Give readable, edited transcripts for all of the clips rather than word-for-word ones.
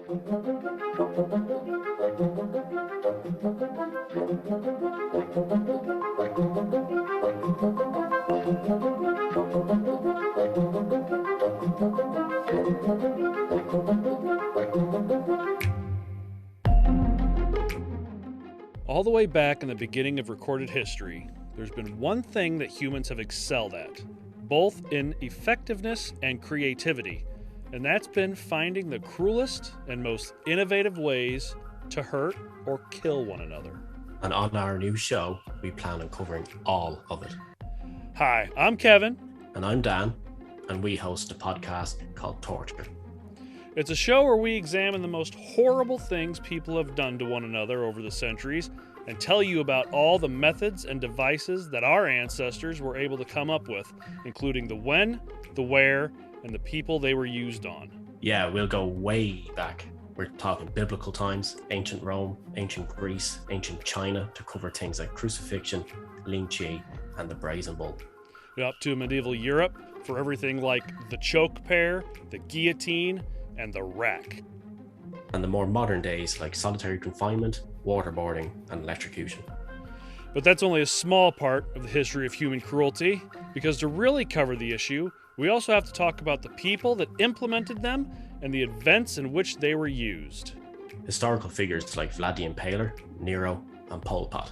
All the way back in the beginning of recorded history, there's been one thing that humans have excelled at, both in effectiveness and creativity, and that's been finding the cruelest and most innovative ways to hurt or kill one another. And on our new show, we plan on covering all of it. Hi, I'm Kevin. And I'm Dan, and we host a podcast called Torture. It's a show where we examine the most horrible things people have done to one another over the centuries and tell you about all the methods and devices that our ancestors were able to come up with, including the when, the where, and the people they were used on. Yeah, we'll go way back. We're talking biblical times, ancient Rome, ancient Greece, ancient China, to cover things like crucifixion, lynching, and the brazen bull. Up to medieval Europe for everything like the choke pear, the guillotine, and the rack. And the more modern days like solitary confinement, waterboarding, and electrocution. But that's only a small part of the history of human cruelty, because to really cover the issue, we also have to talk about the people that implemented them and the events in which they were used. Historical figures like Vlad the Impaler, Nero, and Pol Pot.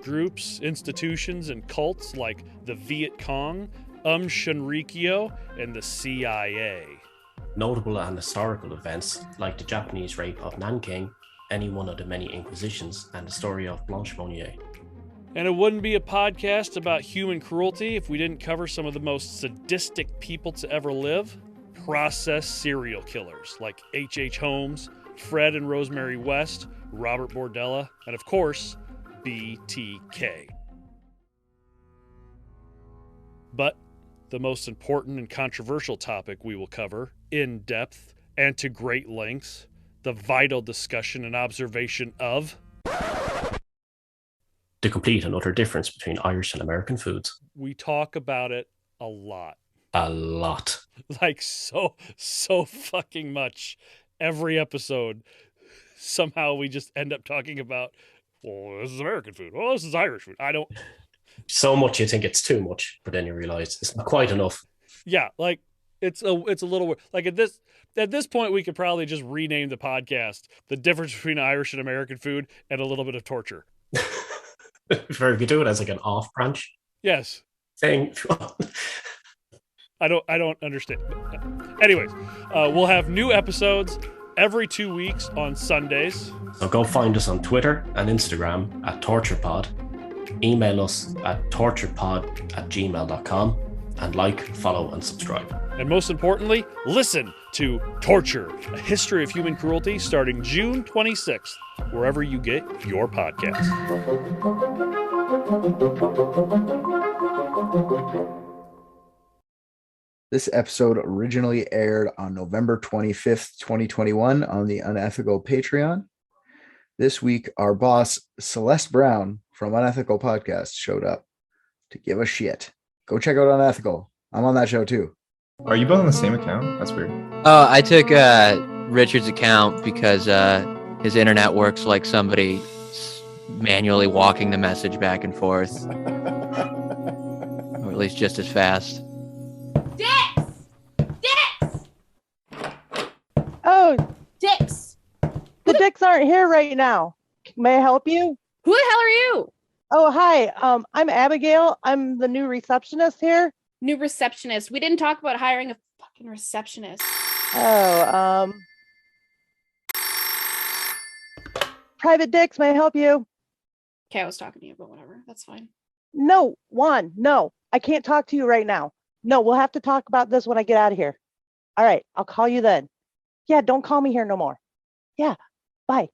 Groups, institutions, and cults like the Viet Cong, Shinrikyo, and the CIA. Notable and historical events like the Japanese rape of Nanking, any one of the many inquisitions, and the story of Blanche Monnier. And it wouldn't be a podcast about human cruelty if we didn't cover some of the most sadistic people to ever live. Processed serial killers like H.H. Holmes, Fred and Rosemary West, Robert Bordella, and of course, BTK. But the most important and controversial topic we will cover in depth and to great lengths, the vital discussion and observation of the complete and utter difference between Irish and American foods. We talk about it a lot. A lot. Like so fucking much. Every episode, somehow we just end up talking about, well, this is American food. Well, this is Irish food. So much you think it's too much, but then you realize it's not quite enough. Yeah, like it's a little like at this point we could probably just rename the podcast "The Difference Between Irish and American Food" and a little bit of torture. If we could do it as like an off branch. Yes. Thing. I don't understand. Anyways, we'll have new episodes every 2 weeks on Sundays. So go find us on Twitter and Instagram at TorturePod. Email us at torturepod@gmail.com and like, follow, and subscribe. And most importantly, listen to Torture, a history of human cruelty, starting June 26th, wherever you get your podcasts. This episode originally aired on November 25th, 2021 on the Unethical Patreon. This week, our boss, Celeste Brown from Unethical Podcast, showed up to give a shit. Go check out Unethical. I'm on that show too. Are you both on the same account? That's weird. Oh, I took Richard's account because his internet works like somebody manually walking the message back and forth. Or at least just as fast. Dicks! Oh, Dicks! the dicks aren't here right now. May I help you? Who the hell are you? Oh, hi. I'm Abigail. I'm the new receptionist here. New receptionist. We didn't talk about hiring a fucking receptionist. Oh, Private Dicks, may I help you? Okay, I was talking to you, but whatever. That's fine. No, Juan, no. I can't talk to you right now. No, we'll have to talk about this when I get out of here. All right, I'll call you then. Yeah, don't call me here no more. Yeah, bye.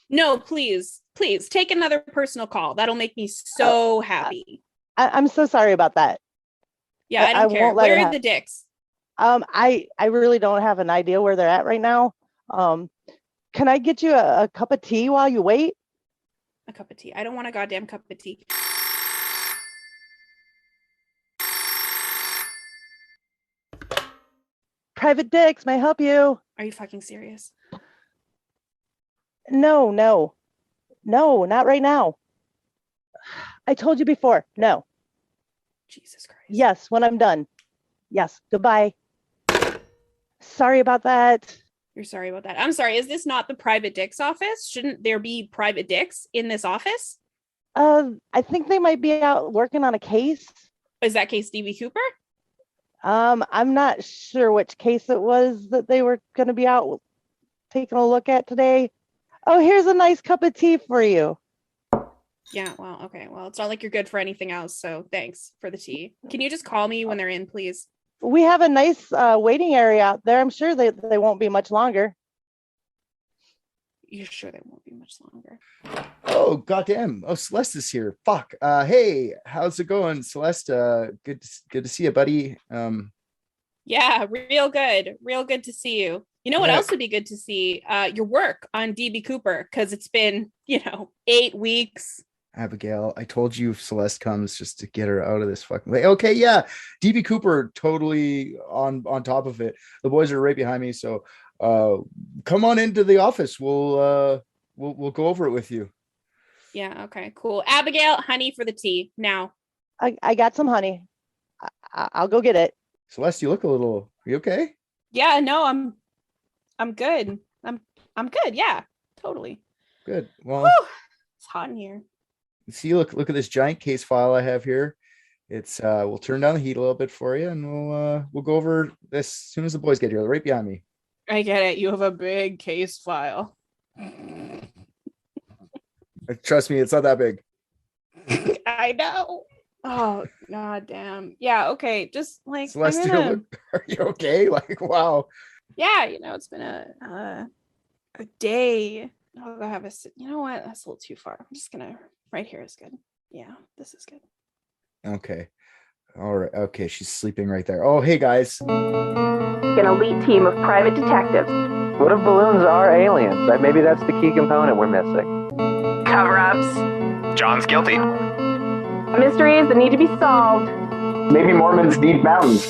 No, please take another personal call. That'll make me so happy. I'm so sorry about that. Yeah, I don't care. won't let Where it are the dicks? I really don't have an idea where they're at right now. Can I get you a cup of tea while you wait? A cup of tea. I don't want a goddamn cup of tea. Private Dicks, may I help you? Are you fucking serious? No, not right now. I told you before. No. Jesus Christ. Yes, when I'm done. Yes, goodbye. Sorry about that. You're sorry about that. I'm sorry. Is this not the private dicks office? Shouldn't there be private dicks in this office? I think they might be out working on a case. Is that case DB Cooper? I'm not sure which case it was that they were going to be out taking a look at today. Oh, here's a nice cup of tea for you. Yeah, well, okay. Well, it's not like you're good for anything else, so thanks for the tea. Can you just call me when they're in, please? We have a nice waiting area out there. I'm sure they won't be much longer. You're sure they won't be much longer? Oh, goddamn. Oh, Celeste is here. Fuck. Hey, how's it going, Celeste? Good to see you, buddy. Yeah, real good. Real good to see you. You know what Yeah. else would be good to see? Your work on DB Cooper, because it's been, 8 weeks. Abigail, I told you if Celeste comes just to get her out of this fucking way. Okay, yeah. DB Cooper totally on top of it. The boys are right behind me, so come on into the office. We'll go over it with you. Yeah, okay, cool. Abigail, honey for the tea now. I got some honey. I'll go get it. Celeste, you look a little. Are you okay? Yeah, no, I'm good. I'm good. Yeah, totally. Good. Well, Whew, it's hot in here. see, look at this giant case file I have here. It's we'll turn down the heat a little bit for you, and we'll go over this as soon as the boys get here. They're right behind me. I get it. You have a big case file. Trust me, it's not that big. I know. Oh, god damn. Yeah, okay. Just like Celeste, I'm gonna... are you okay? Like, wow. Yeah, it's been a day. I'll have a you know what? That's a little too far. I'm just gonna right here is good. Yeah, this is good. Okay. All right. Okay, she's sleeping right there. Oh, hey guys. An elite team of private detectives. What if balloons are aliens? Maybe that's the key component we're missing. Cover-ups. John's guilty. Mysteries that need to be solved. Maybe Mormons need mountains.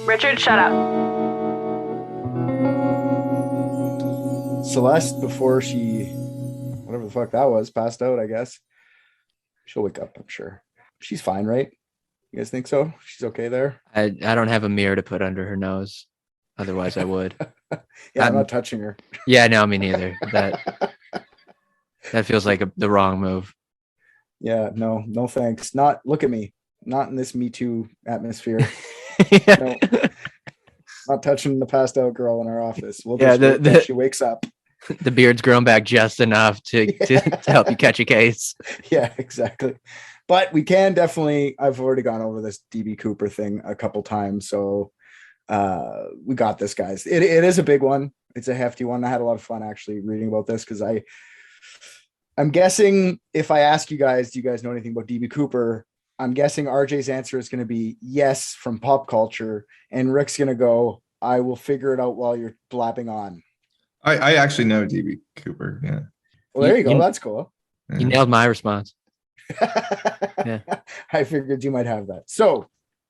Richard, shut up. Celeste, before she, whatever the fuck that was, passed out, I guess. She'll wake up, I'm sure. She's fine, right? You guys think so? She's okay there? I don't have a mirror to put under her nose. Otherwise, I would. Yeah, I'm not touching her. Yeah, no, me neither. That feels like the wrong move. Yeah, no thanks. Look at me. Not in this Me Too atmosphere. No. Not touching the passed out girl in our office. We'll just wait till she wakes up. The beard's grown back just enough to help you catch a case. Yeah, exactly. But we can definitely, I've already gone over this DB Cooper thing a couple times. So we got this, guys. It is a big one. It's a hefty one. I had a lot of fun actually reading about this because I'm guessing if I ask you guys, do you guys know anything about DB Cooper? I'm guessing RJ's answer is going to be yes from pop culture. And Rick's going to go, I will figure it out while you're blabbing on. I actually know DB Cooper. Yeah. Well, there you go. That's cool. You nailed my response. Yeah. I figured you might have that. So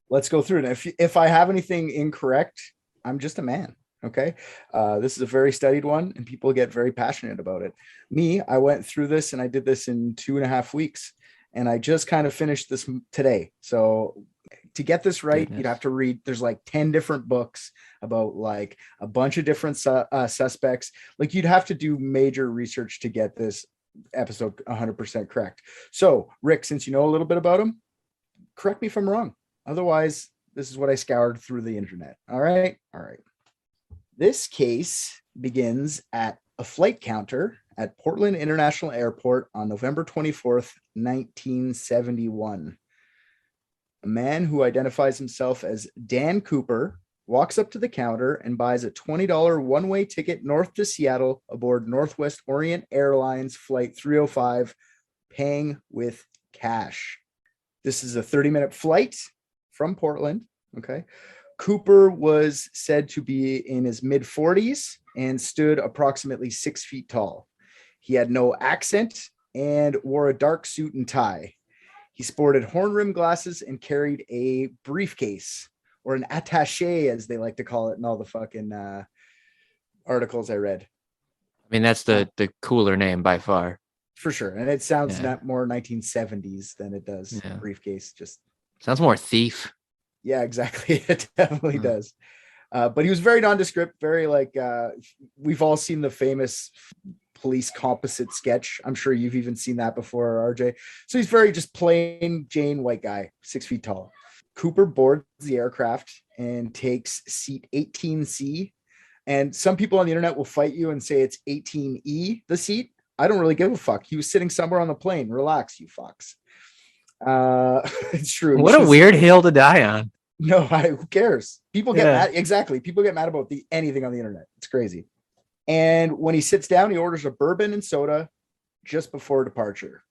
let's go through it. If I have anything incorrect, I'm just a man. Okay. This is a very studied one and people get very passionate about it. I went through this and I did this in 2.5 weeks and I just kind of finished this today. So to get this right, you'd have to read, there's like 10 different books about like a bunch of different suspects. Like you'd have to do major research to get this episode 100% correct. So Rick, since you know a little bit about him, correct me if I'm wrong. Otherwise, this is what I scoured through the internet. All right. This case begins at a flight counter at Portland International Airport on November 24th, 1971. A man who identifies himself as Dan Cooper walks up to the counter and buys a $20 one-way ticket north to Seattle aboard Northwest Orient Airlines Flight 305, paying with cash. This is a 30-minute flight from Portland. Okay. Cooper was said to be in his mid-40s and stood approximately 6 feet tall. He had no accent and wore a dark suit and tie. He sported horn rim glasses and carried a briefcase, or an attaché, as they like to call it in all the fucking articles I read. I mean, that's the cooler name by far. For sure. And it sounds Yeah. not more 1970s than it does Yeah. briefcase. Just Sounds more thief. yeah, exactly. It definitely does. But he was very nondescript, very like we've all seen the famous police composite sketch. I'm sure you've even seen that before, RJ. So he's very just plain Jane white guy, 6 feet tall. Cooper boards the aircraft and takes seat 18C. And some people on the internet will fight you and say it's 18E, the seat. I don't really give a fuck. He was sitting somewhere on the plane. Relax, you fucks. It's true. What a weird hill to die on. No, who cares? People get mad. Exactly. People get mad about anything on the internet. It's crazy. And when he sits down, he orders a bourbon and soda just before departure.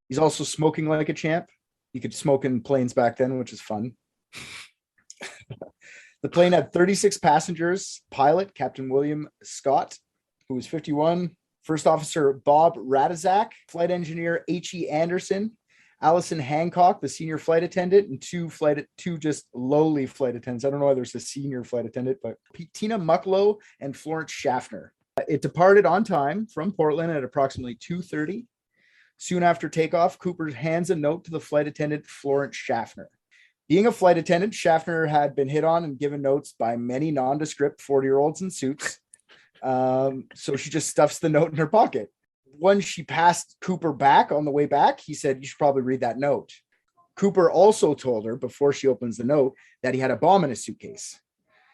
He's also smoking like a champ. You could smoke in planes back then, which is fun. The plane had 36 passengers. Pilot, Captain William Scott, who was 51. First Officer Bob Radizak, flight engineer H.E. Anderson, Allison Hancock, the senior flight attendant, and two just lowly flight attendants. I don't know why there's a senior flight attendant, but Tina Mucklow and Florence Schaffner. It departed on time from Portland at approximately 2:30. Soon after takeoff, Cooper hands a note to the flight attendant, Florence Schaffner. Being a flight attendant, Schaffner had been hit on and given notes by many nondescript 40-year-olds in suits. So she just stuffs the note in her pocket. When she passed Cooper back on the way back, he said, you should probably read that note. Cooper also told her before she opens the note that he had a bomb in his suitcase.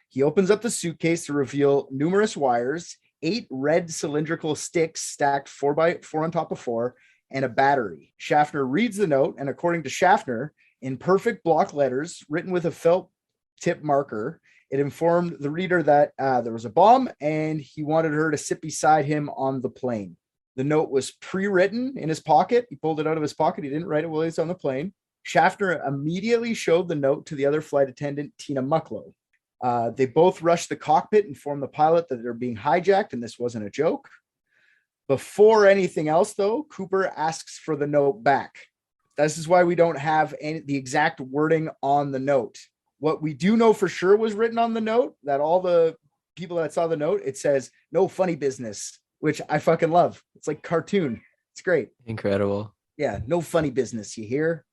He opens up the suitcase to reveal numerous wires, 8 red cylindrical sticks stacked 4x4 on top of 4, and a battery. Schaffner reads the note, and according to Schaffner, in perfect block letters written with a felt tip marker, it informed the reader that there was a bomb and he wanted her to sit beside him on the plane. The note was pre-written in his pocket. He pulled it out of his pocket. He didn't write it while he was on the plane. Schaffner immediately showed the note to the other flight attendant, Tina Mucklow. They both rushed the cockpit and informed the pilot that they're being hijacked and this wasn't a joke. Before anything else, though, Cooper asks for the note back. This is why we don't have the exact wording on the note. What we do know for sure was written on the note, that all the people that saw the note, it says, no funny business, which I fucking love. It's like cartoon. It's great. Incredible. Yeah, no funny business, you hear?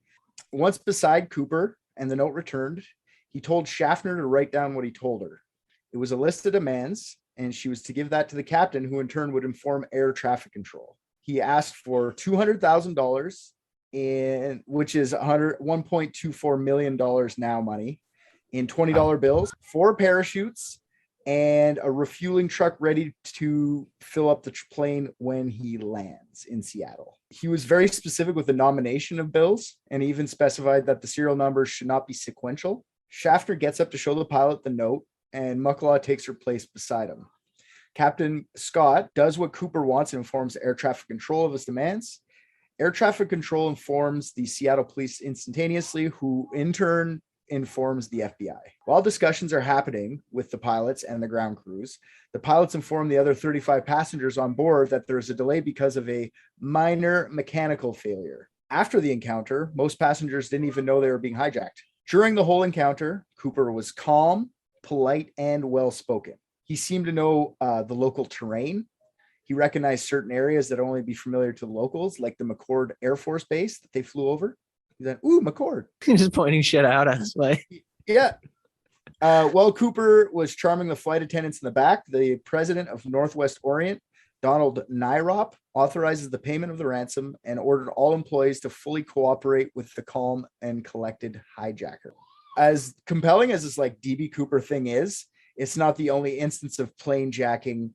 Once beside Cooper and the note returned, he told Schaffner to write down what he told her. It was a list of demands, and she was to give that to the captain, who in turn would inform air traffic control. He asked for $200,000, which is $1.24 million now money, in $20 bills, 4 parachutes, and a refueling truck ready to fill up the plane when he lands in Seattle. He was very specific with the nomination of bills, and even specified that the serial numbers should not be sequential. Schaffner gets up to show the pilot the note, and Mucklow takes her place beside him. Captain Scott does what Cooper wants and informs air traffic control of his demands. Air traffic control informs the Seattle police instantaneously, who in turn informs the FBI. While discussions are happening with the pilots and the ground crews, the pilots inform the other 35 passengers on board that there's a delay because of a minor mechanical failure. After the encounter, most passengers didn't even know they were being hijacked. During the whole encounter, Cooper was calm, polite, and well-spoken. He seemed to know the local terrain. He recognized certain areas that only be familiar to the locals, like the McCord Air Force Base that they flew over. He's like, ooh, McCord. He's just pointing shit out on his way. Yeah. While Cooper was charming the flight attendants in the back, the president of Northwest Orient, Donald Nyrop, authorizes the payment of the ransom and ordered all employees to fully cooperate with the calm and collected hijacker. As compelling as this like DB Cooper thing is, it's not the only instance of plane hijacking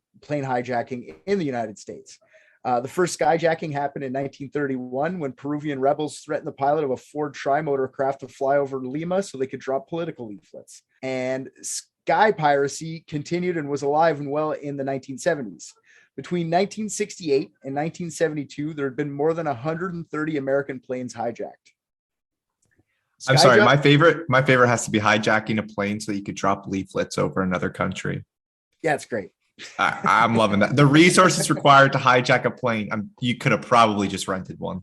in the United States. The first skyjacking happened in 1931 when Peruvian rebels threatened the pilot of a Ford trimotor craft to fly over Lima so they could drop political leaflets. And sky piracy continued and was alive and well in the 1970s. Between 1968 and 1972, there had been more than 130 American planes hijacked. I'm sorry, my favorite has to be hijacking a plane so that you could drop leaflets over another country. Yeah, it's great. I'm loving that. The resources required to hijack a plane, you could have probably just rented one.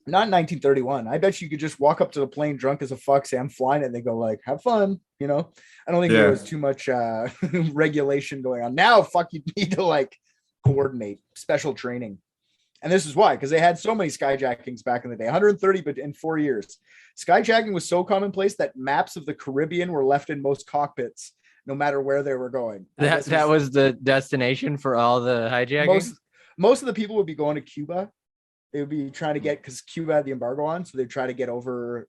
Not in 1931. I bet you could just walk up to the plane drunk as a fuck, say I'm flying it, and they go like, have fun, you know? I don't think there was too much regulation going on. Now, fuck, you need to like coordinate special training. And this is why, because they had so many skyjackings back in the day, 130, but in 4 years. Skyjacking was so commonplace that maps of the Caribbean were left in most cockpits, no matter where they were going. That was the destination for all the hijacking? Most of the people would be going to Cuba. They would be trying to get, because Cuba had the embargo on, so they'd try to get over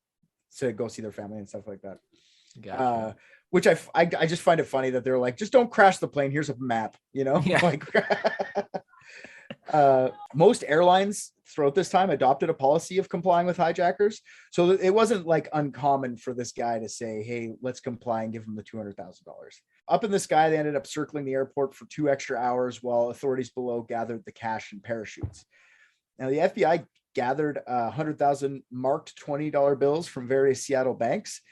to go see their family and stuff like that. Gotcha. Which I just find it funny that they're like, just don't crash the plane. Here's a map, you know? Yeah. Like, most airlines throughout this time adopted a policy of complying with hijackers. So it wasn't like uncommon for this guy to say, hey, let's comply and give him the $200,000. Up in the sky, they ended up circling the airport for 2 extra hours while authorities below gathered the cash and parachutes. Now, the FBI gathered 100,000 marked $20 bills from various Seattle banks.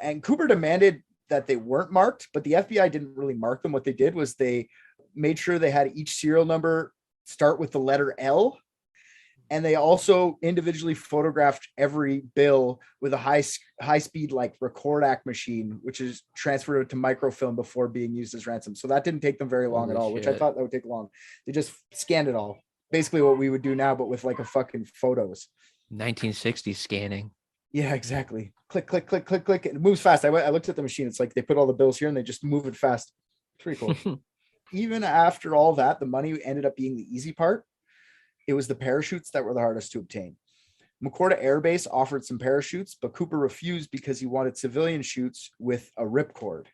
And Cooper demanded that they weren't marked, but the FBI didn't really mark them. What they did was they made sure they had each serial number start with the letter L. And they also individually photographed every bill with a high speed like recordac machine, which is transferred to microfilm before being used as ransom. So that didn't take them very long at all, which I thought that would take long. They just scanned it all. Basically what we would do now, but with like a fucking photos. 1960s scanning. Yeah, exactly. Click, click, click, click, click. It moves fast. I looked at the machine. It's like they put all the bills here and they just move it fast. It's pretty cool. Even after all that, the money ended up being the easy part. It was the parachutes that were the hardest to obtain. McChord Air Base offered some parachutes, but Cooper refused because he wanted civilian chutes with a ripcord.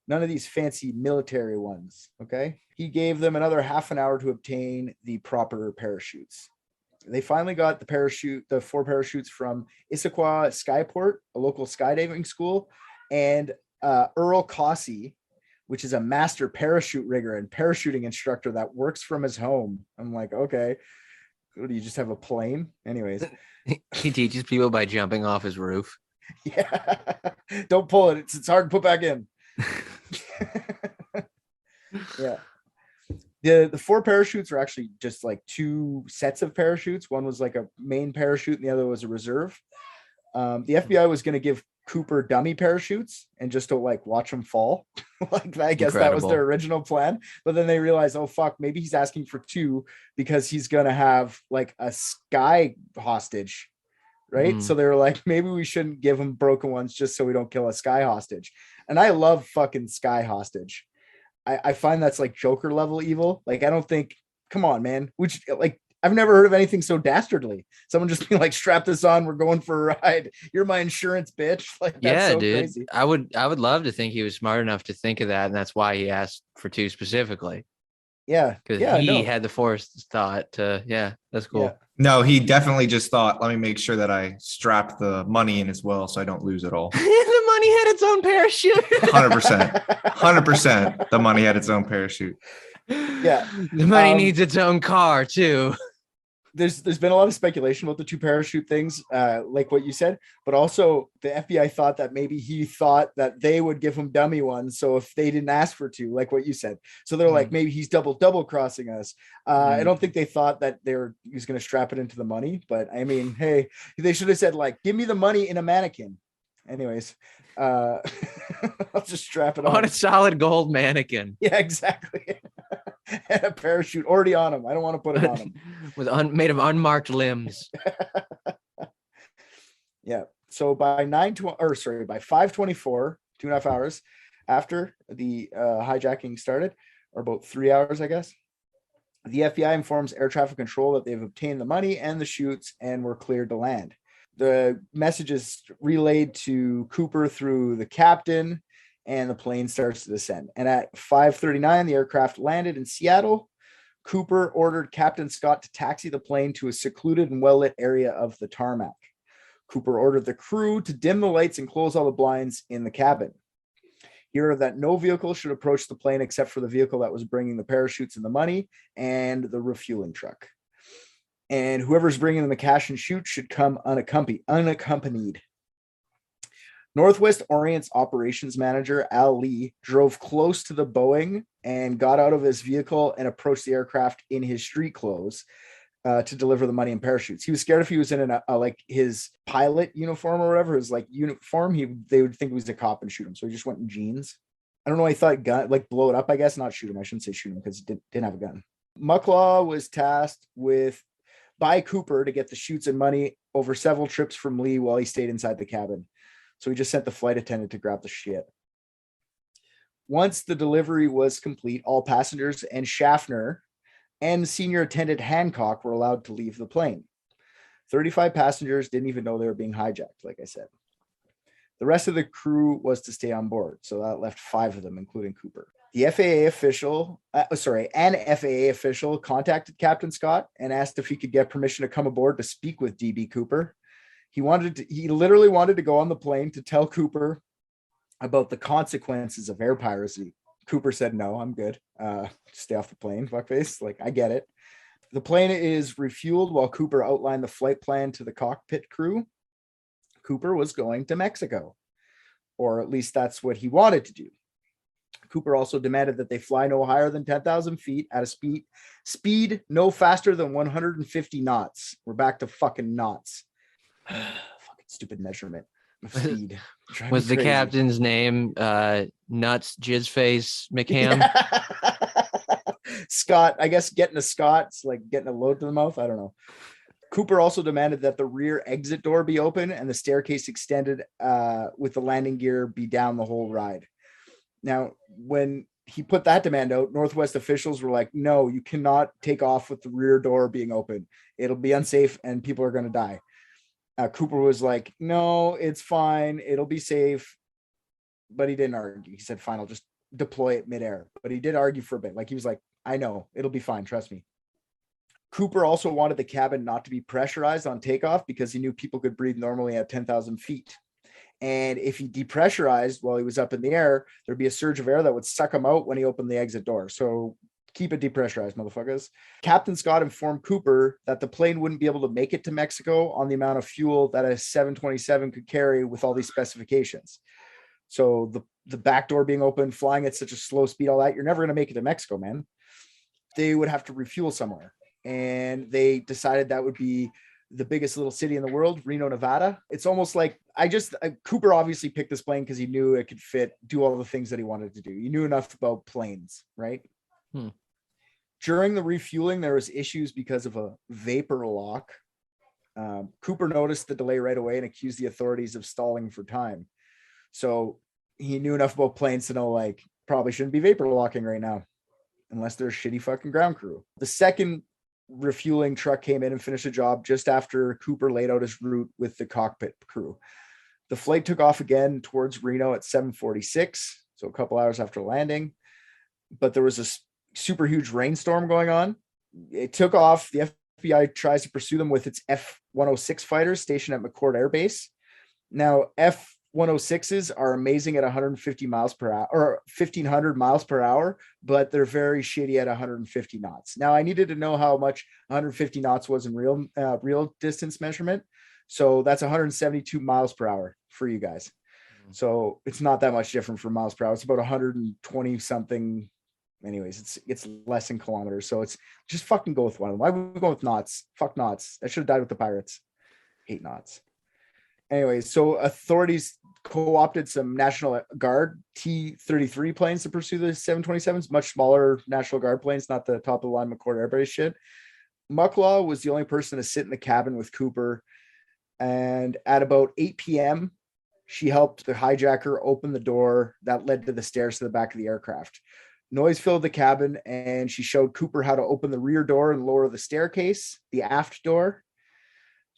None of these fancy military ones, okay? He gave them another half an hour to obtain the proper parachutes. They finally got the 4 parachutes from Issaquah Skyport, a local skydiving school, and Earl Cossey, which is a master parachute rigger and parachuting instructor that works from his home. I'm like, okay, what, do you just have a plane? Anyways. He teaches people by jumping off his roof. Yeah. Don't pull it. It's hard to put back in. Yeah. The 4 parachutes are actually just like 2 sets of parachutes. One was like a main parachute and the other was a reserve. The FBI was going to give Cooper dummy parachutes and just to like watch him fall. Like, I guess that was their original plan. But then they realized, oh fuck, maybe he's asking for 2 because he's going to have like a sky hostage. Right. So they were like, maybe we shouldn't give him broken ones just so we don't kill a sky hostage. And I love fucking sky hostage. I find that's like Joker level evil. Like, I don't think, come on, man. Which, like, I've never heard of anything so dastardly. Someone just being like, strap this on, we're going for a ride. You're my insurance, bitch. Like, that's so dude. Crazy. I would love to think he was smart enough to think of that, and that's why he asked for 2 specifically. Yeah. Because he had the forethought to, that's cool. Yeah. No, he definitely just thought, let me make sure that I strap the money in as well so I don't lose it all. The money had its own parachute. 100%. 100%. The money had its own parachute. Yeah. The money needs its own car, too. There's been a lot of speculation about the 2 parachute things, like what you said, but also the FBI thought that maybe he thought that they would give him dummy ones. So if they didn't ask for 2, like what you said, so they're like, maybe he's double crossing us. I don't think they thought that he was going to strap it into the money, but I mean, hey, they should have said like, give me the money in a mannequin. Anyways, I'll just strap it on a solid gold mannequin. Yeah, exactly. And a parachute already on him. I don't want to put it on him. Made of unmarked limbs. Yeah. So by 5:24, 2.5 hours after the hijacking started, or about 3 hours, I guess, the FBI informs air traffic control that they've obtained the money and the chutes and were cleared to land. The message is relayed to Cooper through the captain, and the plane starts to descend. And at 5:39, the aircraft landed in Seattle. Cooper ordered Captain Scott to taxi the plane to a secluded and well-lit area of the tarmac. Cooper ordered the crew to dim the lights and close all the blinds in the cabin. He ordered that no vehicle should approach the plane except for the vehicle that was bringing the parachutes and the money and the refueling truck. And whoever's bringing the cash and chute should come unaccompanied. Northwest Orient's operations manager, Al Lee, drove close to the Boeing and got out of his vehicle and approached the aircraft in his street clothes. to deliver the money in parachutes. He was scared if he was in like his pilot uniform or whatever, his like uniform, they would think he was a cop and shoot him. So he just went in jeans. I don't know. I thought gun, like blow it up, I guess, not shoot him. I shouldn't say shoot him because he didn't have a gun. Mucklaw was tasked by Cooper to get the chutes and money over several trips from Lee while he stayed inside the cabin. So he just sent the flight attendant to grab the shit. Once the delivery was complete, all passengers and Schaffner and senior attendant Hancock were allowed to leave the plane. 35 passengers didn't even know they were being hijacked, like I said. The rest of the crew was to stay on board, so that left 5 of them, including Cooper. The FAA official, an FAA official contacted Captain Scott and asked if he could get permission to come aboard to speak with DB Cooper. He literally wanted to go on the plane to tell Cooper about the consequences of air piracy. Cooper said, no, I'm good. Stay off the plane, fuckface. Like, I get it. The plane is refueled while Cooper outlined the flight plan to the cockpit crew. Cooper was going to Mexico, or at least that's what he wanted to do. Cooper also demanded that they fly no higher than 10,000 feet at a speed no faster than 150 knots. We're back to fucking knots. Fucking stupid measurement of speed. Was the captain's name Nuts Jizzface McCam? Scott, I guess getting a Scott's like getting a load to the mouth. I don't know. Cooper also demanded that the rear exit door be open and the staircase extended with the landing gear be down the whole ride. Now, when he put that demand out, Northwest officials were like, no, you cannot take off with the rear door being open. It'll be unsafe and people are going to die. Cooper was like, no, it's fine. It'll be safe. But he didn't argue. He said, fine, I'll just deploy it midair. But he did argue for a bit. Like, he was like, I know, it'll be fine. Trust me. Cooper also wanted the cabin not to be pressurized on takeoff because he knew people could breathe normally at 10,000 feet. And if he depressurized while he was up in the air, there'd be a surge of air that would suck him out when he opened the exit door. So keep it depressurized, motherfuckers. Captain Scott informed Cooper that the plane wouldn't be able to make it to Mexico on the amount of fuel that a 727 could carry with all these specifications. So the back door being open, flying at such a slow speed, all that, you're never going to make it to Mexico, man. They would have to refuel somewhere. And they decided that would be the biggest little city in the world, Reno, Nevada. It's almost like Cooper obviously picked this plane because he knew it could do all the things that he wanted to do. He knew enough about planes, right? During the refueling, there was issues because of a vapor lock. Cooper noticed the delay right away and accused the authorities of stalling for time. So he knew enough about planes to know, like, probably shouldn't be vapor locking right now, unless they're a shitty fucking ground crew. The second refueling truck came in and finished the job just after Cooper laid out his route with the cockpit crew. The flight took off again towards Reno at 7:46, so a couple hours after landing, but there was a super huge rainstorm going on. It took off. The FBI tries to pursue them with its F-106 fighters stationed at McCord Air Base. Now, F-106s are amazing at 150 miles per hour or 1,500 miles per hour, but they're very shitty at 150 knots. Now, I needed to know how much 150 knots was in real distance measurement. So that's 172 miles per hour for you guys. So it's not that much different from miles per hour. It's about 120 something. Anyways, it's less in kilometers. So it's just fucking go with one of them. Why would we go with knots? Fuck knots. I should have died with the pirates. Hate knots. Anyways, so authorities co-opted some National Guard T-33 planes to pursue the 727s, much smaller National Guard planes, not the top of the line McCord Air Base shit. Mucklaw was the only person to sit in the cabin with Cooper. And at about 8 p.m., she helped the hijacker open the door that led to the stairs to the back of the aircraft. Noise filled the cabin, and she showed Cooper how to open the rear door and lower the staircase, the aft door.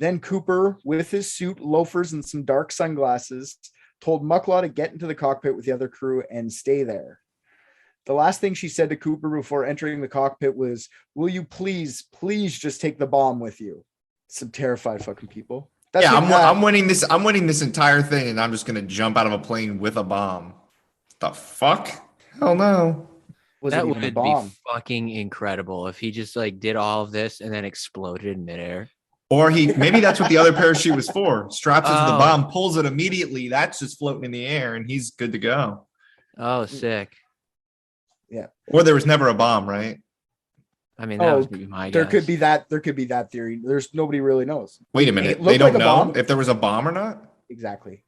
Then Cooper, with his suit, loafers, and some dark sunglasses, told Mucklaw to get into the cockpit with the other crew and stay there. The last thing she said to Cooper before entering the cockpit was, "Will you please just take the bomb with you?" Some terrified fucking people. I'm winning this. I'm winning this entire thing, and I'm just gonna jump out of a plane with a bomb. The fuck? Hell no. That would be fucking incredible if he just like did all of this and then exploded in midair. Or maybe that's what the other parachute was for. Straps into the bomb, pulls it immediately. That's just floating in the air, and he's good to go. Oh, sick. Yeah. Or there was never a bomb, right? I mean, that would be my there guess. could be that. There could be that theory. There's nobody really knows. Wait a minute. It They looked don't like a know bomb. if there was a bomb or not? Exactly.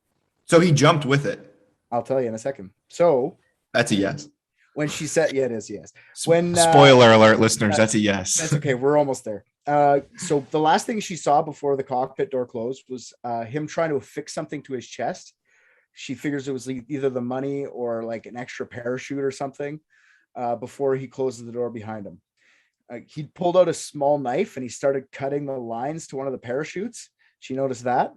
So he jumped with it. I'll tell you in a second. So That's a yes. when she said, yeah, it is a yes. When Spoiler alert, listeners, that's a yes. That's okay. We're almost there. So the last thing she saw before the cockpit door closed was him trying to affix something to his chest. She figures it was either the money or like an extra parachute or something before he closes the door behind him. He pulled out a small knife and he started cutting the lines to one of the parachutes. She noticed that.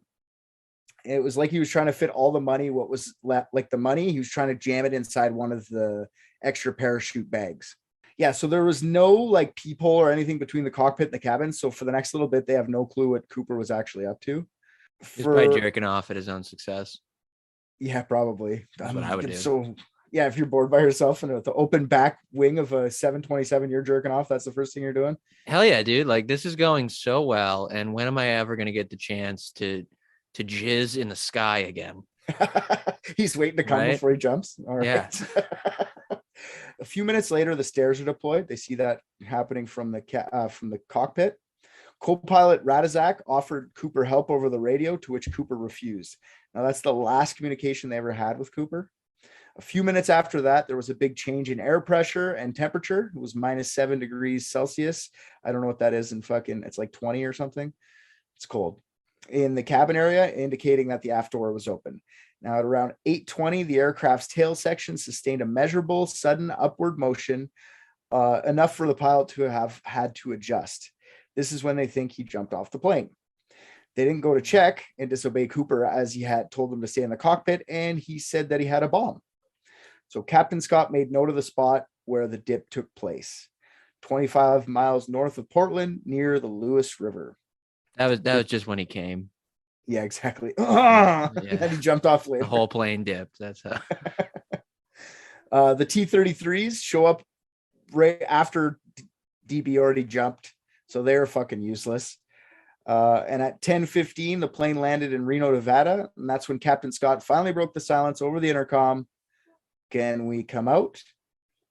It was like he was trying to fit all the money, what was left, like the money, he was trying to jam it inside one of the extra parachute bags. Yeah, so there was no like peephole or anything between the cockpit and the cabin. So for the next little bit, they have no clue what Cooper was actually up to. He's probably jerking off at his own success. Yeah, probably. That's what I would do. So yeah, if you're bored by yourself and the open back wing of a 727, you're jerking off. That's the first thing you're doing. Hell yeah, dude! Like this is going so well, and when am I ever gonna get the chance to jizz in the sky again? He's waiting to come Right? before he jumps. All right. Yeah. A few minutes later, the stairs are deployed. They see that happening from the cockpit. Co-pilot Radizak offered Cooper help over the radio, to which Cooper refused. Now that's the last communication they ever had with Cooper. A few minutes after that, there was a big change in air pressure and temperature. It was -7 degrees Celsius. I don't know what that is in it's like 20 or something. It's cold in the cabin area, indicating that the aft door was open. Now at around 8:20, the aircraft's tail section sustained a measurable sudden upward motion, enough for the pilot to have had to adjust. This is when they think he jumped off the plane. They didn't go to check and disobey Cooper, as he had told them to stay in the cockpit, and he said that he had a bomb. So Captain Scott made note of the spot where the dip took place, 25 miles north of Portland, near the Lewis River. That was just when he came. Yeah, exactly. Yeah. And he jumped off later. The whole plane dipped. That's how. The T-33s show up right after DB already jumped, so they're fucking useless. And at 10:15, the plane landed in Reno, Nevada, and that's when Captain Scott finally broke the silence over the intercom. Can we come out?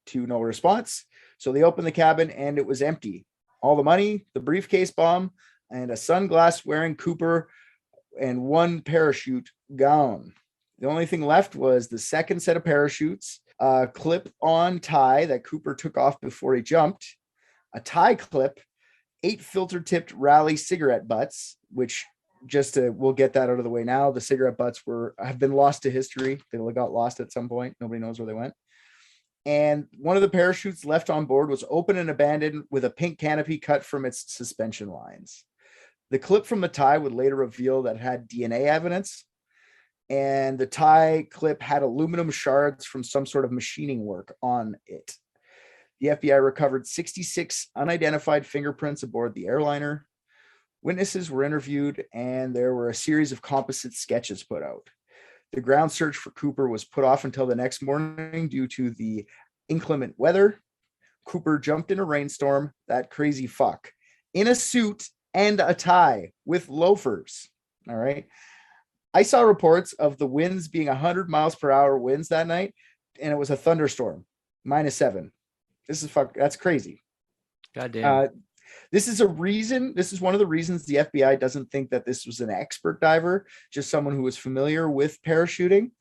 To no response. So they opened the cabin and it was empty. All the money, the briefcase bomb, and a sunglass wearing Cooper and one parachute gone. The only thing left was the second set of parachutes, a clip-on tie that Cooper took off before he jumped, a tie clip, 8 filter-tipped Raleigh cigarette butts, which we'll get that out of the way now. The cigarette butts have been lost to history. They got lost at some point. Nobody knows where they went. And one of the parachutes left on board was open and abandoned with a pink canopy cut from its suspension lines. The clip from the tie would later reveal that it had DNA evidence, and the tie clip had aluminum shards from some sort of machining work on it. The FBI recovered 66 unidentified fingerprints aboard the airliner. Witnesses were interviewed, and there were a series of composite sketches put out. The ground search for Cooper was put off until the next morning due to the inclement weather. Cooper jumped in a rainstorm, that crazy fuck, in a suit and a tie with loafers. All right. I saw reports of the winds being 100 miles per hour winds that night, and it was a thunderstorm, -7. That's crazy. Goddamn. This is one of the reasons the FBI doesn't think that this was an expert diver, just someone who was familiar with parachuting,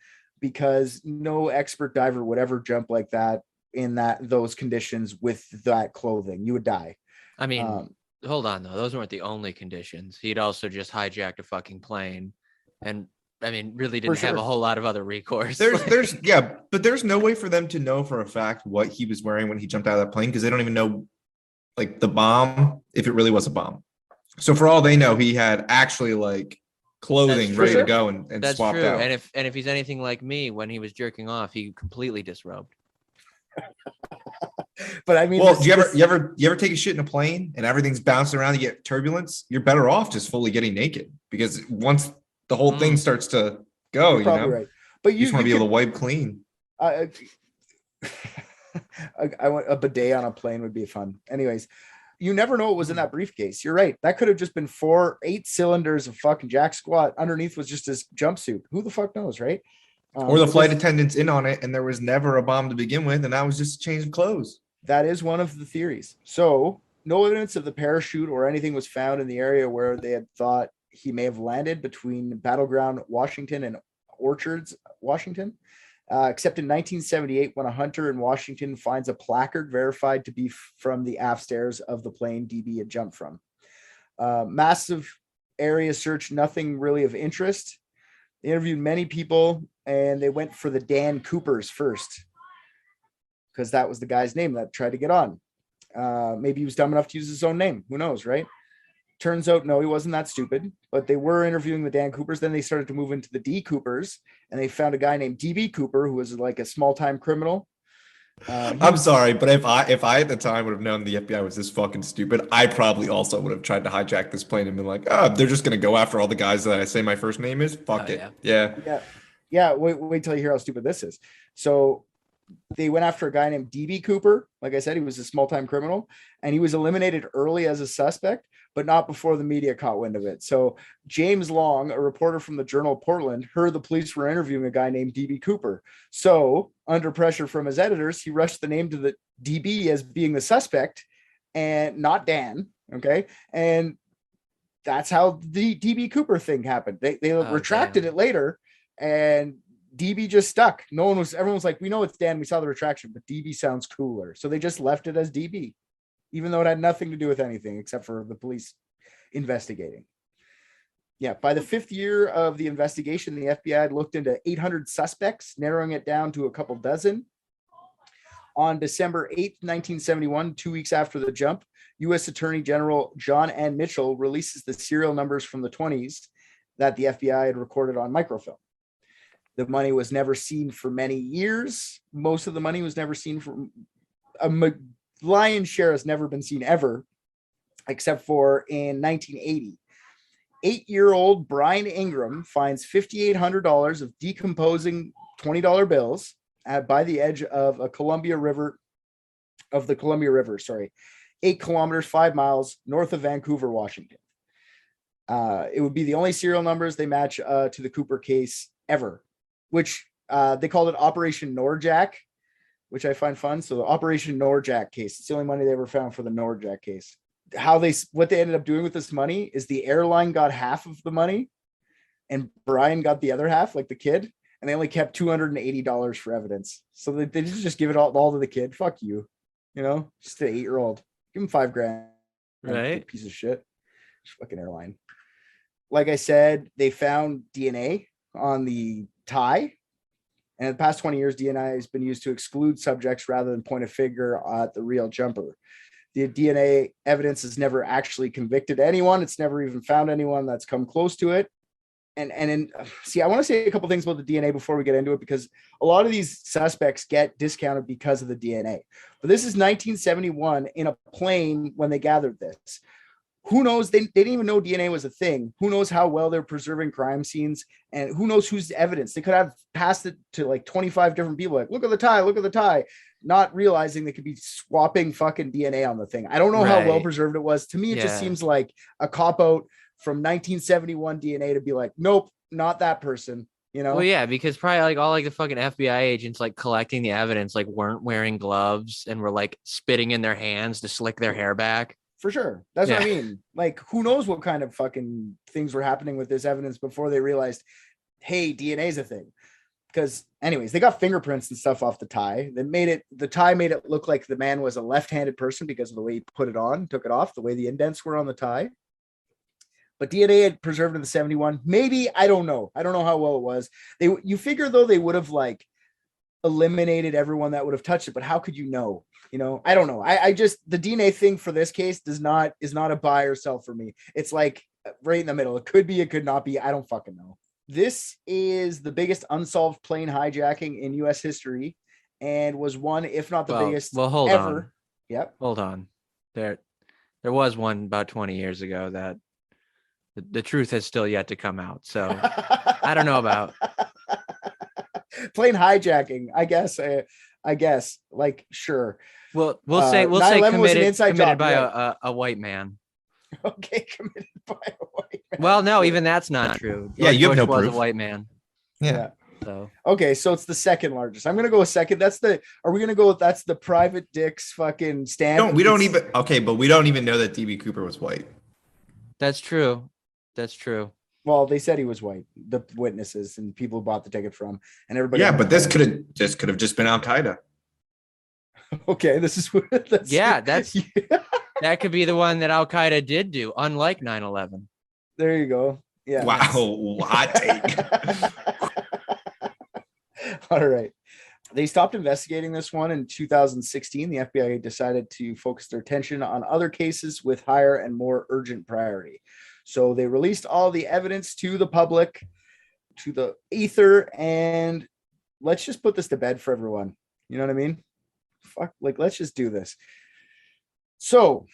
because no expert diver would ever jump like that in those conditions with that clothing. You would die. I mean, hold on though. Those weren't the only conditions. He'd also just hijacked a fucking plane, and I mean, really didn't have a whole lot of other recourse. But there's no way for them to know for a fact what he was wearing when he jumped out of that plane, because they don't even know, like, the bomb, if it really was a bomb. So for all they know, he had actually like clothing ready to go and That's swapped true. out. And if he's anything like me, when he was jerking off, he completely disrobed. But I mean, well, you ever take a shit in a plane and everything's bouncing around, you get turbulence? You're better off just fully getting naked, because once the whole thing starts to go, you're probably right. But you just want to be able to wipe clean. I want a bidet on a plane would be fun. Anyways, you never know what was in that briefcase. You're right. That could have just been 8 cylinders of fucking jack squat. Underneath was just his jumpsuit. Who the fuck knows, right? Or the flight attendants in on it, and there was never a bomb to begin with, and that was just a change of clothes. That is one of the theories. So No evidence of the parachute or anything was found in the area where they had thought he may have landed between Battleground, Washington, and Orchards, Washington, except in 1978 when a hunter in Washington finds a placard verified to be from the aft stairs of the plane DB had jumped from. Massive area search, nothing really of interest. They interviewed many people, and they went for the Dan Coopers first because that was the guy's name that tried to get on. Maybe he was dumb enough to use his own name. Who knows, right? Turns out, no, he wasn't that stupid, but they were interviewing the Dan Coopers. Then they started to move into the D Coopers, and they found a guy named DB Cooper, who was like a small-time criminal. I'm sorry, but if I at the time would have known the FBI was this fucking stupid, I probably also would have tried to hijack this plane and been like, oh, they're just going to go after all the guys that I say my first name is. Fuck it. Yeah. Wait till you hear how stupid this is. So they went after a guy named DB Cooper. Like I said, he was a small-time criminal, and he was eliminated early as a suspect, but not before the media caught wind of it. So James Long, a reporter from the Journal of Portland, heard the police were interviewing a guy named DB Cooper. So under pressure from his editors, he rushed the name to the DB as being the suspect and not Dan. Okay. And that's how the DB Cooper thing happened. They retracted it later, and DB just stuck. Everyone was like, we know it's Dan. We saw the retraction, but DB sounds cooler. So they just left it as DB, even though it had nothing to do with anything except for the police investigating. Yeah. By the 5th year of the investigation, the FBI had looked into 800 suspects, narrowing it down to a couple dozen. On December 8th, 1971, 2 weeks after the jump, U.S. Attorney General John N. Mitchell releases the serial numbers from the 20s that the FBI had recorded on microfilm. The money was never seen for many years. Most of the money was never seen for lion's share has never been seen ever, except for in 1980. 8-year-old Brian Ingram finds $5,800 of decomposing $20 bills by the edge of the Columbia River, 8 kilometers, 5 miles north of Vancouver, Washington. It would be the only serial numbers they match to the Cooper case ever, which they called it Operation Norjack, which I find fun. So the Operation Norjack case, it's the only money they ever found for the Norjack case. What they ended up doing with this money is the airline got half of the money and Brian got the other half, like the kid, and they only kept $280 for evidence. So they didn't just give it all to the kid. Fuck you. Just an 8-year-old. Give him $5,000. Right. Piece of shit. Just fucking airline. Like I said, they found DNA on the tie. And in the past 20 years, DNA has been used to exclude subjects rather than point a finger at the real jumper. The DNA evidence has never actually convicted anyone. It's never even found anyone that's come close to it. I want to say a couple things about the DNA before we get into it, because a lot of these suspects get discounted because of the DNA. But this is 1971 in a plane when they gathered this. Who knows? They didn't even know DNA was a thing. Who knows how well they're preserving crime scenes, and who knows whose evidence. They could have passed it to like 25 different people. Like, look at the tie, not realizing they could be swapping fucking DNA on the thing. I don't know how well preserved it was. To me, it just seems like a cop-out from 1971 DNA to be like, nope, not that person. Well, yeah, because probably like all like the fucking FBI agents like collecting the evidence like weren't wearing gloves and were like spitting in their hands to slick their hair back. For sure. That's what I mean. Like, who knows what kind of fucking things were happening with this evidence before they realized, hey, DNA is a thing. Because anyways, they got fingerprints and stuff off the tie. The tie made it look like the man was a left-handed person because of the way he put it on, took it off, the way the indents were on the tie. But DNA had preserved in the 71. Maybe, I don't know. I don't know how well it was. You figure though they would have like eliminated everyone that would have touched it, but how could you know? I don't know. I just, the DNA thing for this case is not a buy or sell for me. It's like right in the middle. It could be, it could not be. I don't fucking know. This is the biggest unsolved plane hijacking in U.S. history, and was one, if not the biggest hold ever. On. Yep. Hold on. There was one about 20 years ago that the truth has still yet to come out. So I don't know about plane hijacking. I guess like, sure. We'll say committed by a white man. Okay, committed by a white man. Well, no, even that's not true. Yeah, George you have no Bush was proof. a white man. Yeah. So Okay, so it's the second largest. I'm gonna go with second. That's the. Are we gonna go with that's the private dick's fucking stand? We don't even. Okay, but we don't even know that DB Cooper was white. that's true. That's true. Well, they said he was white. The witnesses and people who bought the ticket from, and everybody. Yeah, but this could have just been Al Qaeda. Okay, this is what. That's, Yeah, that could be the one that Al Qaeda did do, unlike 9/11. There you go. Yeah. Wow, hot take. All right. They stopped investigating this one in 2016. The FBI decided to focus their attention on other cases with higher and more urgent priority. So they released all the evidence to the public, to the ether, and let's just put this to bed for everyone. You know what I mean? Fuck, like, let's just do this. So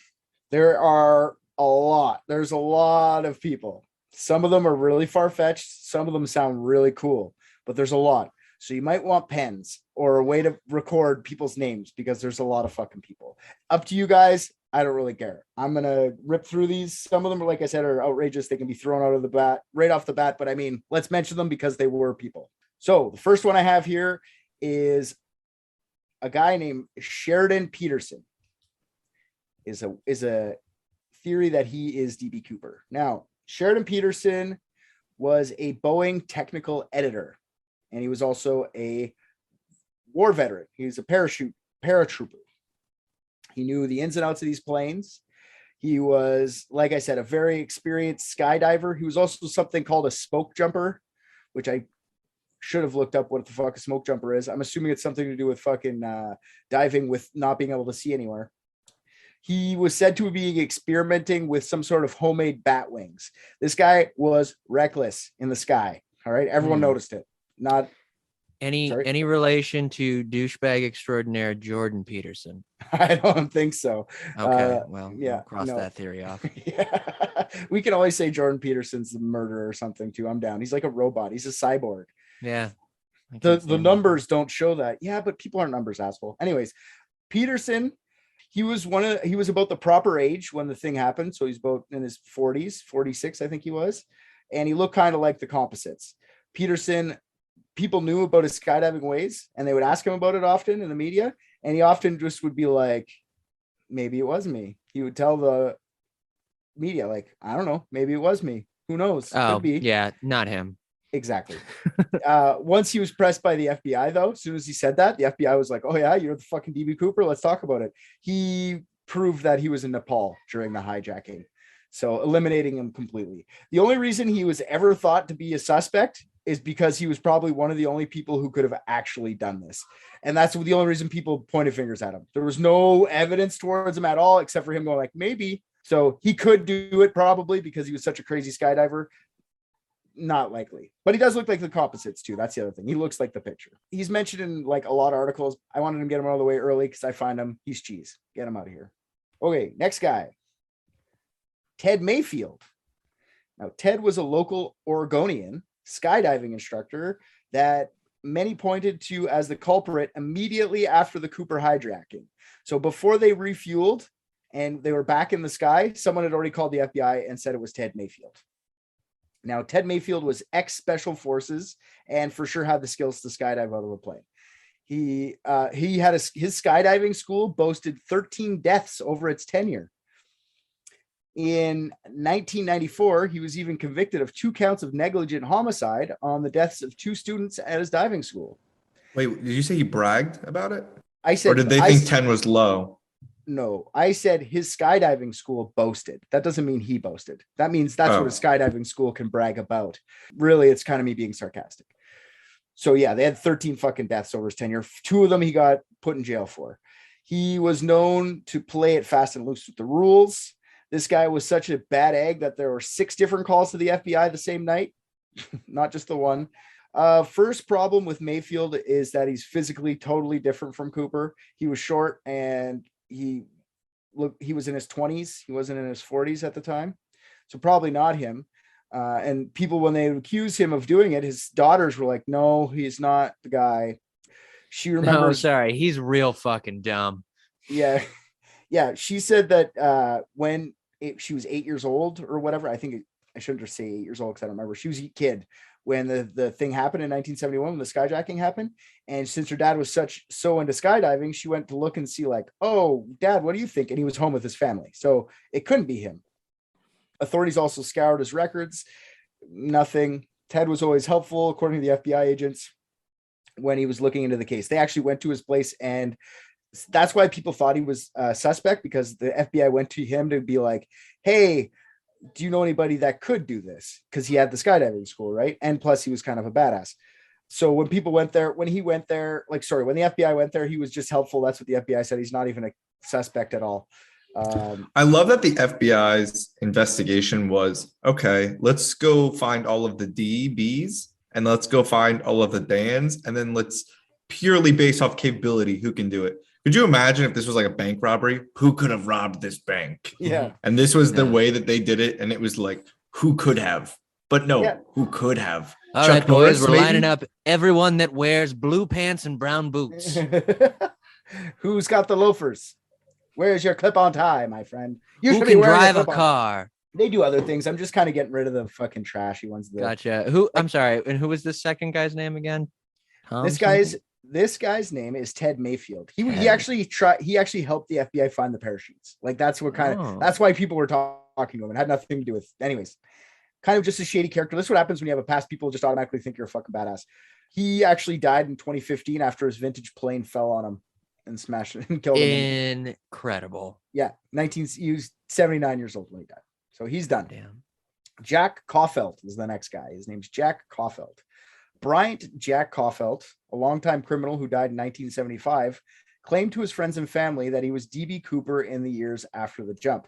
there's a lot of people. Some of them are really far-fetched. Some of them sound really cool, but there's a lot. So you might want pens or a way to record people's names because there's a lot of fucking people. Up to you guys. I don't really care. I'm going to rip through these. Some of them, like I said, are outrageous. They can be thrown out of the bat right off the bat. But I mean, let's mention them because they were people. So the first one I have here is a guy named Sheridan Peterson. Is a theory that he is DB Cooper. Now, Sheridan Peterson was a Boeing technical editor, and he was also a war veteran. He was a paratrooper. He knew the ins and outs of these planes. He was, like I said, a very experienced skydiver. He was also something called a smoke jumper, which I should have looked up what the fuck a smoke jumper is. I'm assuming it's something to do with fucking diving with not being able to see anywhere. He was said to be experimenting with some sort of homemade bat wings. This guy was reckless in the sky. All right. Everyone noticed it. Not any relation to douchebag extraordinaire Jordan Peterson? I don't think so. Okay. Well, yeah, we'll cross that theory off. Yeah. We can always say Jordan Peterson's the murderer or something too. I'm down. He's like a robot. He's a cyborg. Yeah. The numbers don't show that. Yeah, but people aren't numbers, asshole. Anyways, Peterson, he was about the proper age when the thing happened. So he's about in his 40s, 46, I think he was. And he looked kind of like the composites. Peterson, people knew about his skydiving ways and they would ask him about it often in the media. And he often just would be like, maybe it was me. He would tell the media, like, I don't know, maybe it was me. Who knows? Oh, could be. Yeah, not him. Exactly. Once he was pressed by the FBI, though, as soon as he said that, the FBI was like, oh, yeah, you're the fucking DB Cooper. Let's talk about it. He proved that he was in Nepal during the hijacking. So eliminating him completely. The only reason he was ever thought to be a suspect is because he was probably one of the only people who could have actually done this. And that's the only reason people pointed fingers at him. There was no evidence towards him at all, except for him going like, maybe. So he could do it probably because he was such a crazy skydiver. Not likely, but he does look like the composites too. That's the other thing. He looks like the picture. He's mentioned in like a lot of articles. I wanted to get him out of the way early because I find him. He's cheese. Get him out of here. Okay, next guy. Ted Mayfield. Now, Ted was a local Oregonian skydiving instructor that many pointed to as the culprit immediately after the Cooper hijacking. So before they refueled and they were back in the sky, someone had already called the FBI and said it was Ted Mayfield. Now, Ted Mayfield was ex-Special Forces and for sure had the skills to skydive out of a plane. He had his skydiving school boasted 13 deaths over its tenure. In 1994, he was even convicted of 2 counts of negligent homicide on the deaths of 2 students at his diving school. Wait, did you say he bragged about it? I said, or did they think 10 was low? No, I said his skydiving school boasted. That doesn't mean he boasted. That means that's what a skydiving school can brag about. Really, it's kind of me being sarcastic. So yeah, they had 13 fucking deaths over his tenure. 2 of them he got put in jail for. He was known to play it fast and loose with the rules. This guy was such a bad egg that there were 6 different calls to the FBI the same night, not just the one. First problem with Mayfield is that he's physically totally different from Cooper. He was short and he was in his 20s. He wasn't in his 40s at the time. So probably not him. And people, when they accuse him of doing it, his daughters were like, no, he's not the guy. She remembers. No, sorry. He's real fucking dumb. Yeah. Yeah. She said that she was 8 years old or whatever. I think I shouldn't just say 8 years old because I don't remember. She was a kid when the thing happened in 1971, when the skyjacking happened. And since her dad was so into skydiving, she went to look and see like, oh, Dad, what do you think? And he was home with his family. So it couldn't be him. Authorities also scoured his records. Nothing. Ted was always helpful, according to the FBI agents, when he was looking into the case. They actually went to his place, and that's why people thought he was a suspect, because the FBI went to him to be like, hey, do you know anybody that could do this? Because he had the skydiving school, right? And plus he was kind of a badass. So when people went there, when the FBI went there, he was just helpful. That's what the FBI said. He's not even a suspect at all. I love that the FBI's investigation was, okay, let's go find all of the DBs and let's go find all of the Dans, and then let's purely based off capability, who can do it. Could you imagine if this was like a bank robbery? Who could have robbed this bank? Yeah. And this was the way that they did it. And it was like, who could have? But no, who could have? All Chuck right, boys, Norris, we're maybe? lining up everyone that wears blue pants and brown boots. Who's got the loafers? Where's your clip-on tie, my friend? You Who should be can wearing drive a clip-on. car? They do other things. I'm just kind of getting rid of the fucking trashy ones. Gotcha. I'm sorry. And who was this second guy's name again? This guy's name is Ted Mayfield. He actually helped the FBI find the parachutes. Like that's what that's why people were talking to him. It had nothing to do with, anyways, kind of just a shady character. This is what happens when you have a past. People just automatically think you're a fucking badass. He actually died in 2015 after his vintage plane fell on him and smashed it and killed him. Incredible. Yeah. He was 79 years old when he died. So he's done. Damn. Jack Caufelt is the next guy. His name's Jack Caufelt. Bryant Jack Caufelt, a longtime criminal who died in 1975, claimed to his friends and family that he was D.B. Cooper in the years after the jump.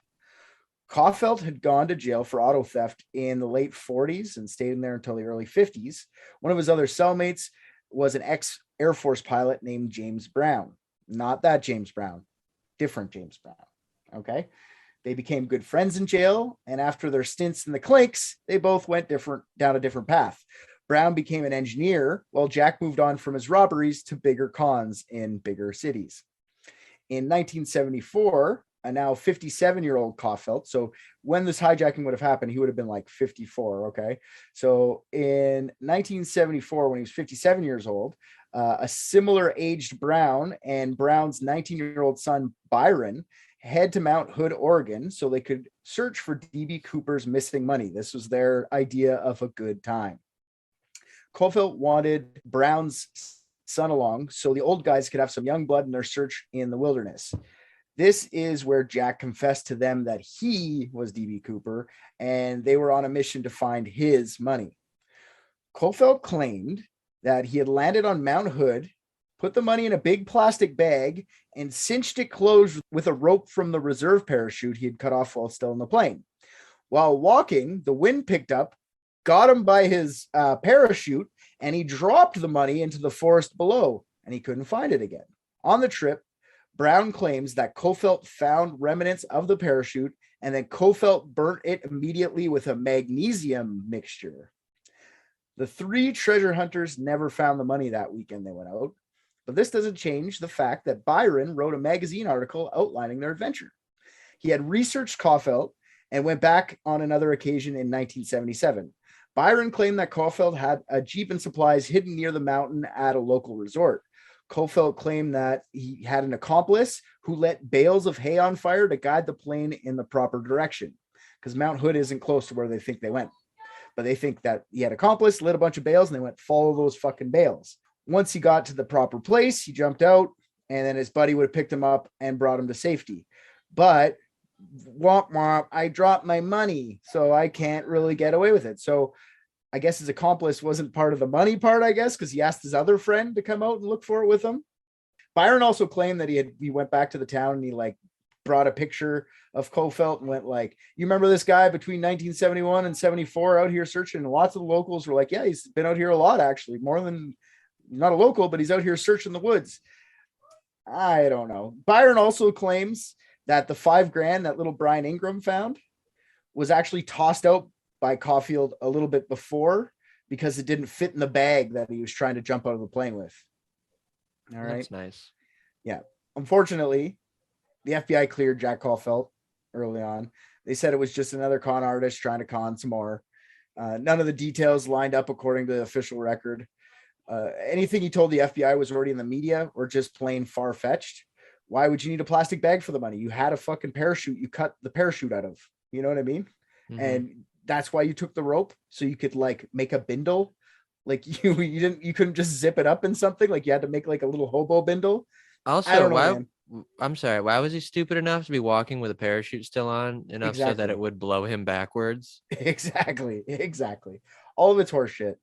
Caufelt had gone to jail for auto theft in the late 40s and stayed in there until the early 50s. One of his other cellmates was an ex-Air Force pilot named James Brown. Not that James Brown, different James Brown. Okay. They became good friends in jail, and after their stints in the cliques, they both went down a different path. Brown became an engineer, while Jack moved on from his robberies to bigger cons in bigger cities. In 1974, a now 57-year-old Caufelt, so when this hijacking would have happened, he would have been like 54, okay? So in 1974, when he was 57 years old, a similar aged Brown and Brown's 19-year-old son, Byron, head to Mount Hood, Oregon, so they could search for D.B. Cooper's missing money. This was their idea of a good time. Caufelt wanted Brown's son along so the old guys could have some young blood in their search in the wilderness. This is where Jack confessed to them that he was D.B. Cooper and they were on a mission to find his money. Caufelt claimed that he had landed on Mount Hood, put the money in a big plastic bag, and cinched it closed with a rope from the reserve parachute he had cut off while still in the plane. While walking, the wind picked up, got him by his parachute, and he dropped the money into the forest below, and he couldn't find it again. On the trip, Brown claims that Caufelt found remnants of the parachute, and then Caufelt burnt it immediately with a magnesium mixture. The three treasure hunters never found the money that weekend they went out, but this doesn't change the fact that Byron wrote a magazine article outlining their adventure. He had researched Caufelt and went back on another occasion in 1977. Byron claimed that Caufelt had a jeep and supplies hidden near the mountain at a local resort. Caufelt claimed that he had an accomplice who lit bales of hay on fire to guide the plane in the proper direction, because Mount Hood isn't close to where they think they went. But they think that he had an accomplice, lit a bunch of bales, and they went, follow those fucking bales. Once he got to the proper place, he jumped out, and then his buddy would have picked him up and brought him to safety. But womp womp, I dropped my money, so I can't really get away with it. So I guess his accomplice wasn't part of the money part, I guess, because he asked his other friend to come out and look for it with him. Byron also claimed that he went back to the town and he like brought a picture of Caufelt and went like, you remember this guy between 1971 and 74 out here searching? And lots of the locals were like, yeah, he's been out here a lot, actually, more than, not a local, but he's out here searching the woods. I don't know. Byron also claims that the $5,000 that little Brian Ingram found was actually tossed out by Caufelt a little bit before because it didn't fit in the bag that he was trying to jump out of the plane with. All right. That's nice. Yeah. Unfortunately, the FBI cleared Jack Caufelt early on. They said it was just another con artist trying to con some more. None of the details lined up according to the official record. Anything he told the FBI was already in the media or just plain far-fetched. Why would you need a plastic bag for the money? You had a fucking parachute you cut the parachute out of. You know what I mean? Mhm. And that's why you took the rope, so you could like make a bindle. Like you couldn't just zip it up in something. Like you had to make like a little hobo bindle. I Also, don't know, why? man. I'm sorry. Why was he stupid enough to be walking with a parachute still on enough so that Exactly. it would blow him backwards? Exactly. All of it's horseshit.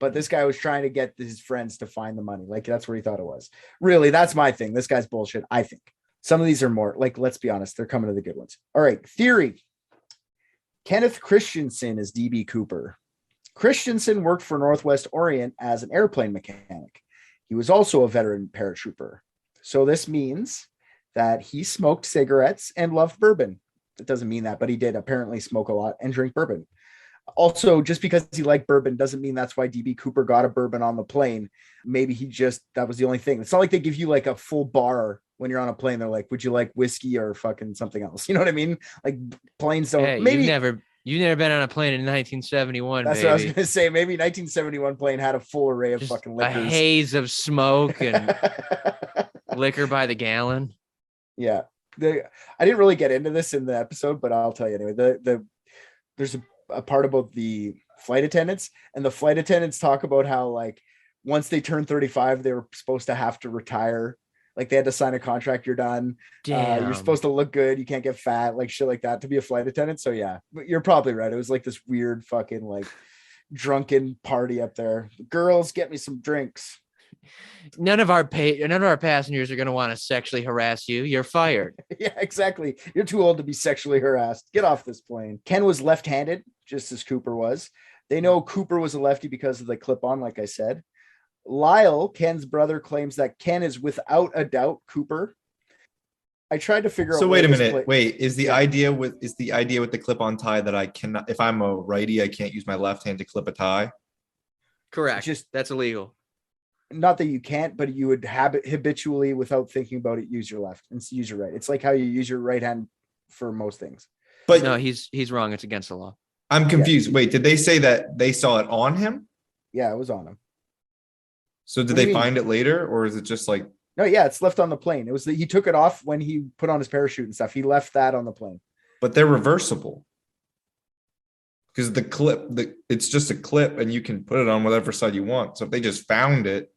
But this guy was trying to get his friends to find the money. Like that's what he thought it was. Really, that's my thing. This guy's bullshit, I think. Some of these are more like, let's be honest, they're coming to the good ones. All right. Theory. Kenneth Christensen is DB Cooper. Christensen worked for Northwest Orient as an airplane mechanic. He was also a veteran paratrooper. So this means that he smoked cigarettes and loved bourbon. It doesn't mean that, but he did apparently smoke a lot and drink bourbon. Also, just because he liked bourbon doesn't mean that's why DB Cooper got a bourbon on the plane. Maybe that was the only thing. It's not like they give you like a full bar when you're on a plane. They're like, would you like whiskey or fucking something else? You know what I mean? Like planes don't. Hey, maybe you've never been on a plane in 1971. That's baby. what I was going to say. Maybe 1971 plane had a full array of Just fucking a liquors. haze of smoke and liquor by the gallon. Yeah. I didn't really get into this in the episode, but I'll tell you anyway. There's a part about the flight attendants, and the flight attendants talk about how like once they turned 35, they were supposed to have to retire. Like they had to sign a contract. You're done. Damn. You're supposed to look good. You can't get fat, like shit like that to be a flight attendant. So yeah, but you're probably right. It was like this weird fucking like drunken party up there. Girls, get me some drinks. None of our passengers are going to want to sexually harass you. You're fired. Yeah, exactly. You're too old to be sexually harassed. Get off this plane. Ken was left-handed, just as Cooper was. They know Cooper was a lefty because of the clip-on, like I said. Lyle, Ken's brother, claims that Ken is without a doubt Cooper. I tried to figure out. So wait a minute. Wait, is the idea with the clip-on tie that I cannot, if I'm a righty, I can't use my left hand to clip a tie? Correct. That's illegal. Not that you can't, but you would habitually, without thinking about it, use your left and use your right. It's like how you use your right hand for most things. But no, he's wrong. It's against the law. I'm confused. Wait, did they say that they saw it on him? Yeah, it was on him. So did they find it later, or is it just like? No, yeah, it's left on the plane. It was he took it off when he put on his parachute and stuff. He left that on the plane. But they're reversible. Because the clip, it's just a clip, and you can put it on whatever side you want. So if they just found it,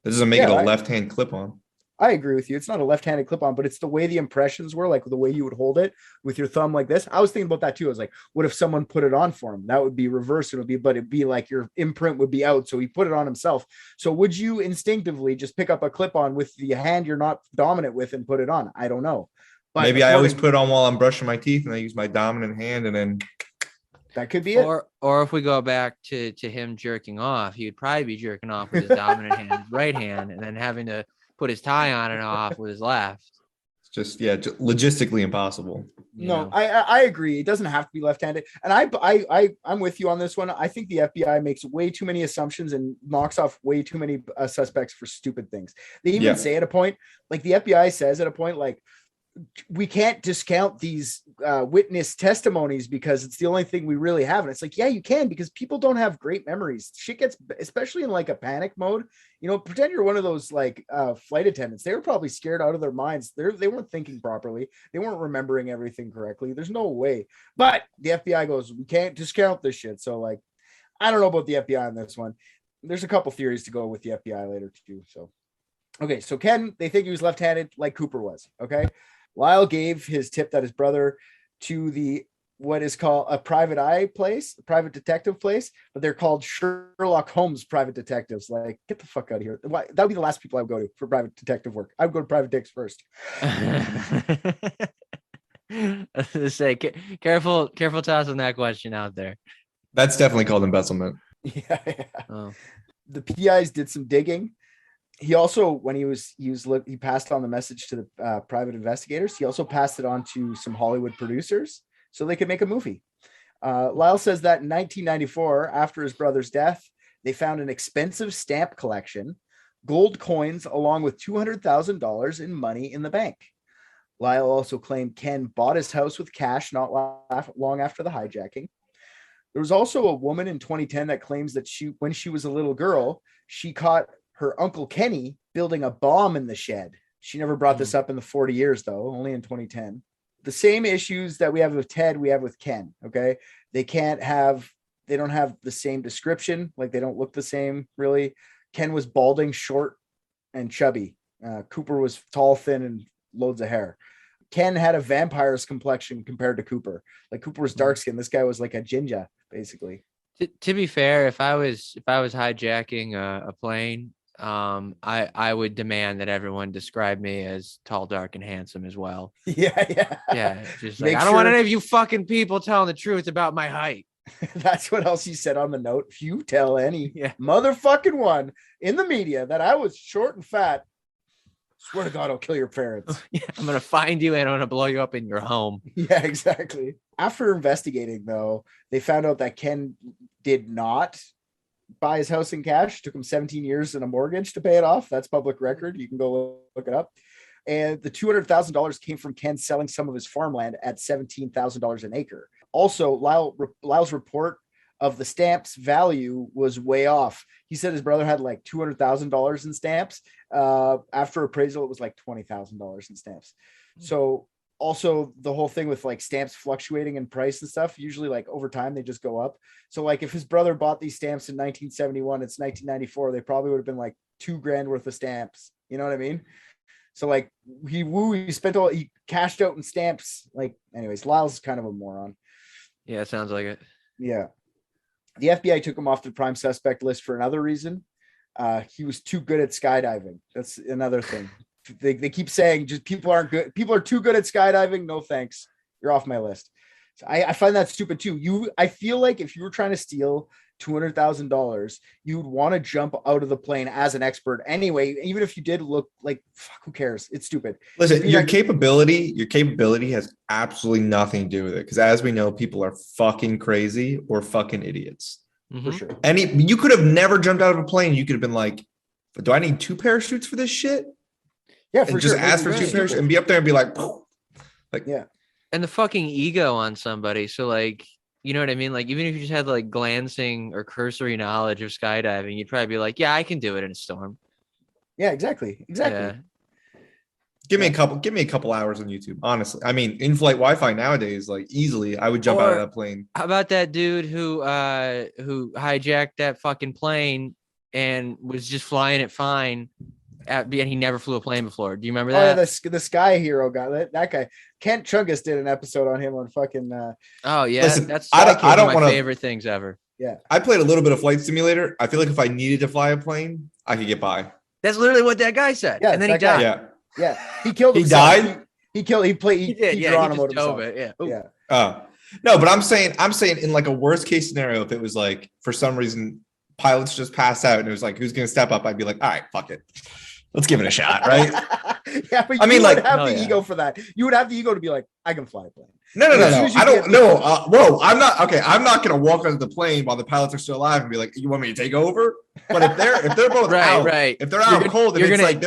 that doesn't make it a left-hand clip-on. I agree with you. It's not a left-handed clip-on, but it's the way the impressions were, like the way you would hold it with your thumb like this. I was thinking about that too. I was like, what if someone put it on for him? That would be reverse. But it'd be like your imprint would be out. So he put it on himself. So would you instinctively just pick up a clip-on with the hand you're not dominant with and put it on? I don't know. But maybe I always put it on while I'm brushing my teeth, and I use my dominant hand, and then that could be it. Or if we go back to him jerking off, he would probably be jerking off with his dominant hand, his right hand, and then having to put his tie on and off with his left. It's just logistically impossible. No, I agree. It doesn't have to be left-handed. And I'm with you on this one. I think the FBI makes way too many assumptions and knocks off way too many suspects for stupid things. They even say at a point, like the FBI says at a point, like, we can't discount these witness testimonies because it's the only thing we really have. And it's like, yeah, you can, because people don't have great memories. Shit gets, especially in like a panic mode, pretend you're one of those like flight attendants. They were probably scared out of their minds. They weren't thinking properly. They weren't remembering everything correctly. There's no way. But the FBI goes, we can't discount this shit. So like, I don't know about the FBI on this one. There's a couple theories to go with the FBI later too. So, okay. So Ken, they think he was left-handed like Cooper was. Okay. Lyle gave his tip that his brother to what is called a private private detective place, but they're called Sherlock Holmes private detectives. Like, get the fuck out of here. That would be the last people I would go to for private detective work. I would go to private dicks first. Say, careful toss on that question out there. That's definitely called embezzlement. Yeah. Oh. The PIs did some digging. He also, when he passed on the message to the private investigators. He also passed it on to some Hollywood producers so they could make a movie. Lyle says that in 1994, after his brother's death, they found an expensive stamp collection, gold coins, along with $200,000 in money in the bank. Lyle also claimed Ken bought his house with cash not long after the hijacking. There was also a woman in 2010 that claims that when she was a little girl, she caught her uncle Kenny building a bomb in the shed. She never brought this up in the 40 years, though, only in 2010. The same issues that we have with Ted, we have with Ken. Okay. They don't have the same description. Like, they don't look the same, really. Ken was balding, short, and chubby. Cooper was tall, thin, and loads of hair. Ken had a vampire's complexion compared to Cooper. Like, Cooper was dark skinned. This guy was like a ginger, basically. To be fair, if I was hijacking a plane, I would demand that everyone describe me as tall, dark, and handsome as well. Yeah. Just like, I don't want any of you fucking people telling the truth about my height. That's what else he said on the note. If you tell any motherfucking one in the media that I was short and fat, swear to God, I'll kill your parents. I'm gonna find you and I'm gonna blow you up in your home. Yeah, exactly. After investigating, though, they found out that Ken did not buy his house in cash. It took him 17 years and a mortgage to pay it off. That's public record. You can go look it up. And the $200,000 came from Ken selling some of his farmland at $17,000 an acre. Also, Lyle's report of the stamps value was way off. He said his brother had like $200,000 in stamps. After appraisal, it was like $20,000 in stamps. So also the whole thing with like stamps fluctuating in price and stuff, usually like over time, they just go up. So like if his brother bought these stamps in 1971, it's 1994, they probably would have been like $2,000 worth of stamps. You know what I mean? So like he cashed out in stamps. Like, anyways, Lyle's kind of a moron. Yeah, it sounds like it. Yeah. The FBI took him off the prime suspect list for another reason. He was too good at skydiving. That's another thing. They keep saying just people aren't good. People are too good at skydiving. No, thanks. You're off my list. So I find that stupid too. I feel like if you were trying to steal $200,000, you would want to jump out of the plane as an expert anyway. Even if you did look like, fuck, who cares? It's stupid. Listen, your capability has absolutely nothing to do with it. Because as we know, people are fucking crazy or fucking idiots. For sure. You could have never jumped out of a plane. You could have been like, do I need 2 parachutes for this shit? Yeah, for just sure. ask for 2 parachutes and be up there and be like, yeah. And the fucking ego on somebody. So like, you know what I mean? Like, even if you just had like glancing or cursory knowledge of skydiving, you'd probably be like, yeah, I can do it in a storm. Yeah, exactly. Yeah. Give me a couple hours on YouTube. Honestly, I mean, in-flight Wi-Fi nowadays, like easily, I would jump out of that plane. How about that dude who hijacked that fucking plane and was just flying it fine, and he never flew a plane before? Do you remember that? Oh, yeah, the Sky Hero guy. That guy. Kent Chungus did an episode on him on fucking. Oh yeah, listen, that's I don't one of my favorite things ever. Yeah, I played a little bit of Flight Simulator. I feel like if I needed to fly a plane, I could get by. That's literally what that guy said. Yeah, and then he died. Yeah, he killed. He himself. died. He did. Yeah, he just dove it. Yeah. No, but I'm saying in like a worst case scenario, if it was like for some reason pilots just passed out and it was like, who's gonna step up? I'd be like, all right, fuck it. Let's give it a shot, right? Yeah, but you would have the ego for that. You would have the ego to be like, I can fly a plane. No. I don't know. Whoa, I'm not okay. I'm not gonna walk onto the plane while the pilots are still alive and be like, you want me to take over? But if they're both out, if they're out cold, and it's like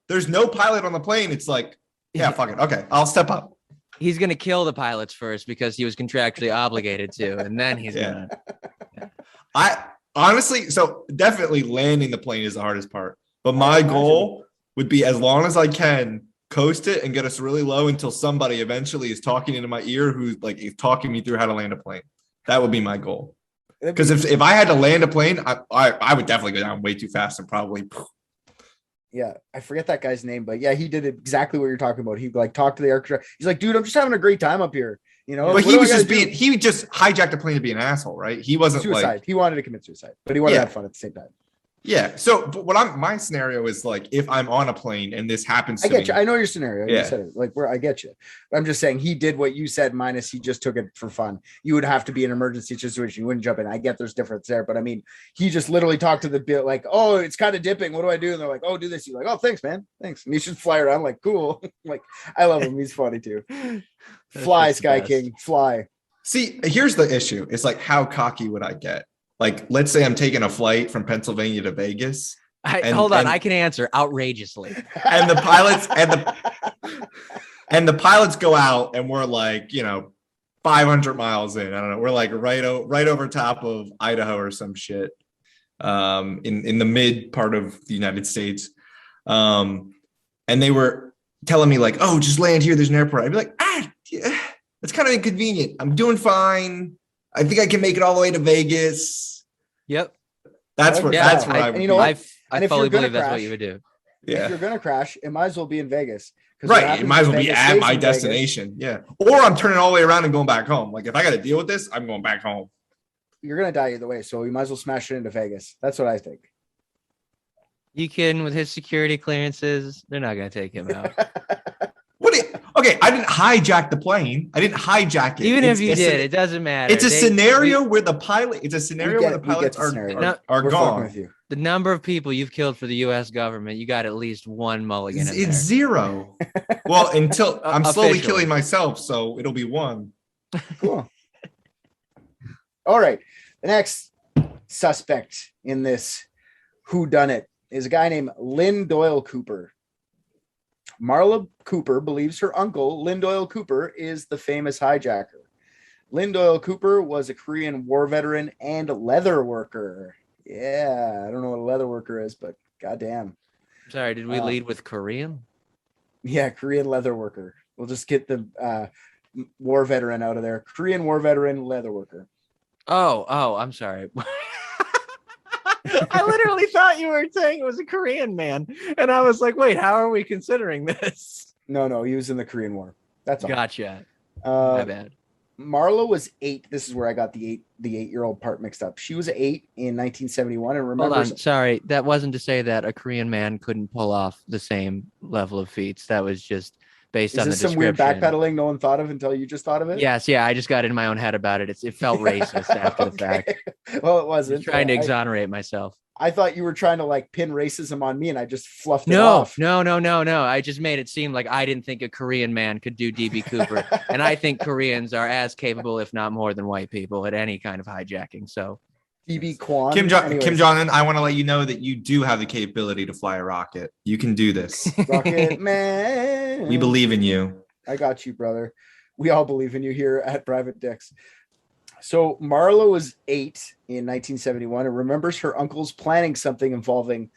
there's no pilot on the plane, it's like, yeah, fuck it. Okay, I'll step up. He's gonna kill the pilots first because he was contractually obligated to, and then he's gonna. I honestly, so definitely landing the plane is the hardest part. But my goal would be, as long as I can, coast it and get us really low until somebody eventually is talking into my ear who's like is talking me through how to land a plane. That would be my goal. Because if I had to land a plane, I would definitely go down way too fast and probably. Yeah, I forget that guy's name, but yeah, he did exactly what you're talking about. He like talked to the aircraft. He's like, dude, I'm just having a great time up here. You know, but he just hijacked a plane to be an asshole, right? He wasn't suicide. Like, he wanted to commit suicide, but he wanted to have fun at the same time. Yeah. So, but my scenario is like, if I'm on a plane and this happens to me. I get you. I know your scenario. Yeah. You said it. Like, I get you. I'm just saying he did what you said, minus he just took it for fun. You would have to be an emergency situation. You wouldn't jump in. I get there's difference there, but I mean, he just literally talked to the bit like, oh, it's kind of dipping. What do I do? And they're like, oh, do this. He's like, oh, thanks, man. Thanks. And you should fly around. Like, cool. Like, I love him. He's funny too. Fly, Sky King. Fly. See, here's the issue. It's like, how cocky would I get? Like, let's say I'm taking a flight from Pennsylvania to Vegas. Hold on, I can answer outrageously. And the pilots and the pilots go out, and we're like, 500 miles in. I don't know. We're like right over top of Idaho or some shit. In the mid part of the United States. And they were telling me like, oh, just land here. There's an airport. I'd be like, yeah, that's kind of inconvenient. I'm doing fine. I think I can make it all the way to Vegas. Yep. That's where I would. You know what? I fully believe that's what you would do. Yeah. If you're going to crash, it might as well be in Vegas. Right. It might as well be at my destination. Yeah. Or I'm turning all the way around and going back home. Like if I got to deal with this, I'm going back home. You're going to die either way. So you might as well smash it into Vegas. That's what I think. You kidding? With his security clearances, they're not going to take him out. Okay, I didn't hijack the plane. I didn't hijack it. Even if you did, it doesn't matter. It's a scenario where the pilot. It's a scenario where the pilots are gone. With you. The number of people you've killed for the U.S. government, you got at least one mulligan. It's zero. Well, until I'm slowly killing myself, so it'll be one. Cool. All right. The next suspect in this whodunit is a guy named Lynn Doyle Cooper. Marla Cooper believes her uncle, Lynn Doyle Cooper, is the famous hijacker. Lynn Doyle Cooper was a Korean war veteran and leather worker. Yeah, I don't know what a leather worker is, but goddamn. Sorry, did we lead with Korean? Yeah, Korean leather worker. We'll just get the war veteran out of there. Korean war veteran, leather worker. Oh, I'm sorry. I literally thought you were saying it was a Korean man. And I was like, wait, how are we considering this? No, he was in the Korean War. That's all. Gotcha. My bad. Marla was 8. This is where I got the 8-year-old part mixed up. She was 8 in 1971. And remember, hold on. Sorry, that wasn't to say that a Korean man couldn't pull off the same level of feats. That was just based on the description. Is this some weird backpedaling no one thought of until you just thought of it? Yes, yeah. I just got in my own head about it. It felt racist after the fact. Well, it wasn't. I'm trying to exonerate myself. I thought you were trying to like pin racism on me, and I just fluffed it off. No. I just made it seem like I didn't think a Korean man could do DB Cooper, and I think Koreans are as capable, if not more, than white people at any kind of hijacking. So, DB Kwan, Kim Jong-un, I want to let you know that you do have the capability to fly a rocket. You can do this. Rocket man. We believe in you. I got you, brother. We all believe in you here at Private Dicks. So Marla was 8 in 1971 and remembers her uncle's planning something involving,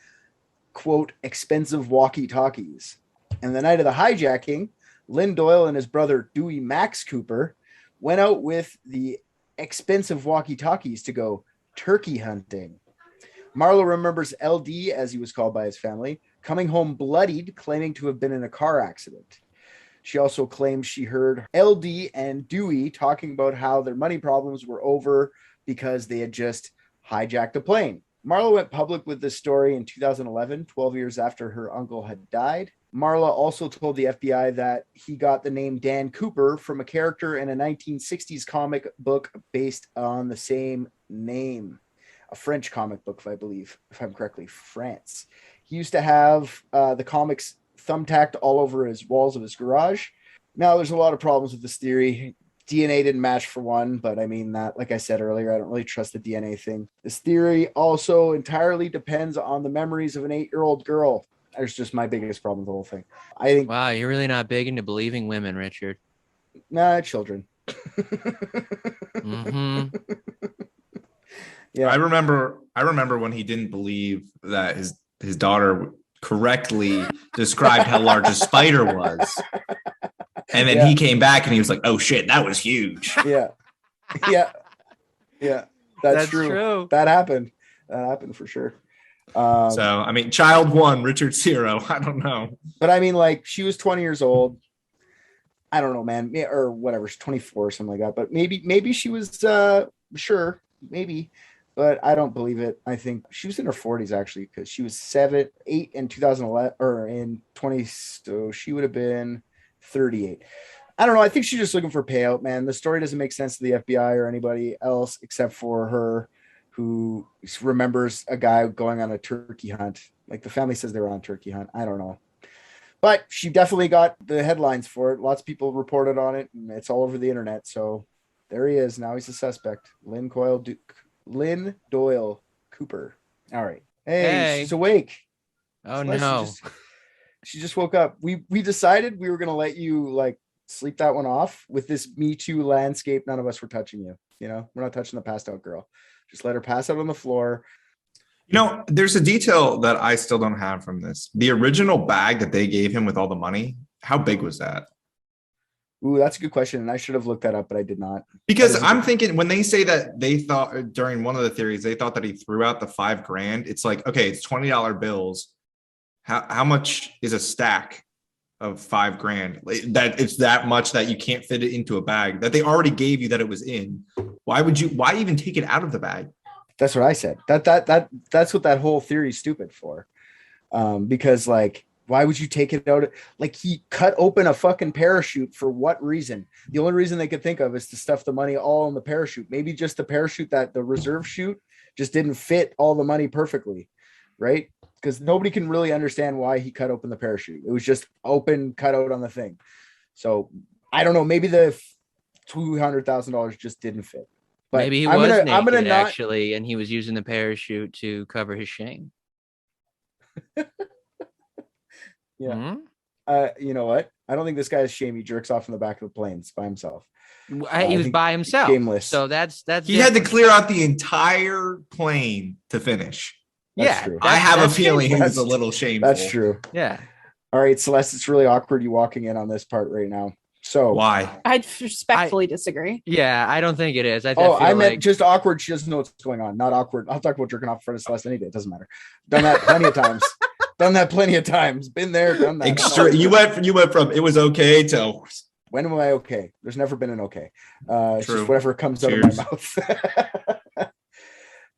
quote, expensive walkie-talkies. And the night of the hijacking, Lynn Doyle and his brother Dewey Max Cooper went out with the expensive walkie-talkies to go turkey hunting. Marla remembers LD, as he was called by his family, coming home bloodied, claiming to have been in a car accident. She also claims she heard LD and Dewey talking about how their money problems were over because they had just hijacked a plane. Marla went public with this story in 2011, 12 years after her uncle had died. Marla also told the FBI that he got the name Dan Cooper from a character in a 1960s comic book based on the same name. A French comic book, if I believe, if I'm correctly, France. He used to have the comics thumbtacked all over his walls of his garage. Now, there's a lot of problems with this theory. DNA didn't match for one, but I mean that, like I said earlier, I don't really trust the DNA thing. This theory also entirely depends on the memories of an 8-year-old girl. There's just my biggest problem with the whole thing. I think. Wow, you're really not big into believing women, Richard. Nah, children. Mm-hmm. Yeah, I remember when he didn't believe that his daughter correctly described how large a spider was. And then he came back and he was like, oh shit, that was huge. Yeah. That's true. That happened for sure. So I mean, child 1, Richard 0. I don't know. But I mean, like, she was 20 years old. I don't know, man, or whatever, she's 24 or something like that. But maybe she was sure, maybe. But I don't believe it. I think she was in her 40s actually, because she was 8 in 2011 or in 20. So she would have been 38. I don't know. I think she's just looking for payout, man. The story doesn't make sense to the FBI or anybody else except for her, who remembers a guy going on a turkey hunt. Like, the family says they were on a turkey hunt. I don't know. But she definitely got the headlines for it. Lots of people reported on it, and it's all over the internet. So there he is. Now he's a suspect. Lynn Doyle Cooper. All right. Hey, she's awake. Oh, no. She just woke up. We decided we were going to let you, like, sleep that one off. With this Me Too landscape, none of us were touching you. You know, we're not touching the passed out girl. Just let her pass out on the floor. You know, there's a detail that I still don't have from this. The original bag that they gave him with all the money, how big was that? Ooh, that's a good question. And I should have looked that up, but I did not. Because I'm thinking when they say that they thought during one of the theories, they thought that he threw out the $5,000. It's like, okay, it's $20 bills. How much is a stack of $5,000? Like, that it's that much that you can't fit it into a bag that they already gave you that it was in. Why even take it out of the bag? That's what I said. That's what that whole theory is stupid for. Because like, why would you take it out? Like, he cut open a fucking parachute for what reason? The only reason they could think of is to stuff the money all in the parachute. Maybe just the parachute, that the reserve chute just didn't fit all the money perfectly, right? Because nobody can really understand why he cut open the parachute. It was just open, cut out on the thing. So I don't know. Maybe the $200,000 just didn't fit. But maybe he was naked, actually, and he was using the parachute to cover his shame. Yeah. You know what? I don't think this guy is shame. He jerks off in the back of the planes by himself. He was by himself. Shameless. So that's he had to clear out the entire plane to finish. That's true. I have a feeling he was a little shameful. That's true. Yeah. All right, Celeste, it's really awkward you walking in on this part right now. So why? I'd respectfully disagree. Yeah, I don't think it is. I meant just awkward. She doesn't know what's going on. Not awkward. I'll talk about jerking off in front of Celeste any day. It doesn't matter. Done that plenty of times. Done that plenty of times. Been there, done that. You went from it was okay to when am I okay? There's never been an okay. It's just whatever comes out of my mouth.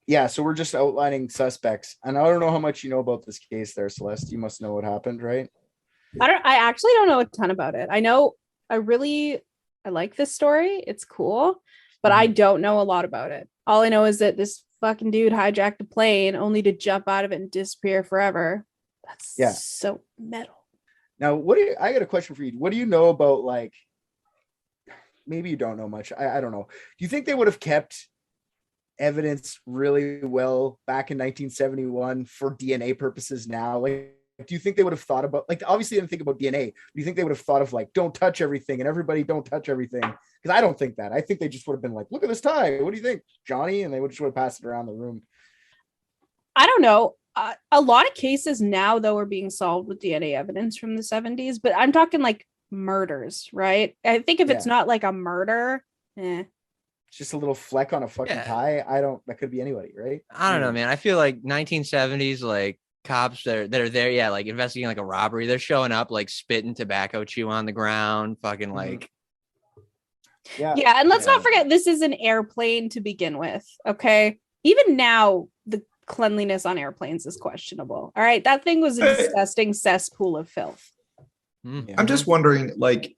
Yeah, so we're just outlining suspects, and I don't know how much you know about this case there, Celeste. You must know what happened, right? I actually don't know a ton about it. I know I like this story. It's cool, but I don't know a lot about it. All I know is that this fucking dude hijacked a plane only to jump out of it and disappear forever. That's so metal. Now, I got a question for you. What do you know about, like, maybe you don't know much. I don't know. Do you think they would have kept evidence really well back in 1971 for DNA purposes now? Like, do you think they would have thought about, like, obviously they didn't think about DNA. Do you think they would have thought of, like, don't touch everything and everybody don't touch everything? Because I don't think that. I think they just would have been like, look at this tie. What do you think, Johnny? And they would have passed it around the room. I don't know. A lot of cases now, though, are being solved with DNA evidence from the 70s, but I'm talking like murders, right? I think if it's not like a murder, it's just a little fleck on a fucking tie. That could be anybody, right? I don't know, man. I feel like 1970s, like cops that are there, like investigating like a robbery. They're showing up, like spitting tobacco chew on the ground, fucking like. Yeah, and let's not forget this is an airplane to begin with. Okay, even now the cleanliness on airplanes is questionable. All right, that thing was a disgusting cesspool of filth. I'm just wondering, like,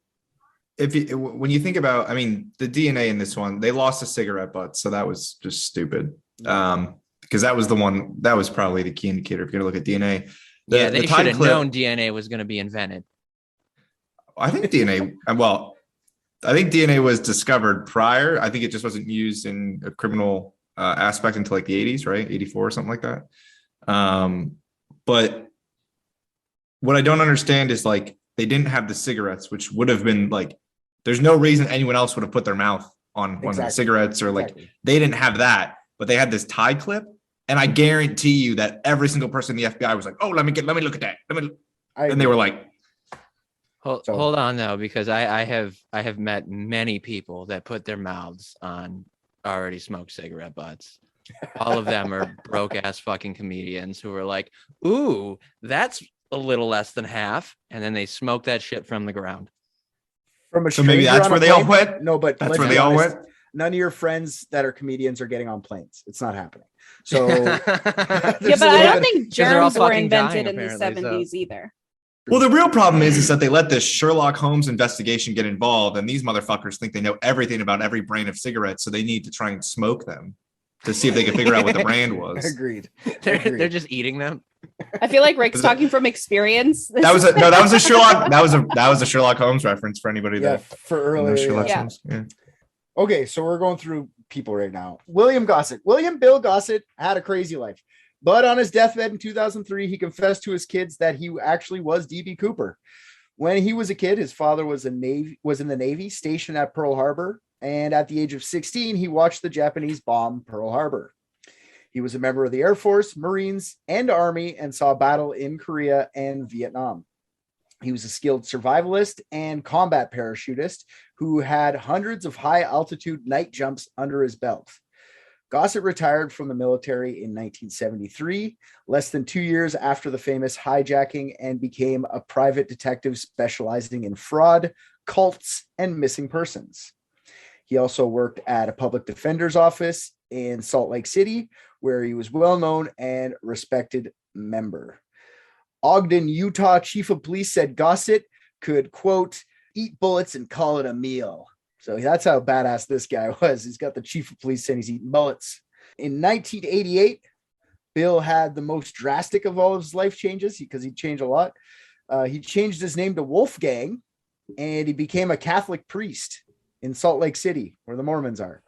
when you think about, I mean, the DNA in this one, they lost a cigarette butt, so that was just stupid. Because that was the one that was probably the key indicator if you're gonna look at DNA. They should have known DNA was going to be invented. I think DNA. Well, I think DNA was discovered prior. I think it just wasn't used in a criminal aspect until like the 80s, right? 84 or something like that. But what I don't understand is, like, they didn't have the cigarettes, which would have been like, there's no reason anyone else would have put their mouth on one of the cigarettes, or like they didn't have that, but they had this tie clip. And I guarantee you that every single person in the FBI was like, oh, let me look at that. And they were like, hold on though, because I have met many people that put their mouths on already smoked cigarette butts. All of them are broke ass fucking comedians who are like, ooh, that's a little less than half, and then they smoke that shit from the ground. So maybe that's where they all went. No, but that's where they all went. None of your friends that are comedians are getting on planes. It's not happening. So but I don't think germs were invented in the 70s either. Well, the real problem is that they let this Sherlock Holmes investigation get involved, and these motherfuckers think they know everything about every brand of cigarettes, so they need to try and smoke them to see if they can figure out what the brand was. Agreed. They're just eating them. I feel like Rick's talking from experience. That was a Sherlock Holmes reference for anybody that for earlier. Sherlock Holmes. Yeah. Okay, so we're going through people right now. William Bill Gossett had a crazy life, but on his deathbed in 2003, he confessed to his kids that he actually was DB Cooper. When he was a kid, his father was in the Navy, stationed at Pearl Harbor, and at the age of 16, he watched the Japanese bomb Pearl Harbor. He was a member of the Air Force, Marines, and Army, and saw battle in Korea and Vietnam. He was a skilled survivalist and combat parachutist who had hundreds of high-altitude night jumps under his belt. Gossett retired from the military in 1973, less than 2 years after the famous hijacking, and became a private detective specializing in fraud, cults, and missing persons. He also worked at a public defender's office in Salt Lake City, where he was well-known and respected member. Ogden, Utah chief of police said Gossett could, quote, eat bullets and call it a meal. So that's how badass this guy was. He's got the chief of police saying he's eating bullets. In 1988, Bill had the most drastic of all of his life changes because he changed a lot. He changed his name to Wolfgang, and he became a Catholic priest in Salt Lake City, where the Mormons are.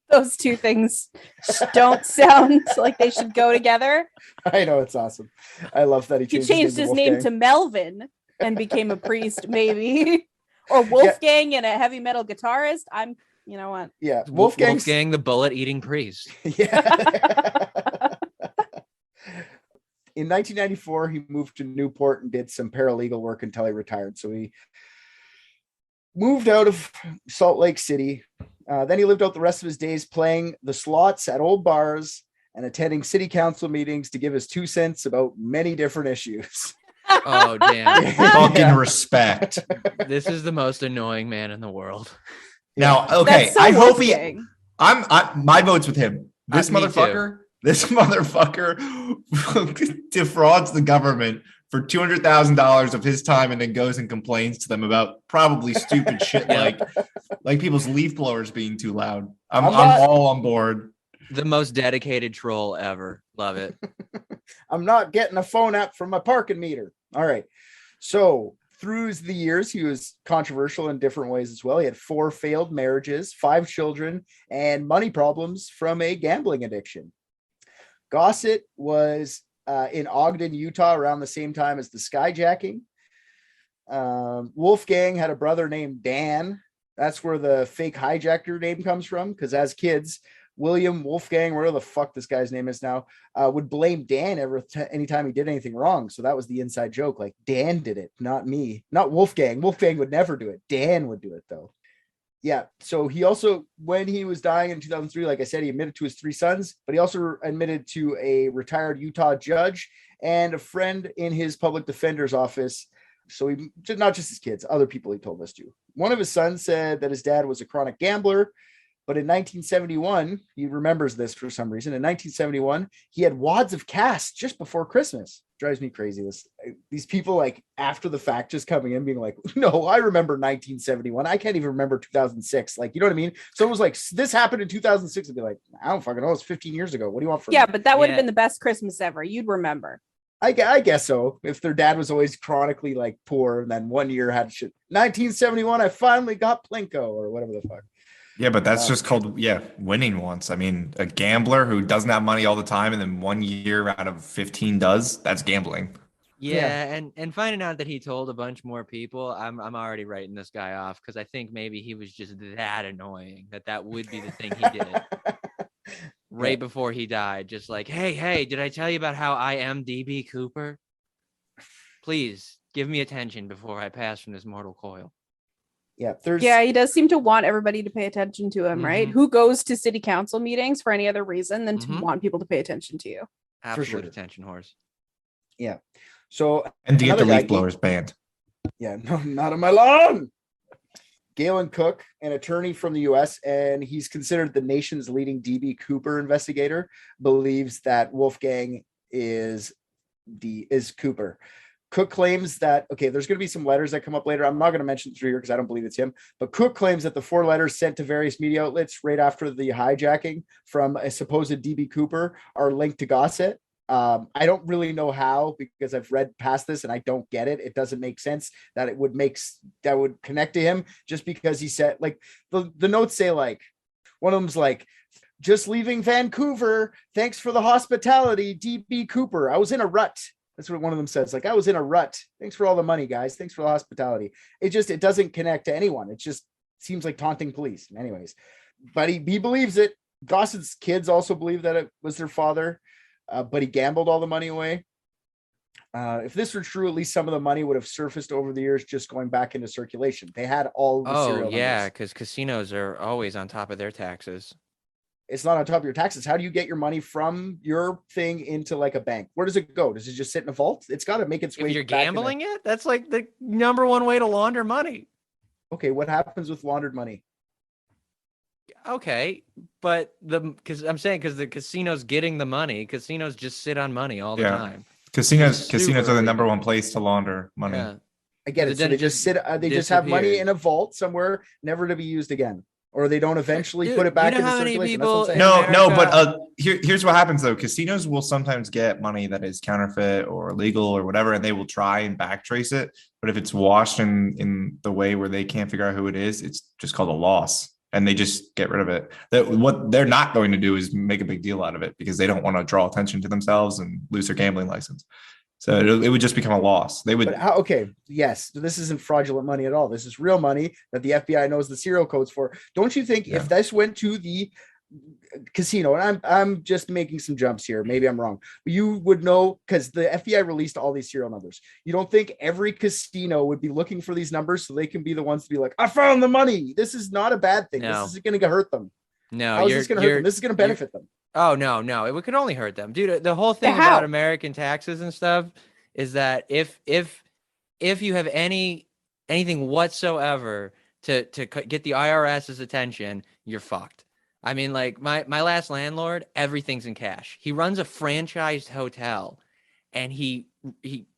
Those two things don't sound like they should go together. I know, it's awesome. I love that he changed his name to Melvin and became a priest, maybe. Or Wolfgang and a heavy metal guitarist. You know what? Yeah, Wolfgang, the bullet-eating priest. Yeah. In 1994, he moved to Newport and did some paralegal work until he retired. So he moved out of Salt Lake City. Then he lived out the rest of his days playing the slots at old bars and attending city council meetings to give his 2 cents about many different issues. Oh, damn. Fucking respect. This is the most annoying man in the world. Now, okay, So I hope Wolfgang. my vote's with him. This Me motherfucker defrauds the government for $200,000 of his time and then goes and complains to them about probably stupid shit like people's leaf blowers being too loud. I'm all on board. The most dedicated troll ever. Love it. I'm not getting a phone app from my parking meter. All right. So through the years, he was controversial in different ways as well. He had 4 failed marriages, 5 children, and money problems from a gambling addiction. Gossett was in Ogden, Utah, around the same time as the Skyjacking. Wolfgang had a brother named Dan. That's where the fake hijacker name comes from, because as kids, William Wolfgang, whatever the fuck this guy's name is now, would blame Dan anytime he did anything wrong. So that was the inside joke. Like, Dan did it, not me, not Wolfgang. Wolfgang would never do it. Dan would do it, though. Yeah. So he also, when he was dying in 2003, like I said, he admitted to his 3 sons, but he also admitted to a retired Utah judge and a friend in his public defender's office. So he, not just his kids, other people he told this to. One of his sons said that his dad was a chronic gambler. But in 1971, he remembers this for some reason. In 1971, he had wads of cash just before Christmas. Drives me crazy. These people, like, after the fact, just coming in being like, no, I remember 1971. I can't even remember 2006. Like, you know what I mean? Someone was like, this happened in 2006. And be like, I don't fucking know. It's 15 years ago. What do you want from me? Yeah, but that would have been the best Christmas ever. You'd remember. I guess so. If their dad was always chronically, like, poor, and then one year had shit. 1971, I finally got Plinko, or whatever the fuck. Yeah, but that's just called, winning once. I mean, a gambler who doesn't have money all the time and then 1 year out of 15 does, that's gambling. Yeah. And finding out that he told a bunch more people, I'm already writing this guy off, because I think maybe he was just that annoying that would be the thing he did right before he died. Just like, hey, did I tell you about how I am DB Cooper? Please give me attention before I pass from this mortal coil. Yeah, he does seem to want everybody to pay attention to him, right? Who goes to city council meetings for any other reason than to want people to pay attention to you? Absolute attention horse. Yeah. So, and to get the leaf blowers banned. Yeah, no, not on my lawn. Galen Cook, an attorney from the U.S., and he's considered the nation's leading DB Cooper investigator, believes that Wolfgang is Cooper. Cook claims that, there's going to be some letters that come up later. I'm not going to mention through here because I don't believe it's him. But Cook claims that the 4 letters sent to various media outlets right after the hijacking from a supposed DB Cooper are linked to Gossett. I don't really know how, because I've read past this and I don't get it. It doesn't make sense that it would that would connect to him, just because he said, like, the notes say, like, one of them's like, just leaving Vancouver. Thanks for the hospitality, DB Cooper. I was in a rut. That's what one of them says. Like, I was in a rut. Thanks for all the money, guys. Thanks for the hospitality. It doesn't connect to anyone. It just seems like taunting police. Anyways, but he believes it. Gossip's kids also believe that it was their father, but he gambled all the money away. If this were true, at least some of the money would have surfaced over the years, just going back into circulation. They had all the serial numbers. Because casinos are always on top of their taxes. It's not on top of your taxes. How do you get your money from your thing into like a bank? Where does it go? Does it just sit in a vault? It's got to make its way. If you're gambling it, that's like the number one way to launder money. Okay, what happens with laundered money? Okay, but because the casino's getting the money. Casinos just sit on money all the time. Casinos are the number one place to launder money. Yeah. I get it. So they just sit. They just have money in a vault somewhere, never to be used again, or they don't eventually put it back into circulation. But here's what happens though. Casinos will sometimes get money that is counterfeit or illegal or whatever, and they will try and backtrace it. But if it's washed in the way where they can't figure out who it is, it's just called a loss. And they just get rid of it. What they're not going to do is make a big deal out of it because they don't want to draw attention to themselves and lose their gambling license. So it would just become a loss. They would. Okay. Yes. This isn't fraudulent money at all. This is real money that the FBI knows the serial codes for. Don't you think if this went to the casino, and I'm just making some jumps here, maybe I'm wrong, but you would know because the FBI released all these serial numbers. You don't think every casino would be looking for these numbers so they can be the ones to be like, I found the money. This is not a bad thing. No. This isn't going to hurt them. No, how is this going to hurt them? This is going to benefit them. Oh no, it could only hurt them, dude. The whole thing about American taxes and stuff is that if you have anything whatsoever to get the IRS's attention, you're fucked. I mean, like my last landlord, everything's in cash. He runs a franchised hotel, and he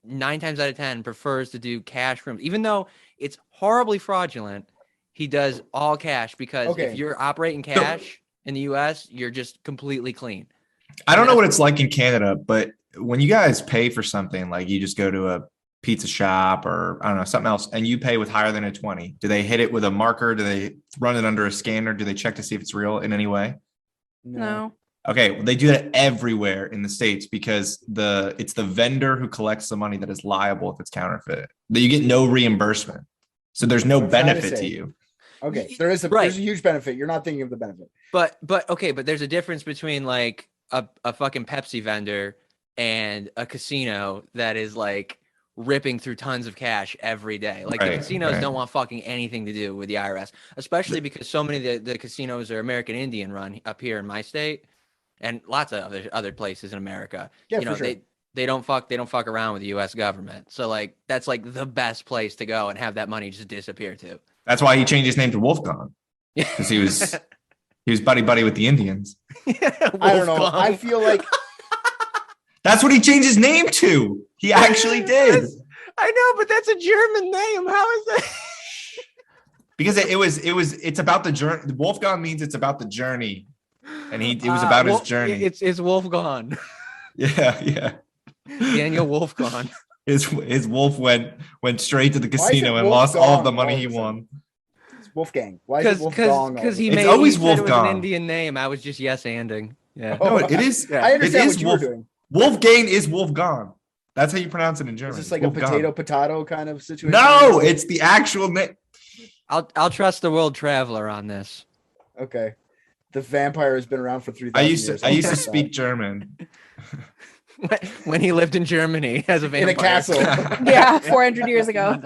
9 times out of 10 prefers to do cash rooms, even though it's horribly fraudulent. He does all cash because if you're operating cash in the U.S., you're just completely clean. I don't know what it's like in Canada, but when you guys pay for something, like you just go to a pizza shop or I don't know, something else, and you pay with higher than a 20, do they hit it with a marker? Do they run it under a scanner? Do they check to see if it's real in any way? No. Okay, well, they do that everywhere in the States because it's the vendor who collects the money that is liable if it's counterfeit. That you get no reimbursement. So there's no benefit to you. Okay, there's a huge benefit. You're not thinking of the benefit. But there's a difference between like a fucking Pepsi vendor and a casino that is like ripping through tons of cash every day. Like the casinos don't want fucking anything to do with the IRS, especially because so many of the casinos are American Indian run up here in my state and lots of other places in America. Yeah, you know, they don't fuck around with the US government. So like that's like the best place to go and have that money just disappear to. That's why he changed his name to Wolfgang. Because he was buddy with the Indians. I don't know. I feel like that's what he changed his name to. He actually did. I know, but that's a German name. How is that? Because it's about the journey. Wolfgang means it's about the journey. And it was about his journey. It's Wolfgang. Yeah. Daniel Wolfgang. His wolf went straight to the casino and lost all of the money he won. It's Wolfgang. Why is it Wolfgang? Because he always said Wolfgang. It was an Indian name. I was just yes-anding. Yeah. No, it is. I understand what you were doing. Wolfgang is Wolfgang. That's how you pronounce it in German. Is this like Wolfgang. A potato kind of situation? No, it's the actual name. I'll trust the world traveler on this. Okay. The vampire has been around for 3,000 years. I used to speak German. When he lived in Germany as a vampire. In a castle. Yeah, 400 years ago.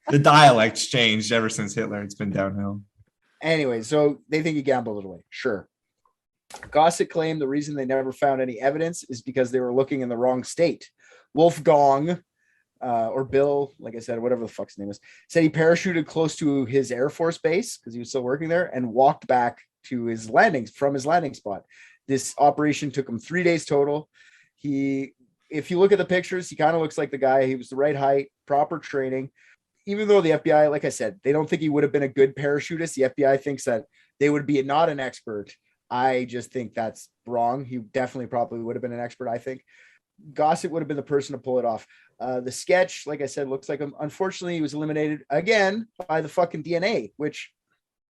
The dialect's changed ever since Hitler. It's been downhill. Anyway, so they think he gambled it away. Sure. Gossett claimed the reason they never found any evidence is because they were looking in the wrong state. Wolfgang, or Bill, like I said, whatever the fuck's name is, said he parachuted close to his Air Force base because he was still working there and walked back to his landing spot. This operation took him 3 days total. If you look at the pictures, he kind of looks like the guy. He was the right height, proper training. Even though the FBI, like I said, they don't think he would have been a good parachutist. The FBI thinks that they would be not an expert. I just think that's wrong. He definitely probably would have been an expert, I think. Gossett would have been the person to pull it off. The sketch, like I said, looks like him. Unfortunately, he was eliminated again by the fucking DNA, which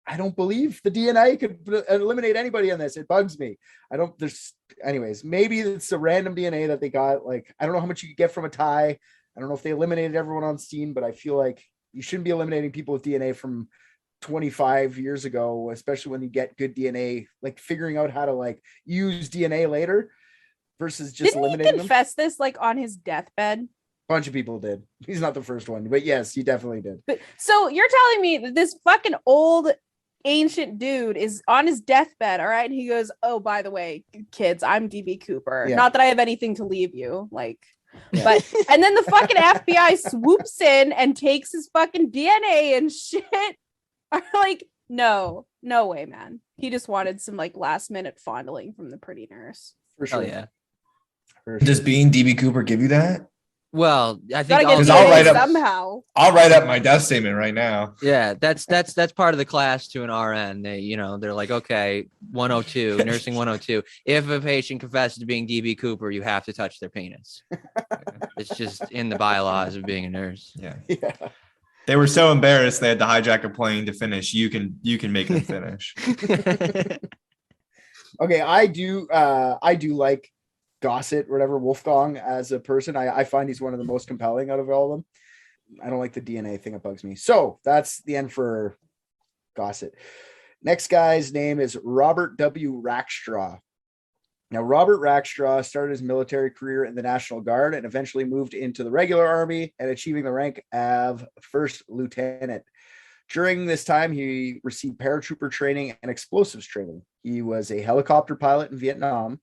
I don't believe the DNA could eliminate anybody on this. It bugs me. Anyways, maybe it's a random DNA that they got. Like, I don't know how much you could get from a tie. I don't know if they eliminated everyone on scene, but I feel like you shouldn't be eliminating people with DNA from 25 years ago, especially when you get good DNA, like figuring out how to like use DNA later versus just Didn't eliminating he confess this like on his deathbed? Bunch of people did. He's not the first one, but yes, he definitely did. But so you're telling me that this fucking old ancient dude is on his deathbed, all right? And he goes, "Oh, by the way, kids, I'm DB Cooper. Yeah. Not that I have anything to leave you." Like, but and then the fucking FBI swoops in and takes his fucking DNA and shit. I'm like, no way, man. He just wanted some like last minute fondling from the pretty nurse. For sure. Hell yeah. For sure. Does being DB Cooper give you that? Well, I think Gotta get I'll DNA write up- somehow. I'll write up my death statement right now. yeah, that's part of the class to an RN. They're like, okay, 102, nursing 102. If a patient confesses to being DB Cooper, you have to touch their penis. It's just in the bylaws of being a nurse. Yeah. Yeah. They were so embarrassed they had to hijack a plane to finish. You can make them finish. Okay, I do like Gossett, whatever, Wolfgang as a person. I find he's one of the most compelling out of all of them. I don't like the DNA thing. It bugs me. So that's the end for Gossett. Next guy's name is Robert W. Rackstraw. Now, Robert Rackstraw started his military career in the National Guard and eventually moved into the regular army and achieving the rank of first lieutenant. During this time, he received paratrooper training and explosives training. He was a helicopter pilot in Vietnam.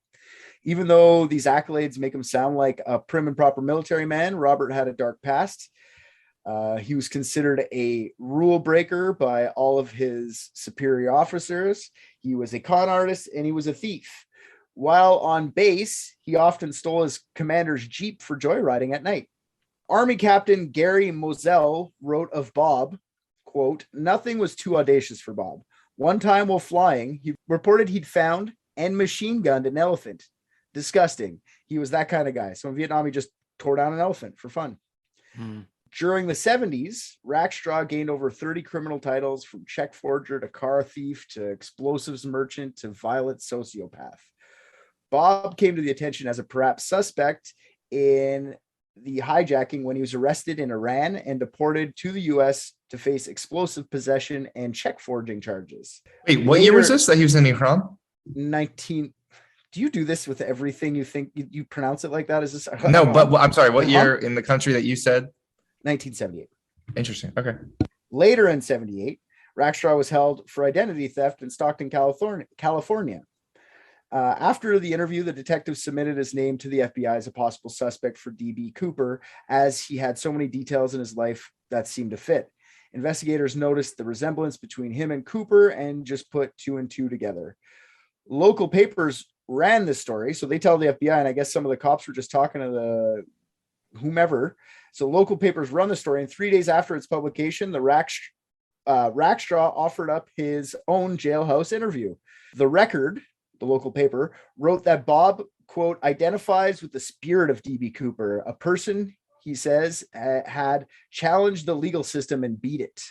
Even though these accolades make him sound like a prim and proper military man, Robert had a dark past. He was considered a rule breaker by all of his superior officers. He was a con artist and he was a thief. While on base, he often stole his commander's Jeep for joyriding at night. Army Captain Gary Moselle wrote of Bob, quote, "Nothing was too audacious for Bob. One time while flying, he reported he'd found and machine gunned an elephant. Disgusting. He was that kind of guy. So in Vietnam, he just tore down an elephant for fun." During the 70s, Rackstraw gained over 30 criminal titles, from check forger to car thief to explosives merchant to violent sociopath. Bob came to the attention as a perhaps suspect in the hijacking when he was arrested in Iran and deported to the U.S. to face explosive possession and check forging charges. Wait, what year was this that he was in Iran? 19. Do you do this with everything you think you pronounce it like that? Is this No, but I'm sorry. What year in the country that you said? 1978. Interesting. Okay. Later in 78, Rackstraw was held for identity theft in Stockton, California. After the interview, the detective submitted his name to the FBI as a possible suspect for DB Cooper, as he had so many details in his life that seemed to fit. Investigators noticed the resemblance between him and Cooper and just put two and two together. Local papers ran this story, so they tell the FBI, and I guess some of the cops were just talking to the whomever. So local papers run the story, and 3 days after its publication, the Rackstraw offered up his own jailhouse interview. The Record, the local paper, wrote that Bob, quote, identifies with the spirit of DB Cooper, a person, he says, had challenged the legal system and beat it.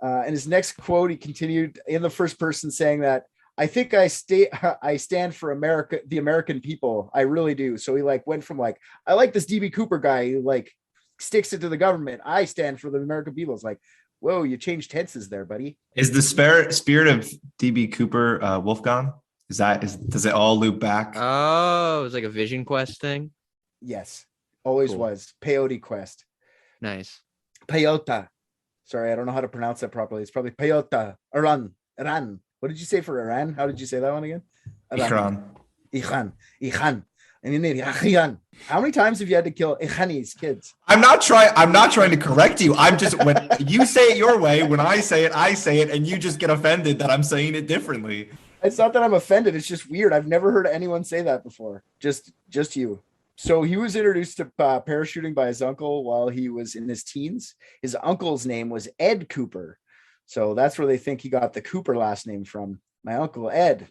In his next quote, he continued in the first person saying that, "I think I stand for America, the American people. I really do." So he like went from like, I like this DB Cooper guy who like sticks it to the government. I stand for the American people. It's like, whoa, you changed tenses there, buddy. Is the spirit of DB Cooper Wolfgang? Does it all loop back? Oh, it was like a Vision Quest thing. Yes, always Cool. was. Peyote Quest. Nice. Peyote. Sorry, I don't know how to pronounce that properly. It's probably Peyote. Iran. What did you say for Iran? How did you say that one again? Iran. Iran. And you need Iran. How many times have you had to kill Ihani's kids? I'm not trying to correct you. I'm just, when you say it your way, when I say it, and you just get offended that I'm saying it differently. It's not that I'm offended. It's just weird. I've never heard anyone say that before. Just you. So he was introduced to parachuting by his uncle while he was in his teens. His uncle's name was Ed Cooper. So that's where they think he got the Cooper last name from. My uncle, Ed.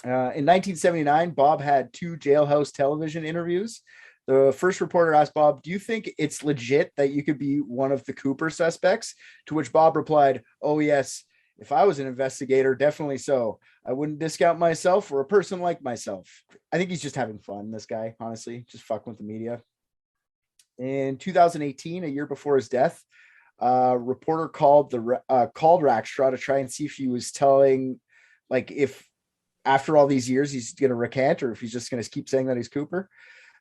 In 1979, Bob had 2 jailhouse television interviews. The first reporter asked Bob, "Do you think it's legit that you could be one of the Cooper suspects?" To which Bob replied, "Oh, yes. If I was an investigator, definitely so. I wouldn't discount myself or a person like myself. I think he's just having fun, this guy, honestly, just fucking with the media. In 2018, a year before his death, a reporter called Rackstraw to try and see if he was telling, like, if after all these years he's going to recant or if he's just going to keep saying that he's Cooper.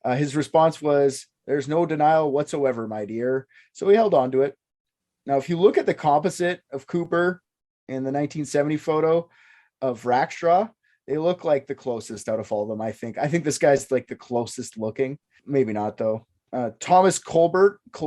His response was, "There's no denial whatsoever, my dear." So he held on to it. Now, if you look at the composite of Cooper in the 1970 photo of Rackstraw, they look like the closest out of all of them, I think. I think this guy's like the closest looking. Maybe not, though. Thomas Colbert. I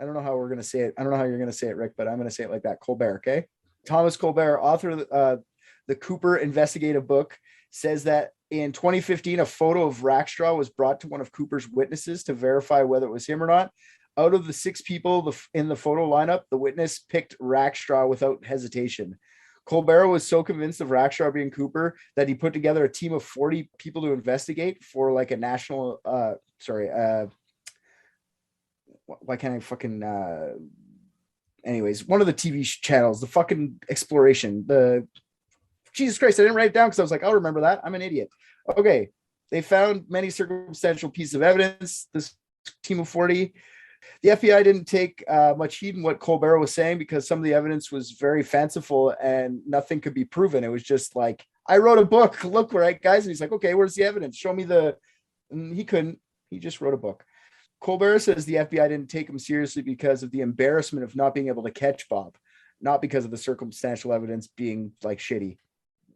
don't know how we're going to say it. I don't know how you're going to say it, Rick, but I'm going to say it like that. Colbert, okay? Thomas Colbert, author of the Cooper investigative book, says that in 2015, a photo of Rackstraw was brought to one of Cooper's witnesses to verify whether it was him or not. Out of the 6 people in the photo lineup, the witness picked Rackstraw without hesitation. Colbert was so convinced of Rackstraw being Cooper that he put together a team of 40 people to investigate for like a national, why can't I fucking, anyways, one of the TV channels, the fucking Exploration, Jesus Christ, I didn't write it down because I was like, I'll remember that. I'm an idiot. Okay. They found many circumstantial pieces of evidence. This team of 40. The FBI didn't take much heed in what Colbert was saying because some of the evidence was very fanciful and nothing could be proven. It was just like, I wrote a book. Look, right, guys. And he's like, okay, where's the evidence? Show me and he couldn't. He just wrote a book. Colbert says the FBI didn't take him seriously because of the embarrassment of not being able to catch Bob, not because of the circumstantial evidence being like shitty.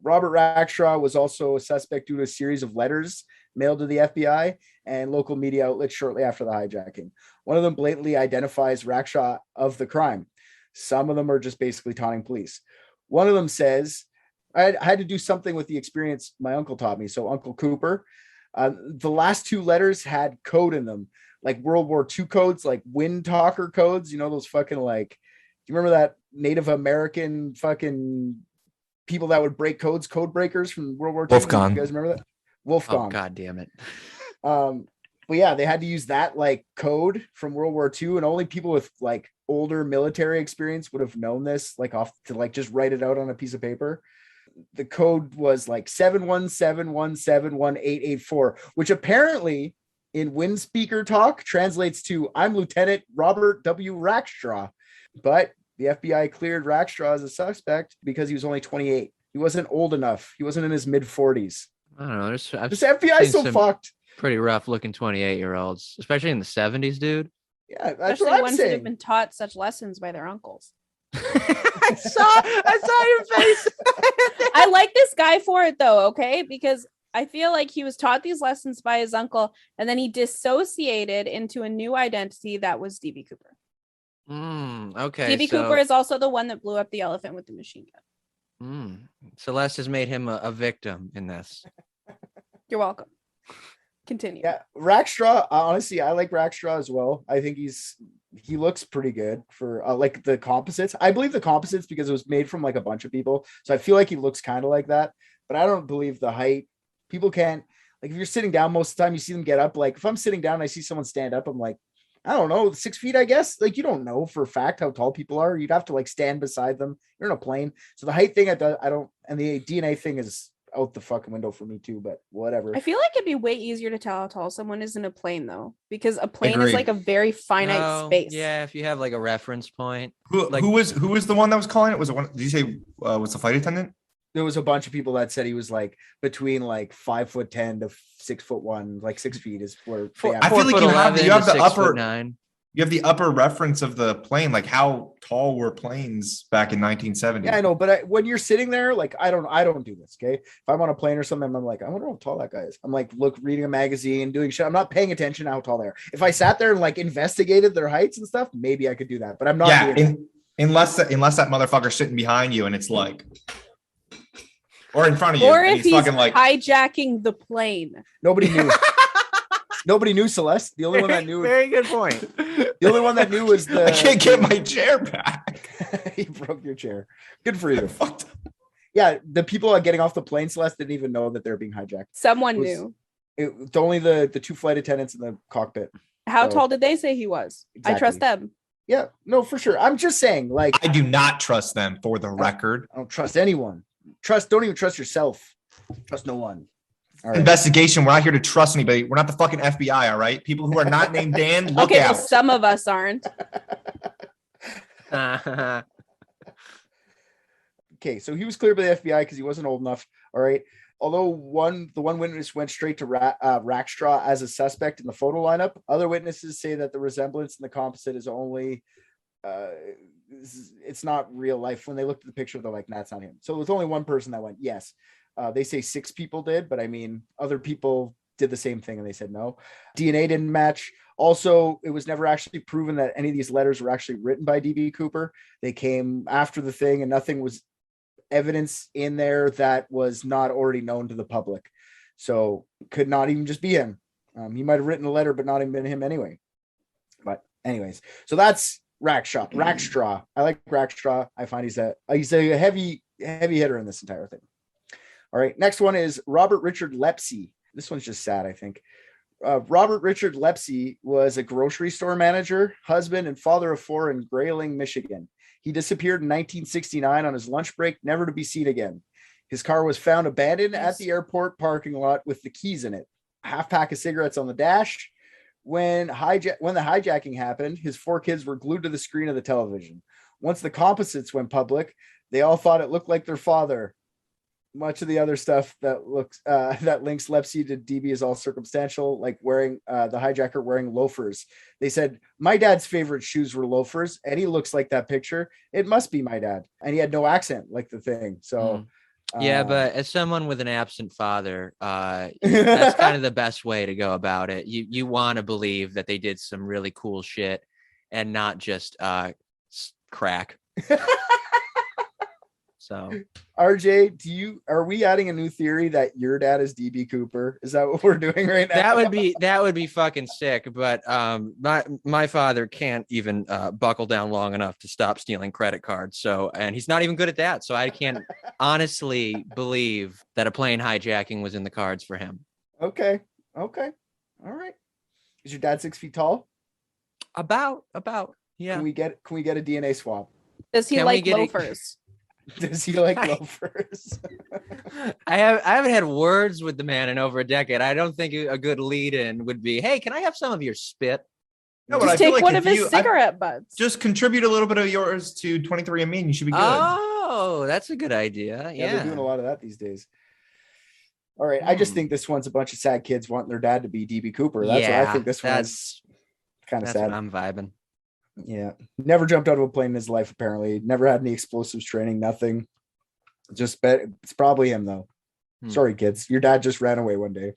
Robert Rackstraw was also a suspect due to a series of letters mailed to the FBI and local media outlets shortly after the hijacking. One of them blatantly identifies Rackstraw of the crime. Some of them are just basically taunting police. One of them says, I had to do something with the experience my uncle taught me. So Uncle Cooper, the last 2 letters had code in them, like World War II codes, like wind talker codes, you know, those fucking like, do you remember that Native American fucking people that would break codes, code breakers from World War II? Wolfgang. You guys remember that? Wolfgang. Oh, God damn it. But yeah, they had to use that like code from World War II, and only people with like older military experience would have known this, like off to like just write it out on a piece of paper. The code was like 717171884, which apparently in wind speaker talk translates to "I'm Lieutenant Robert W. Rackstraw." But the FBI cleared Rackstraw as a suspect because he was only 28. He wasn't old enough. He wasn't in his mid 40s. I don't know. This FBI is so fucked. Pretty rough looking 28-year-olds, especially in the 70s, dude. Yeah, that's Especially what I'm ones saying. that have been taught such lessons by their uncles. I saw your face. I like this guy for it though, okay? Because I feel like he was taught these lessons by his uncle, and then he dissociated into a new identity that was DB Cooper. Okay. DB Cooper is also the one that blew up the elephant with the machine gun. Celeste has made him a victim in this. You're welcome. Continue. Yeah, Rackstraw. Honestly, I like Rackstraw as well. I think he looks pretty good for like the composites. I believe the composites because it was made from like a bunch of people, so I feel like he looks kind of like that. But I don't believe the height. People can't, like, if you're sitting down most of the time, you see them get up. Like if I'm sitting down and I see someone stand up, I'm like, I don't know, 6 feet, I guess. Like you don't know for a fact how tall people are. You'd have to like stand beside them. You're in a plane, so the height thing I don't, and the DNA thing is out the fucking window for me too, but whatever. I feel like it'd be way easier to tell how tall someone is in a plane though, because a plane is Agreed. like a very finite space. Yeah, if you have like a reference point. Who was the one that was calling it? Was it one? Did you say was the flight attendant? There was a bunch of people that said he was like between like 5'10" to 6'1", like 6 feet is where I feel like you have the upper 6'9". You have the upper reference of the plane, like how tall were planes back in 1970? Yeah, I know, but when you're sitting there, like I don't do this. Okay, if I'm on a plane or something, I'm like, I wonder how tall that guy is. I'm like, reading a magazine, doing shit. I'm not paying attention to how tall they are. If I sat there and like investigated their heights and stuff, maybe I could do that. But I'm not. Yeah, unless that motherfucker's sitting behind you and it's like, or in front of you, or and if he's fucking like hijacking the plane. Nobody knew. Nobody knew Celeste. The only one that knew. Very good point. The only one that knew was I can't get my chair back. You broke your chair. Good for you. Yeah, the people getting off the plane, Celeste, didn't even know that they're being hijacked. Someone knew. It's only the 2 flight attendants in the cockpit. How tall did they say he was? Exactly. I trust them. Yeah, no, for sure. I'm just saying, like, I do not trust them, for the record. I don't trust anyone. Don't even trust yourself. Trust no one. All right. Investigation. We're not here to trust anybody. We're not the fucking FBI, all right? People who are not named Dan, look Okay, out. well, some of us aren't. Okay, so he was cleared by the FBI because he wasn't old enough. All right. Although the one witness went straight to Rackstraw as a suspect in the photo lineup, other witnesses say that the resemblance in the composite is only, it's not real life. When they looked at the picture, they're like, nah, it's not him. So it was only one person that went, yes. They say 6 people did, but I mean, other people did the same thing and they said no. DNA didn't match. Also, it was never actually proven that any of these letters were actually written by DB Cooper. They came after the thing and nothing was evidence in there that was not already known to the public. So could not even just be him. He might have written a letter, but not even been him anyway. But anyways, so that's Rackstraw. I like Rackstraw. I find he's a heavy hitter in this entire thing. All right. Next one is Robert Richard Lepsey. This one's just sad, I think. Robert Richard Lepsey was a grocery store manager, husband, and father of 4 in Grayling, Michigan. He disappeared in 1969 on his lunch break, never to be seen again. His car was found abandoned at the airport parking lot with the keys in it. A half pack of cigarettes on the dash. When the hijacking happened, his 4 kids were glued to the screen of the television. Once the composites went public, they all thought it looked like their father. Much of the other stuff that links Lepsey to DB is all circumstantial, like wearing the hijacker wearing loafers. They said my dad's favorite shoes were loafers, and he looks like that picture. It must be my dad, and he had no accent like the thing. So, yeah, but as someone with an absent father, that's kind of the best way to go about it. You want to believe that they did some really cool shit and not just crack. So, RJ, are we adding a new theory that your dad is DB Cooper? Is that what we're doing right now? That would be fucking sick. But my father can't even buckle down long enough to stop stealing credit cards. So, and he's not even good at that. So I can't honestly believe that a plane hijacking was in the cards for him. Okay. All right. Is your dad 6 feet tall? About. Yeah. Can we get a DNA swab? Does he like loafers? Does he like loafers? I haven't had words with the man in over a decade. I don't think a good lead-in would be, hey, can I have some of your spit? No, just take one of his cigarette butts. Just contribute a little bit of yours to 23andMe and you should be good. Oh, that's a good idea. Yeah. They're doing a lot of that these days. All right. I just think this one's a bunch of sad kids wanting their dad to be DB Cooper. That's what I think this one's kind of sad. What I'm vibing. Yeah. Never jumped out of a plane in his life, apparently. Never had any explosives training, nothing. Just bet it's probably him, though. Sorry, kids. Your dad just ran away one day.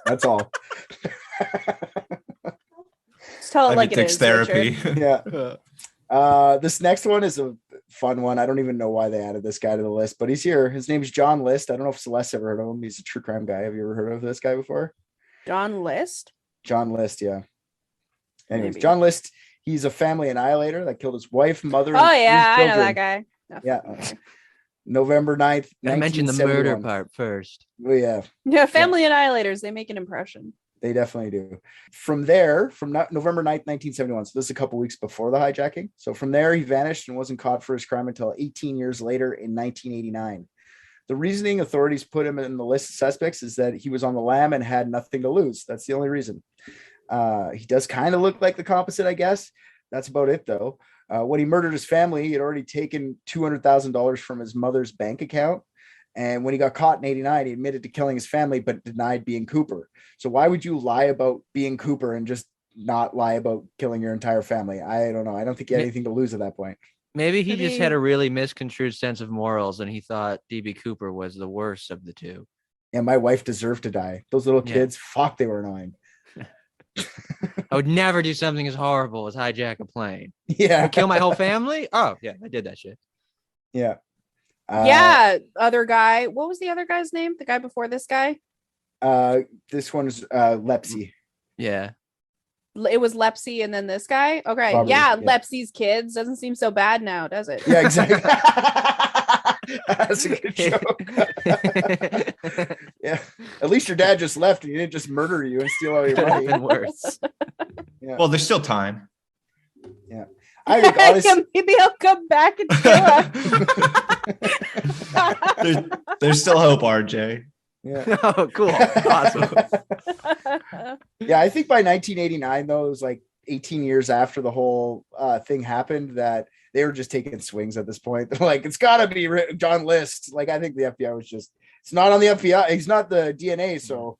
That's all. Just tell it like it is. Therapy. Yeah. This next one is a fun one. I don't even know why they added this guy to the list, but he's here. His name's John List. I don't know if Celeste ever heard of him. He's a true crime guy. Have you ever heard of this guy before? John List? John List, yeah. Anyways, Maybe. John List, he's a family annihilator that killed his wife, mother, Oh, and yeah, 3 I know children. that guy. No. Yeah. November 9th, I mentioned the 1971. murder part first. Oh, yeah. Yeah, family annihilators, they make an impression. They definitely do. From there, from November 9th, 1971, so this is a couple weeks before the hijacking. So from there, he vanished and wasn't caught for his crime until 18 years later in 1989. The reasoning authorities put him in the list of suspects is that he was on the lam and had nothing to lose. That's the only reason. He does kind of look like the composite, I guess. That's about it, though. When he murdered his family, he had already taken $200,000 from his mother's bank account. And when he got caught in 89, he admitted to killing his family, but denied being Cooper. So why would you lie about being Cooper and just not lie about killing your entire family? I don't know. I don't think he had anything to lose at that point. Maybe he just had a really misconstrued sense of morals and he thought DB Cooper was the worst of the two. And my wife deserved to die. Those little kids, fuck, they were annoying. I would never do something as horrible as hijack a plane. Yeah. Kill my whole family? Oh, yeah, I did that shit. Yeah. Other guy. What was the other guy's name? The guy before this guy? This one's Lepsey. Yeah. It was Lepsey and then this guy? Okay. Probably, yeah, yeah. Lepsey's kids. Doesn't seem so bad now, does it? Yeah, exactly. That's a good joke. Yeah. At least your dad just left and he didn't just murder you and steal all your money. Even worse. Yeah. Well, there's still time. I think honestly, maybe I'll come back and show up. There's still hope, RJ. yeah. Oh, cool. Awesome. Yeah, I think by 1989, though, it was like 18 years after the whole thing happened that they were just taking swings at this point. They're like, it's got to be John List. Like, I think the FBI was just, it's not on the FBI. He's not the DNA. So,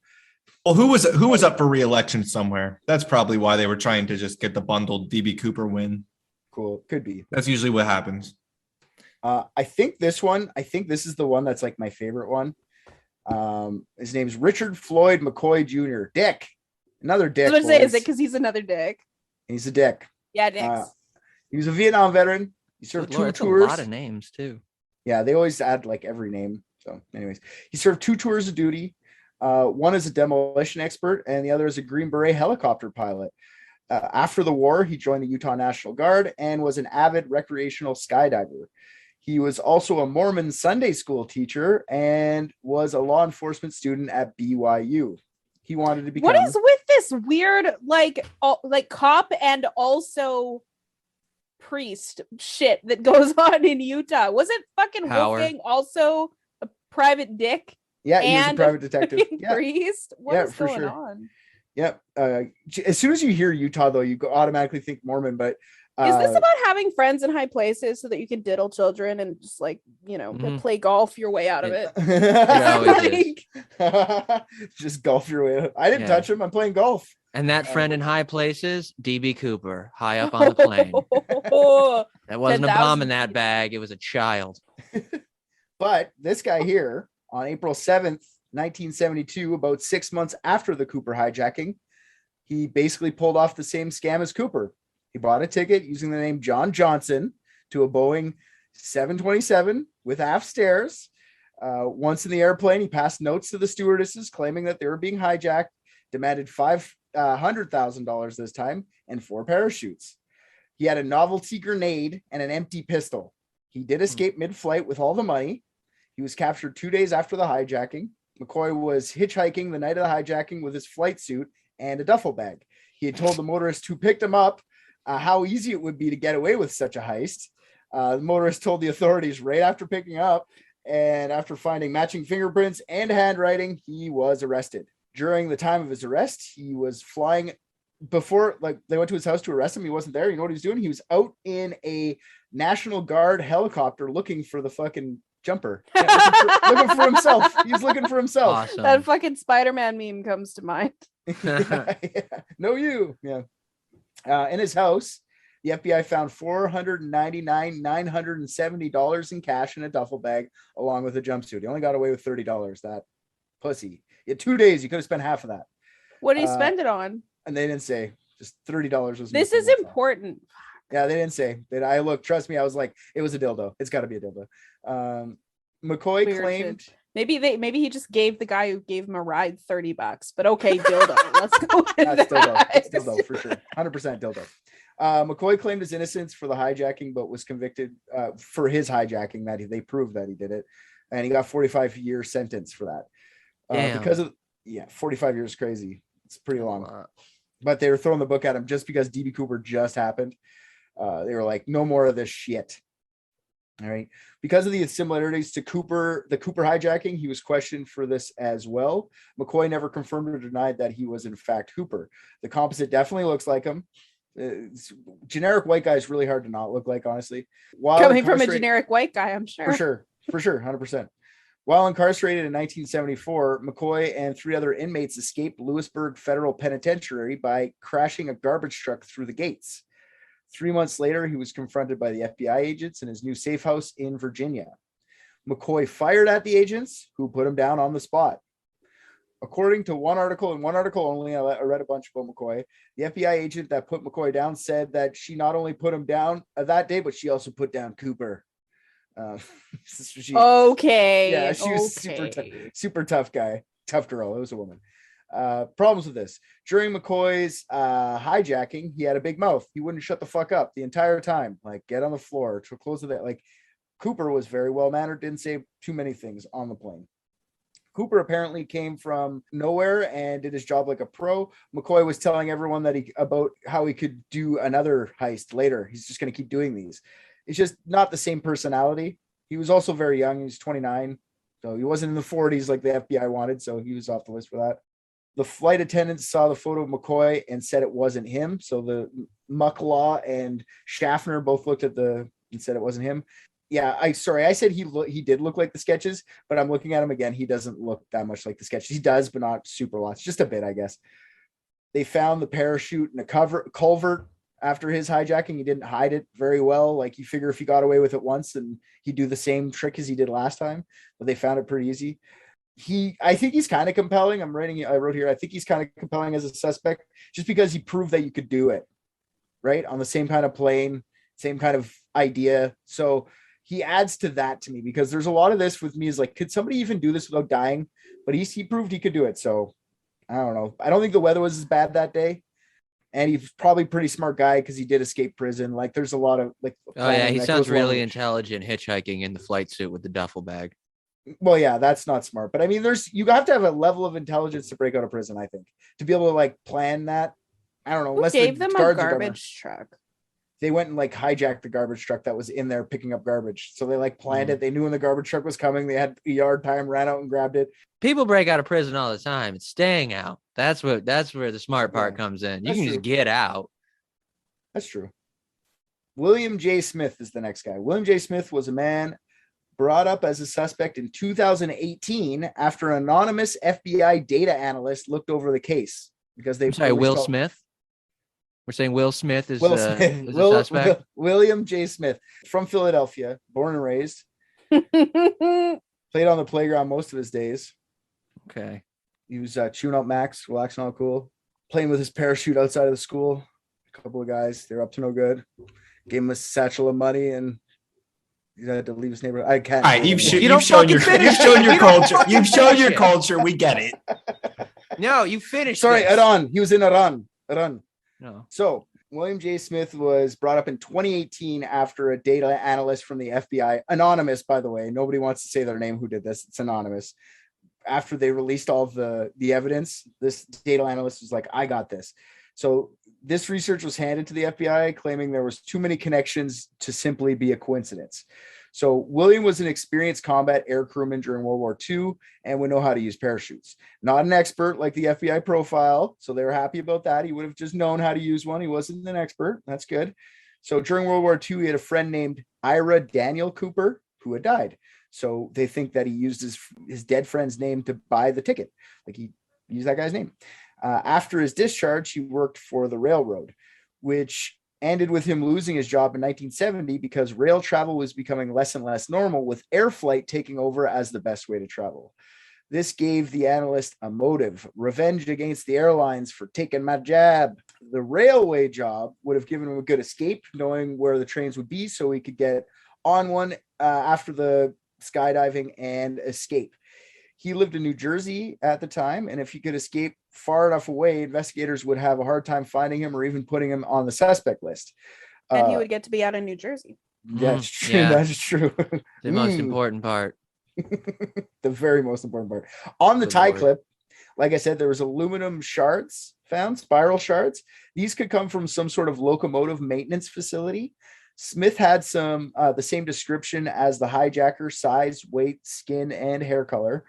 Well, who was up for re-election somewhere? That's probably why they were trying to just get the bundled DB Cooper win. cool. Could be. That's usually what happens. I think this is the one that's like my favorite one. His name's Richard Floyd McCoy Jr. Dick. Another dick. I was gonna say, is it boys. because he's another dick? He's a dick. Yeah, dicks. He was a Vietnam veteran. He served Good two Lord, that's tours. a lot of names too. Yeah, they always add like every name. So, anyways, he served 2 tours of duty. One as a demolition expert, and the other as a Green Beret helicopter pilot. After the war, he joined the Utah National Guard and was an avid recreational skydiver. He was also a Mormon Sunday school teacher and was a law enforcement student at BYU. He wanted to become. What is with this weird like cop and also priest shit that goes on in Utah? Wasn't fucking Howard. Wolfgang also a private dick Yeah, he was a and private detective. fucking Yeah, priest? What is for going sure. on? yeah. As soon as you hear Utah, though, you automatically think Mormon. But Is this about having friends in high places so that you can diddle children and just like, Mhm. play golf your way out of it? It always is. just golf your way? I didn't Yeah. touch him. I'm playing golf. And that friend in high places, DB Cooper, high up on the plane. Oh, That wasn't a 10,000 bomb in that bag. It was a child. But this guy here, on April 7th, 1972, about 6 months after the Cooper hijacking, he basically pulled off the same scam as Cooper. He bought a ticket using the name John Johnson to a Boeing 727 with aft stairs. Once in the airplane, he passed notes to the stewardesses claiming that they were being hijacked, demanded $500,000 this time, and 4 parachutes. He had a novelty grenade and an empty pistol. He did escape mid-flight with all the money. He was captured 2 days after the hijacking. McCoy was hitchhiking the night of the hijacking with his flight suit and a duffel bag. He had told the motorist who picked him up how easy it would be to get away with such a heist. The motorist told the authorities right after picking up, and after finding matching fingerprints and handwriting, he was arrested. During the time of his arrest, he was flying before, like, they went to his house to arrest him. He wasn't there. You know what he was doing? He was out in a National Guard helicopter looking for the fucking jumper. Yeah, looking for himself. He's looking for himself. Awesome. that fucking Spider-Man meme comes to mind. Yeah. No, you. Yeah. In his house, the FBI found $499,970 in cash in a duffel bag, along with a jumpsuit. He only got away with $30. That pussy. In 2 days, you could have spent half of that. What did he spend it on? And they didn't say. Just $30 was. This missing. is That's all. important. Yeah, they didn't say. I look. Trust me. I was like, it was a dildo. It's got to be a dildo. McCoy Weird claimed. shit. Maybe he just gave the guy who gave him a ride $30, but okay, dildo. Let's go with That's dildo. that. It's dildo for sure. 100% dildo. McCoy claimed his innocence for the hijacking, but was convicted for his hijacking. That they proved that he did it, and he got 45-year sentence for that. Damn. Because of 45 years is crazy. It's pretty long. But they were throwing the book at him just because DB Cooper just happened. They were like, no more of this shit. All right. Because of the similarities to the Cooper hijacking, he was questioned for this as well. McCoy never confirmed or denied that he was in fact Cooper. The composite definitely looks like him. Generic white guy is really hard to not look like, honestly. While Coming from a incarcerated- generic white guy, I'm sure. For sure, 100%. While incarcerated in 1974, McCoy and 3 other inmates escaped Lewisburg Federal Penitentiary by crashing a garbage truck through the gates. 3 months later, he was confronted by the FBI agents in his new safe house in Virginia. McCoy fired at the agents, who put him down on the spot. According to one article, and one article only, I read a bunch about McCoy, the FBI agent that put McCoy down said that she not only put him down that day, but she also put down Cooper. Okay. Yeah, she was super tough guy, tough girl. It was a woman. Problems with this. During McCoy's hijacking, he had a big mouth. He wouldn't shut the fuck up the entire time. Like, get on the floor to close the. Like, Cooper was very well mannered, didn't say too many things on the plane. Cooper apparently came from nowhere and did his job like a pro. McCoy was telling everyone about how he could do another heist later. He's just going to keep doing these. It's just not the same personality. He was also very young. He was 29. So he wasn't in the 40s like the FBI wanted. So he was off the list for that. The flight attendants saw the photo of McCoy and said it wasn't him. So the Mucklaw and Schaffner both looked at and said it wasn't him. Yeah, I said he did look like the sketches, but I'm looking at him again. He doesn't look that much like the sketches. He does, but not super lots, just a bit, I guess. They found the parachute in a culvert after his hijacking. He didn't hide it very well. Like, you figure if he got away with it once, then he'd do the same trick as he did last time. But they found it pretty easy. I think he's kind of compelling. I wrote here, I think he's kind of compelling as a suspect just because he proved that you could do it, right? On the same kind of plane, same kind of idea. So he adds to that to me, because there's a lot of this with me is like, could somebody even do this without dying? But he proved he could do it. So I don't know. I don't think the weather was as bad that day. And he's probably a pretty smart guy because he did escape prison. Like, there's a lot of like. Oh yeah, he sounds really intelligent hitchhiking in the flight suit with the duffel bag. Well, yeah, that's not smart. But I mean, you have to have a level of intelligence to break out of prison, I think, to be able to like plan that. I don't know. Who gave them a garbage truck? They went and like hijacked the garbage truck that was in there picking up garbage. So they like planned it. They knew when the garbage truck was coming. They had a yard time, ran out and grabbed it. People break out of prison all the time. It's staying out. That's where the smart part comes in. You can just get out. That's true. William J. Smith is the next guy. William J. Smith was a man brought up as a suspect in 2018 after an anonymous FBI data analyst looked over the case because they. Will Smith. We're saying Will Smith is a suspect. William J. Smith from Philadelphia, born and raised. Played on the playground most of his days. Okay. He was chewing up Max, waxing all cool, playing with his parachute outside of the school. A couple of guys, they were up to no good. Gave him a satchel of money and he had to leave his neighborhood. I can't. All right, you've shown your culture. You've shown your culture. We get it. No, you finished. Sorry, Iran. He was in Iran. No. So William J. Smith was brought up in 2018 after a data analyst from the FBI, anonymous, by the way. Nobody wants to say their name who did this. It's anonymous. After they released all of the evidence, this data analyst was like, I got this. So this research was handed to the FBI, claiming there was too many connections to simply be a coincidence. So William was an experienced combat air crewman during World War II and would know how to use parachutes. Not an expert like the FBI profile, so they were happy about that. He would have just known how to use one. He wasn't an expert. That's good. So during World War II, he had a friend named Ira Daniel Cooper who had died. So they think that he used his dead friend's name to buy the ticket. Like, he used that guy's name. After his discharge, he worked for the railroad, which ended with him losing his job in 1970 because rail travel was becoming less and less normal, with air flight taking over as the best way to travel. This gave the analyst a motive: revenge against the airlines for taking my job. The railway job would have given him a good escape, knowing where the trains would be, so he could get on one after the skydiving and escape. He lived in New Jersey at the time, and if he could escape far enough away, investigators would have a hard time finding him or even putting him on the suspect list. And he would get to be out of New Jersey. That's true. Yeah. That's true. The most important part. The very most important part. On the tie clip, like I said, there was aluminum shards found, spiral shards. These could come from some sort of locomotive maintenance facility. Smith had the same description as the hijacker: size, weight, skin, and hair color.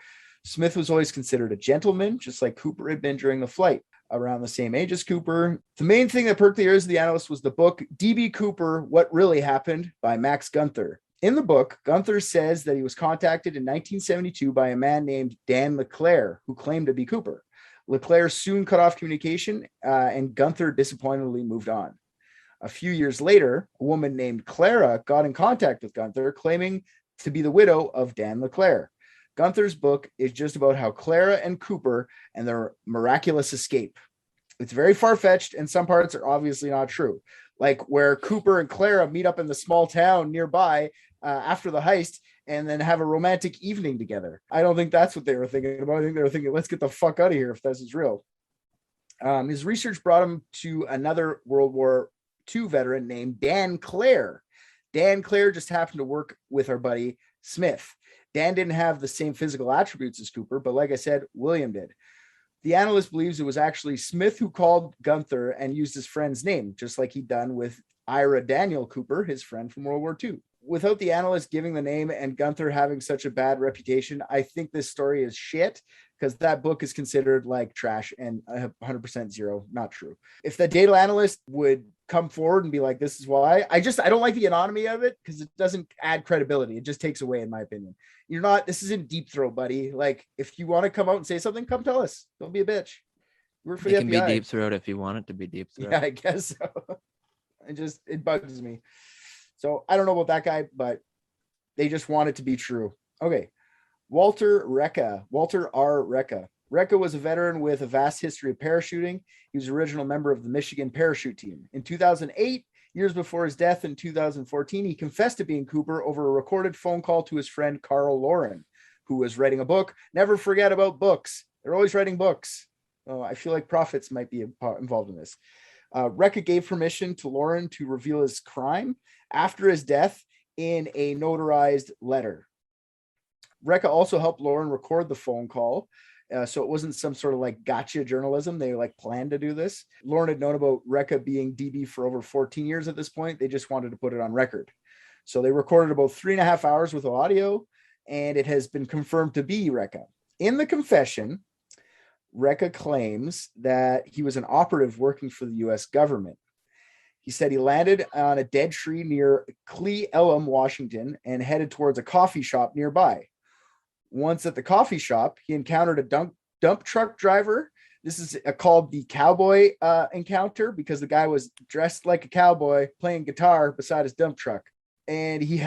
Smith was always considered a gentleman, just like Cooper had been during the flight, around the same age as Cooper. The main thing that perked the ears of the analyst was the book D.B. Cooper, What Really Happened by Max Gunther. In the book, Gunther says that he was contacted in 1972 by a man named Dan LeClaire, who claimed to be Cooper. LeClaire soon cut off communication, and Gunther disappointedly moved on. A few years later, a woman named Clara got in contact with Gunther, claiming to be the widow of Dan LeClaire. Gunther's book is just about how Clara and Cooper and their miraculous escape. It's very far-fetched, and some parts are obviously not true. Like where Cooper and Clara meet up in the small town nearby after the heist and then have a romantic evening together. I don't think that's what they were thinking about. I think they were thinking, let's get the fuck out of here if this is real. His research brought him to another World War II veteran named Dan Clare. Dan Clare just happened to work with our buddy Smith. Dan didn't have the same physical attributes as Cooper, but like I said, William did. The analyst believes it was actually Smith who called Gunther and used his friend's name, just like he'd done with Ira Daniel Cooper, his friend from World War II. Without the analyst giving the name and Gunther having such a bad reputation, I think this story is shit, because that book is considered like trash and 100% zero, not true. If the data analyst would come forward and be like, this is why, I don't like the anonymity of it, because it doesn't add credibility. It just takes away, in my opinion. This isn't Deep Throat, buddy. Like, if you want to come out and say something, come tell us. Don't be a bitch. Work for It the can FBI. be Deep Throat if you want it to be Deep Throat. Yeah, I guess so. It bugs me. So I don't know about that guy, but they just want it to be true. Okay. Walter R. Recca. Recca was a veteran with a vast history of parachuting. He was an original member of the Michigan parachute team. In 2008, years before his death in 2014, he confessed to being Cooper over a recorded phone call to his friend Carl Lauren, who was writing a book. Never forget about books. They're always writing books. Oh, I feel like prophets might be involved in this. Recca gave permission to Lauren to reveal his crime after his death in a notarized letter. Recca also helped Lauren record the phone call. So it wasn't some sort of like gotcha journalism. They like planned to do this. Lauren had known about Recca being DB for over 14 years at this point. They just wanted to put it on record. So they recorded about 3.5 hours with audio, and it has been confirmed to be Recca. In the confession, Recca claims that he was an operative working for the U.S. government. He said he landed on a dead tree near Cle Elum, Washington, and headed towards a coffee shop nearby. Once at the coffee shop, he encountered a dump truck driver. This is called the cowboy encounter, because the guy was dressed like a cowboy playing guitar beside his dump truck. And he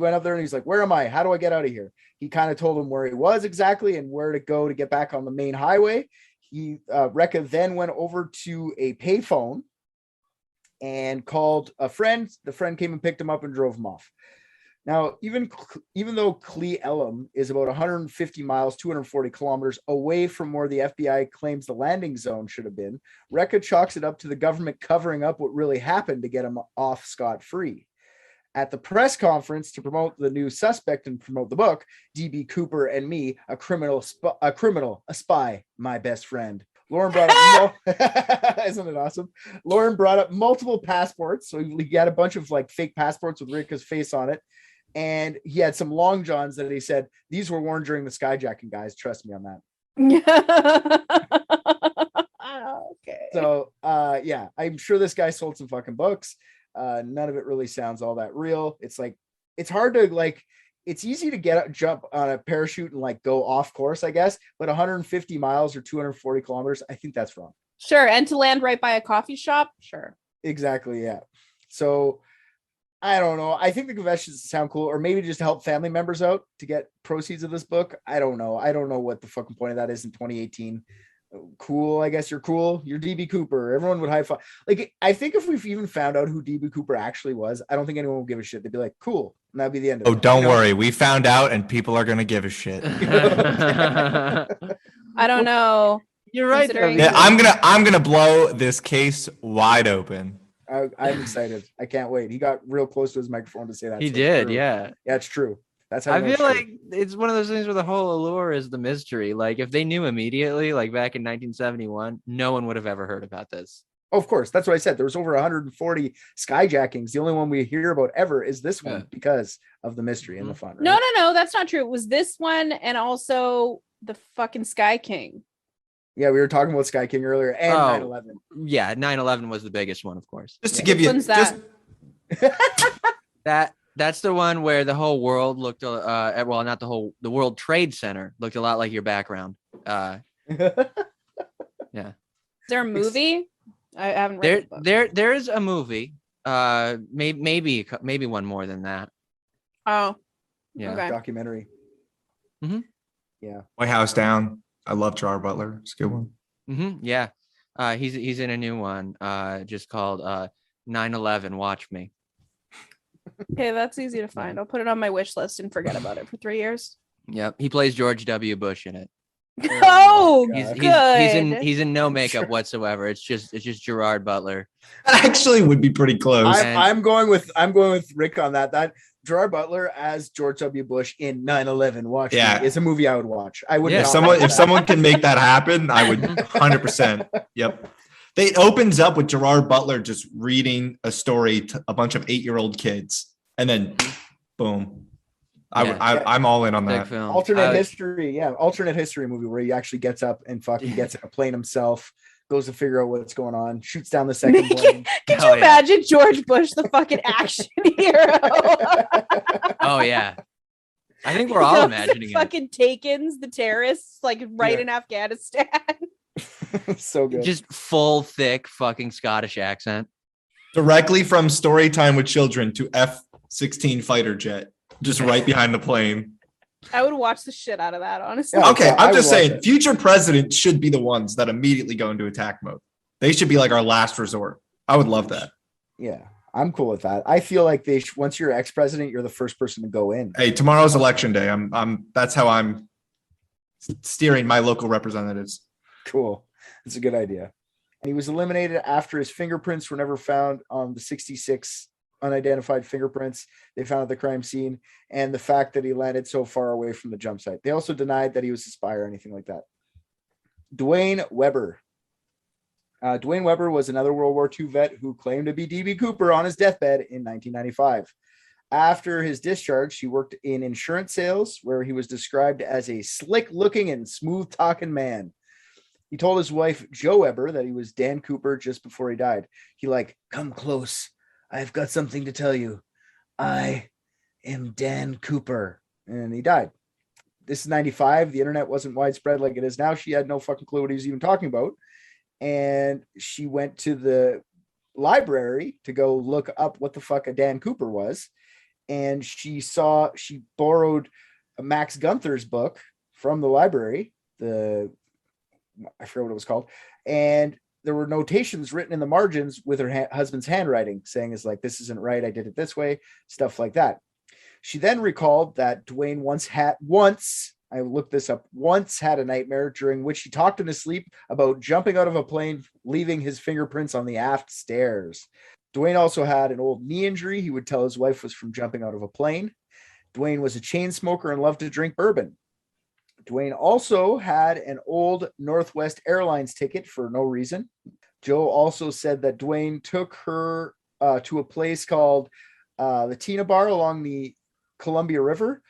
went up there and he's like, where am I? How do I get out of here? He kind of told him where he was exactly and where to go to get back on the main highway. Recca then went over to a payphone and called a friend. The friend came and picked him up and drove him off. Now, even though Cle Elum is about 150 miles, 240 kilometers away from where the FBI claims the landing zone should have been, Recca chalks it up to the government covering up what really happened to get him off scot-free. At the press conference to promote the new suspect and promote the book, DB Cooper and Me, a spy, my best friend. Lauren brought up, isn't it awesome? Lauren brought up multiple passports. So he had a bunch of like fake passports with Recca's face on it. And he had some long johns that he said, these were worn during the skyjacking, guys. Trust me on that. Okay. So, yeah, I'm sure this guy sold some fucking books. None of it really sounds all that real. It's like, it's hard to like, it's easy to jump on a parachute and like go off course, I guess, but 150 miles or 240 kilometers, I think that's wrong. Sure. And to land right by a coffee shop. Sure. Exactly. Yeah. So I don't know. I think the confessions sound cool, or maybe just help family members out to get proceeds of this book. I don't know. I don't know what the fucking point of that is in 2018. Cool. I guess you're cool. You're DB Cooper. Everyone would high five. Like, I think if we've even found out who DB Cooper actually was, I don't think anyone will give a shit. They'd be like, cool. And that'd be the end of it. Oh, don't worry. We found out and people are going to give a shit. I don't know. You're right. Yeah, I'm gonna blow this case wide open. I'm excited. I can't wait. He got real close to his microphone to say that. He did, yeah. Yeah, it's true. That's how I feel like it's one of those things where the whole allure is the mystery. Like, if they knew immediately, like back in 1971, no one would have ever heard about this. Oh, of course. That's what I said. There was over 140 skyjackings. The only one we hear about ever is this one because of the mystery and the fun. Right? No, that's not true. It was this one and also the fucking Sky King. Yeah, we were talking about Sky King earlier and 9/11. Yeah, 9/11 was the biggest one, of course. Just to give you that's the one where the whole world looked well, not the World Trade Center looked a lot like your background. Yeah. Is there a movie? I haven't read the book. There is a movie. Maybe one more than that. Oh. Yeah. Okay. Documentary. Mm-hmm. Yeah. White House Down. I love Gerard Butler. It's a good one. Mm-hmm. Yeah. He's in a new one just called 9/11 Watch Me. Okay, that's easy to find. I'll put it on my wish list and forget about it for 3 years. Yep. He plays George W. Bush in it. Oh, my He's God. he's in no makeup whatsoever. It's just Gerard Butler. Actually would be pretty close. I'm going with Rick on that. That Gerard Butler as George W. Bush in 9/11. Watch me. It's a movie I would watch. I would. Yeah. If someone can make that happen, I would 100%. Yep. It opens up with Gerard Butler just reading a story to a bunch of 8-year-old kids, and then boom. I'm all in on Big that. film. Alternate history movie where he actually gets up and fucking gets in a plane himself, goes to figure out what's going on, shoots down the second plane. Could you imagine George Bush, the fucking action hero? Oh yeah. I think we're all imagining it. Fucking Takens, the terrorists, like in Afghanistan. So good. Just full thick fucking Scottish accent. Directly from Storytime with Children to F-16 fighter jet, just right behind the plane. I would watch the shit out of that, honestly. Yeah, Okay, I I'm would just watch saying, it. future presidents should be the ones that immediately go into attack mode. They should be like our last resort. I would love that. Yeah, I'm cool with that. I feel like once you're ex-president, you're the first person to go in. Hey, tomorrow's election day. That's how I'm steering my local representatives. Cool. That's a good idea. And he was eliminated after his fingerprints were never found on the 66 unidentified fingerprints they found at the crime scene, and the fact that he landed so far away from the jump site. They also denied that he was a spy or anything like that. Dwayne Weber. Dwayne Weber was another World War II vet who claimed to be D.B. Cooper on his deathbed in 1995. After his discharge, he worked in insurance sales, where he was described as a slick-looking and smooth-talking man. He told his wife, Jo Weber, that he was Dan Cooper just before he died. He come close. I've got something to tell you. I am Dan Cooper. And he died. This is 95. The internet wasn't widespread like it is now. She had no fucking clue what he was even talking about. And she went to the library to go look up what the fuck a Dan Cooper was. And she borrowed Max Gunther's book from the library. I forget what it was called. And there were notations written in the margins with her husband's handwriting saying this isn't right. I did it this way, stuff like that. She then recalled that Dwayne once had a nightmare during which he talked in his sleep about jumping out of a plane, leaving his fingerprints on the aft stairs. Dwayne also had an old knee injury he would tell his wife was from jumping out of a plane. Dwayne was a chain smoker and loved to drink bourbon. Dwayne also had an old Northwest Airlines ticket for no reason. Joe also said that Dwayne took her to a place called the Tina Bar along the Columbia River.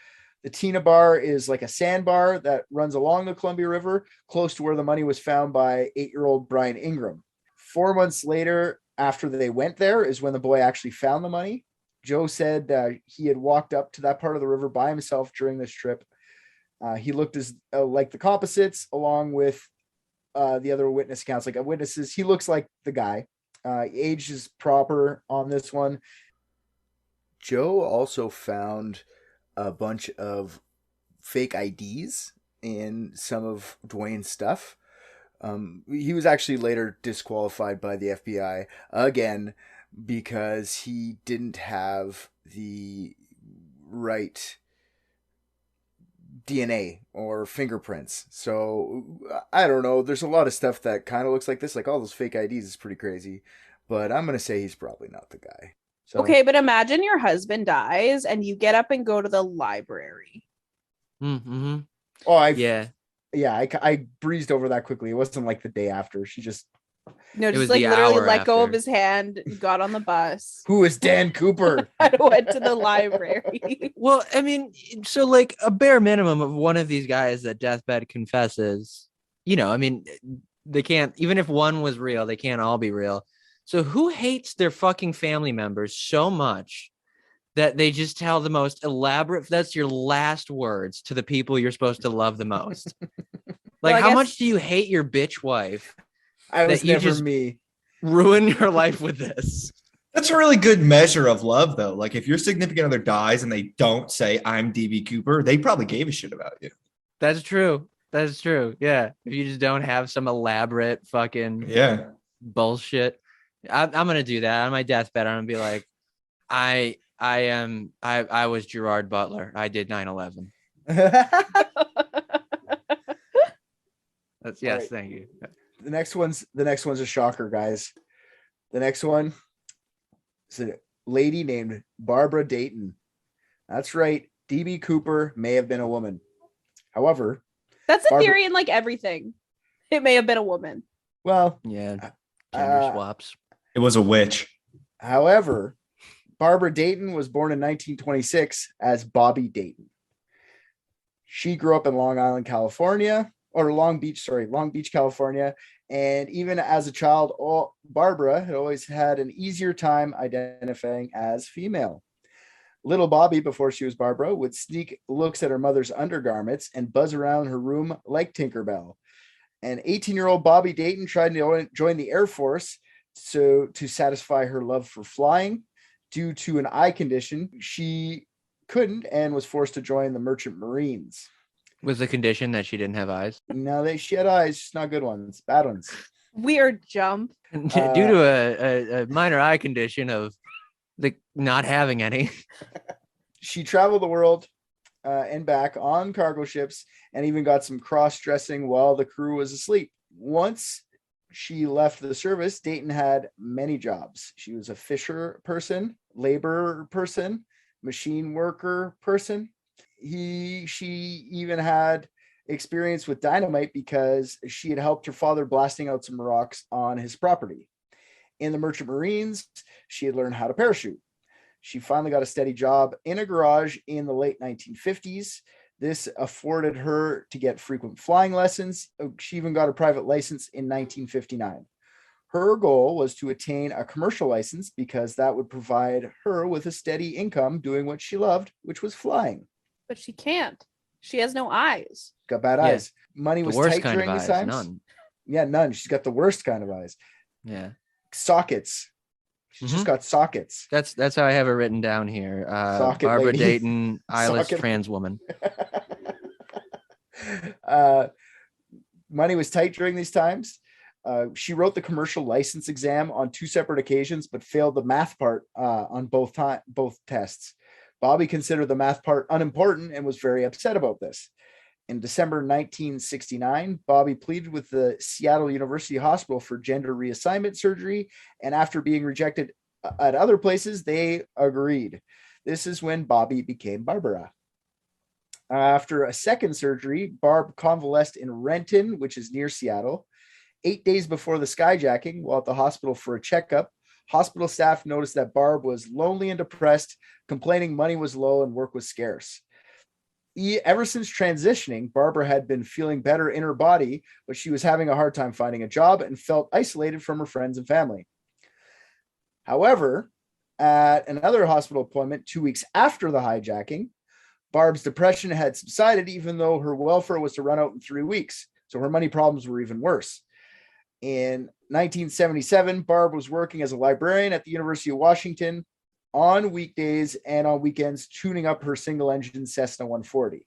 The Tina Bar is like a sandbar that runs along the Columbia River, close to where the money was found by 8-year-old Brian Ingram. 4 months later, after they went there, is when the boy actually found the money. Joe said that he had walked up to that part of the river by himself during this trip. He looked as like the composites, along with the other witness accounts. Like witnesses, he looks like the guy. Age is proper on this one. Joe also found a bunch of fake IDs in some of Dwayne's stuff. He was actually later disqualified by the FBI again because he didn't have the right DNA or fingerprints. So I don't know. There's a lot of stuff that kind of looks like this, like all those fake IDs is pretty crazy, but I'm going to say he's probably not the guy. So, okay, but imagine your husband dies and you get up and go to the library. Mm-hmm. Oh, I breezed over that quickly. It wasn't like the day after. She just literally let go of his hand, got on the bus. Who is Dan Cooper? I went to the library. Well, I mean, so like a bare minimum of one of these guys that deathbed confesses, I mean, they can't, even if one was real, they can't all be real. So who hates their fucking family members so much that they just tell the most elaborate, that's your last words to the people you're supposed to love the most? Like, how much do you hate your bitch wife? I was never just me. Ruin your life with this. That's a really good measure of love, though. Like, if your significant other dies and they don't say, I'm DB Cooper, they probably gave a shit about you. That's true. That's true. Yeah. If you just don't have some elaborate fucking bullshit. I'm going to do that on my deathbed. I'm going to be like, I was Gerard Butler. I did 9/11. That's yes, right. thank you. The next one's a shocker, guys. The next one is a lady named Barbara Dayton. That's right. DB Cooper may have been a woman. However, That's a theory in like everything. It may have been a woman. Well, Yeah, gender swaps. It was a witch. However, Barbara Dayton was born in 1926 as Bobby Dayton. She grew up in Long Beach, California. And even as a child, Barbara had always had an easier time identifying as female. Little Bobby, before she was Barbara, would sneak looks at her mother's undergarments and buzz around her room like Tinkerbell. And 18-year-old Bobby Dayton tried to join the Air Force to satisfy her love for flying. Due to an eye condition, she couldn't and was forced to join the Merchant Marines. Was the condition that she didn't have eyes? No, she had eyes, just not good ones, bad ones. Weird jump. Due to a minor eye condition of the not having any. She traveled the world and back on cargo ships and even got some cross-dressing while the crew was asleep. Once she left the service, Dayton had many jobs. She was a fisher person, labor person, machine worker person. She even had experience with dynamite because she had helped her father blasting out some rocks on his property. In the Merchant Marines, she had learned how to parachute. She finally got a steady job in a garage in the late 1950s. This afforded her to get frequent flying lessons. She even got a private license in 1959. Her goal was to attain a commercial license because that would provide her with a steady income doing what she loved, which was flying. But she can't. She has no eyes. Got bad eyes. Money was tight during these times. None. Yeah, none. She's got the worst kind of eyes. Yeah. Sockets. She's just got sockets. That's how I have it written down here. Barbara lady. Dayton, eyeless trans woman. Money was tight during these times. She wrote the commercial license exam on 2 separate occasions, but failed the math part on both tests. Bobby considered the math part unimportant and was very upset about this. In December 1969, Bobby pleaded with the Seattle University Hospital for gender reassignment surgery, and after being rejected at other places, they agreed. This is when Bobby became Barbara. After a second surgery, Barb convalesced in Renton, which is near Seattle. 8 days before the skyjacking, while at the hospital for a checkup, hospital staff noticed that Barb was lonely and depressed, complaining money was low and work was scarce. Ever since transitioning, Barbara had been feeling better in her body, but she was having a hard time finding a job and felt isolated from her friends and family. However, at another hospital appointment 2 weeks after the hijacking, Barb's depression had subsided, even though her welfare was to run out in 3 weeks. So her money problems were even worse. In 1977, Barb was working as a librarian at the University of Washington on weekdays and on weekends, tuning up her single-engine Cessna 140.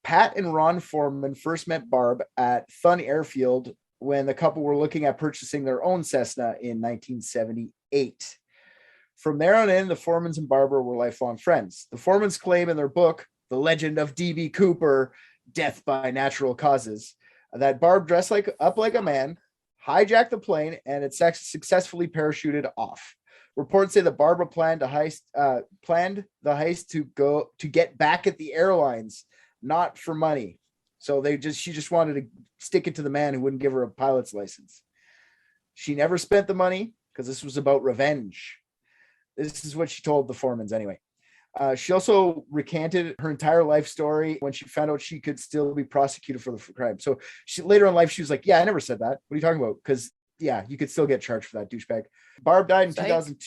Pat and Ron Foreman first met Barb at Thun Airfield when the couple were looking at purchasing their own Cessna in 1978. From there on in, the Foremans and Barbara were lifelong friends. The Foremans claim in their book, The Legend of D.B. Cooper, Death by Natural Causes, that Barb dressed up like a man, hijacked the plane, and it successfully parachuted off. Reports say that Barbara planned the heist to get back at the airlines, not for money. So she just wanted to stick it to the man who wouldn't give her a pilot's license. She never spent the money because this was about revenge. This is what she told the Foremans anyway. She also recanted her entire life story when she found out she could still be prosecuted for the crime. So later in life, she was like, yeah, I never said that. What are you talking about? Because yeah, you could still get charged for that, douchebag. Barb died in 2002.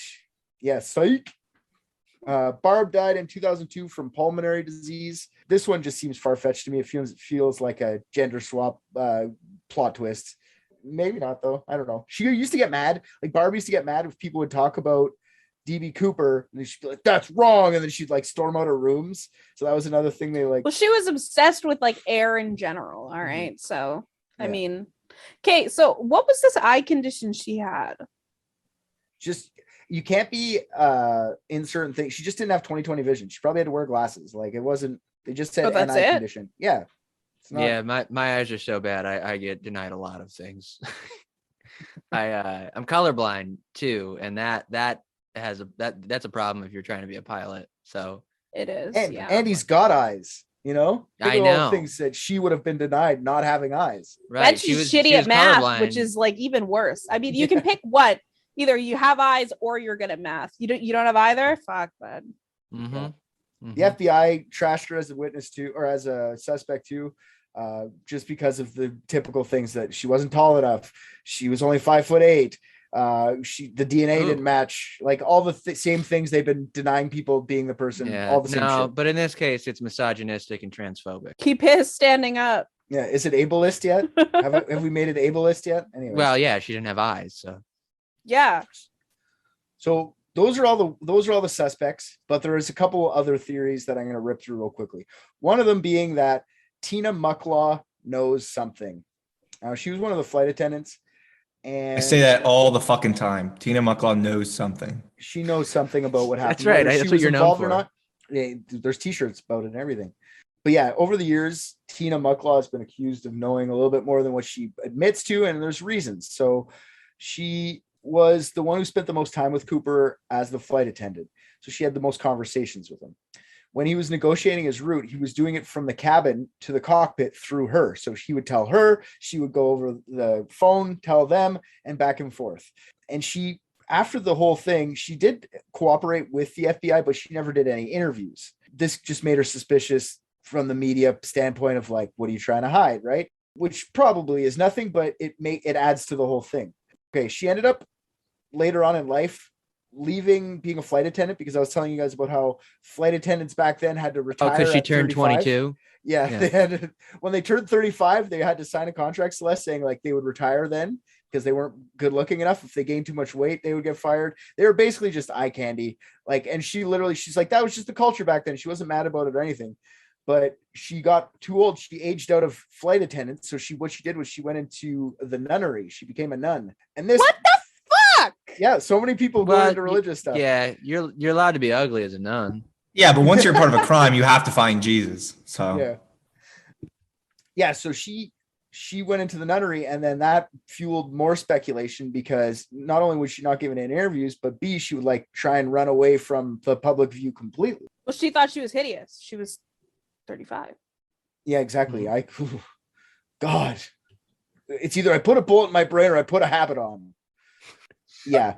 Yeah, psych. Barb died in 2002 from pulmonary disease. This one just seems far-fetched to me. It feels like a gender swap plot twist. Maybe not, though. I don't know. She used to get mad. Like, Barb used to get mad if people would talk about DB Cooper, and she'd be like, that's wrong. And then she'd like storm out her rooms. So that was another thing they like. Well, she was obsessed with like air in general. All right. So, I mean, okay. So what was this eye condition she had? Just, you can't be in certain things. She just didn't have 20/20 vision. She probably had to wear glasses. Like, it wasn't, they just said an eye condition. Yeah. It's not, Yeah, my eyes are so bad. I get denied a lot of things. I'm colorblind too, and that's a problem if you're trying to be a pilot. So It is. and Yeah. Andy's got eyes. You know, I Think of all the know. things that she would have been denied not having eyes. right, And she's shitty she at was math, which colorblind. is like even worse. I mean, you can pick what. Either you have eyes or you're good at math. You don't have either? Fuck, bud. Mhm. The FBI trashed her as a witness too, or as a suspect too, just because of the typical things that she wasn't tall enough. She was only 5'8". The DNA Ooh. didn't match, like all the same things they've been denying people being the person. Yeah, All the same no, shit. but in this case, it's misogynistic and transphobic. Keep his standing up. Yeah, is it ableist yet? have we made it ableist yet? Anyway, Well, yeah, she didn't have eyes, so Yeah. so those are all the suspects, but there is a couple other theories that I'm going to rip through real quickly. One of them being that Tina Mucklaw knows something. Now, she was one of the flight attendants, and I say that all the fucking time. Tina Mucklaw knows something. she knows something about what happened. That's right. Whether That's she what was you're known involved for. or not. Yeah, there's t-shirts about it and everything. But yeah, over the years, Tina Mucklaw has been accused of knowing a little bit more than what she admits to, and there's reasons. So she was the one who spent the most time with Cooper as the flight attendant. So she had the most conversations with him. When he was negotiating his route, he was doing it from the cabin to the cockpit through her. So he would tell her, she would go over the phone, tell them, and back and forth. And she, after the whole thing, she did cooperate with the FBI, but she never did any interviews. This just made her suspicious from the media standpoint of like, what are you trying to hide, right? Which probably is nothing, but it adds to the whole thing. Okay, she ended up later on in life leaving being a flight attendant, because I was telling you guys about how flight attendants back then had to retire. because she at turned 35. 22. Yeah, they had to, when they turned 35, they had to sign a contract, Celeste, saying like they would retire then because they weren't good looking enough. If they gained too much weight, they would get fired. They were basically just eye candy. Like, and she's like, that was just the culture back then. She wasn't mad about it or anything. But she got too old. She aged out of flight attendant. So what she did was she went into the nunnery. She became a nun. And this, What the fuck? yeah, so many people go Well, into religious stuff. Yeah, you're allowed to be ugly as a nun. Yeah, but once you're part of a crime, you have to find Jesus. So Yeah. So she went into the nunnery, and then that fueled more speculation, because not only was she not given any interviews, but B, she would like try and run away from the public view completely. Well, she thought she was hideous. She was 35. Yeah, exactly. God, it's either I put a bullet in my brain or I put a habit on. Yeah.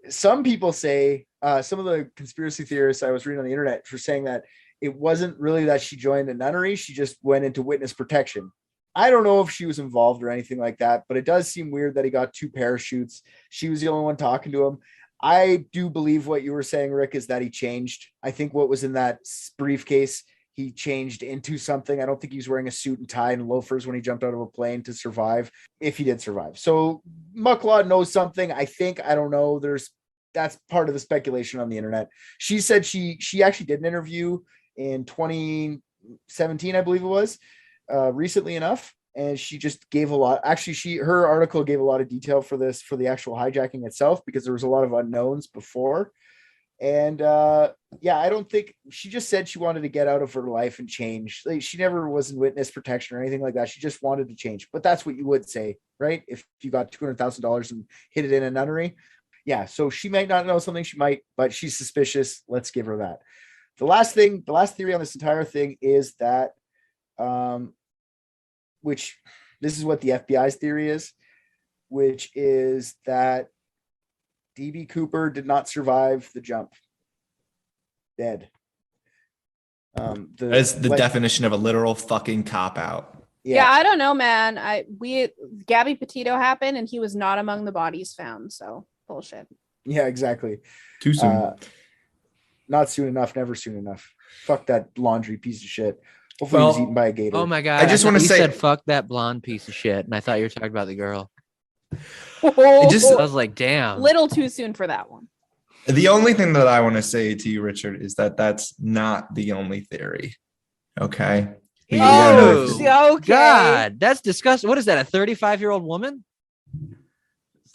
Some people say, some of the conspiracy theorists I was reading on the internet for saying that it wasn't really that she joined a nunnery. She just went into witness protection. I don't know if she was involved or anything like that, but it does seem weird that he got 2 parachutes. She was the only one talking to him. I do believe what you were saying, Rick, is that he changed. I think what was in that briefcase, he changed into something. I don't think he was wearing a suit and tie and loafers when he jumped out of a plane to survive, if he did survive. So Mucklaw knows something. I don't know. That's part of the speculation on the internet. She said she actually did an interview in 2017, I believe it was, recently enough. And she just gave a lot. Actually, her article gave a lot of detail for the actual hijacking itself, because there was a lot of unknowns before. And yeah, I don't think, she just said she wanted to get out of her life and change. Like, she never was in witness protection or anything like that. She just wanted to change. But that's what you would say, right? If you got $200,000 and hid it in a nunnery. Yeah. So she might not know something, she might, but she's suspicious. Let's give her that. The last theory on this entire thing is that, which this is what the FBI's theory is, which is that DB Cooper did not survive the jump. Dead. that's the definition of a literal fucking cop out. Yeah, I don't know, man. Gabby Petito happened and he was not among the bodies found. So bullshit. Yeah, exactly. Too soon. Not soon enough, never soon enough. Fuck that laundry piece of shit. Hopefully he was eaten by a gator. Oh my god! I just want to say, you said fuck that blonde piece of shit, and I thought you were talking about the girl. I I was like, damn. Little too soon for that one. the only thing that I want to say to you, Richard, is that that's not the only theory. Okay. You gotta know Oh, that Okay. God, that's disgusting. What is that? A 35-year-old woman?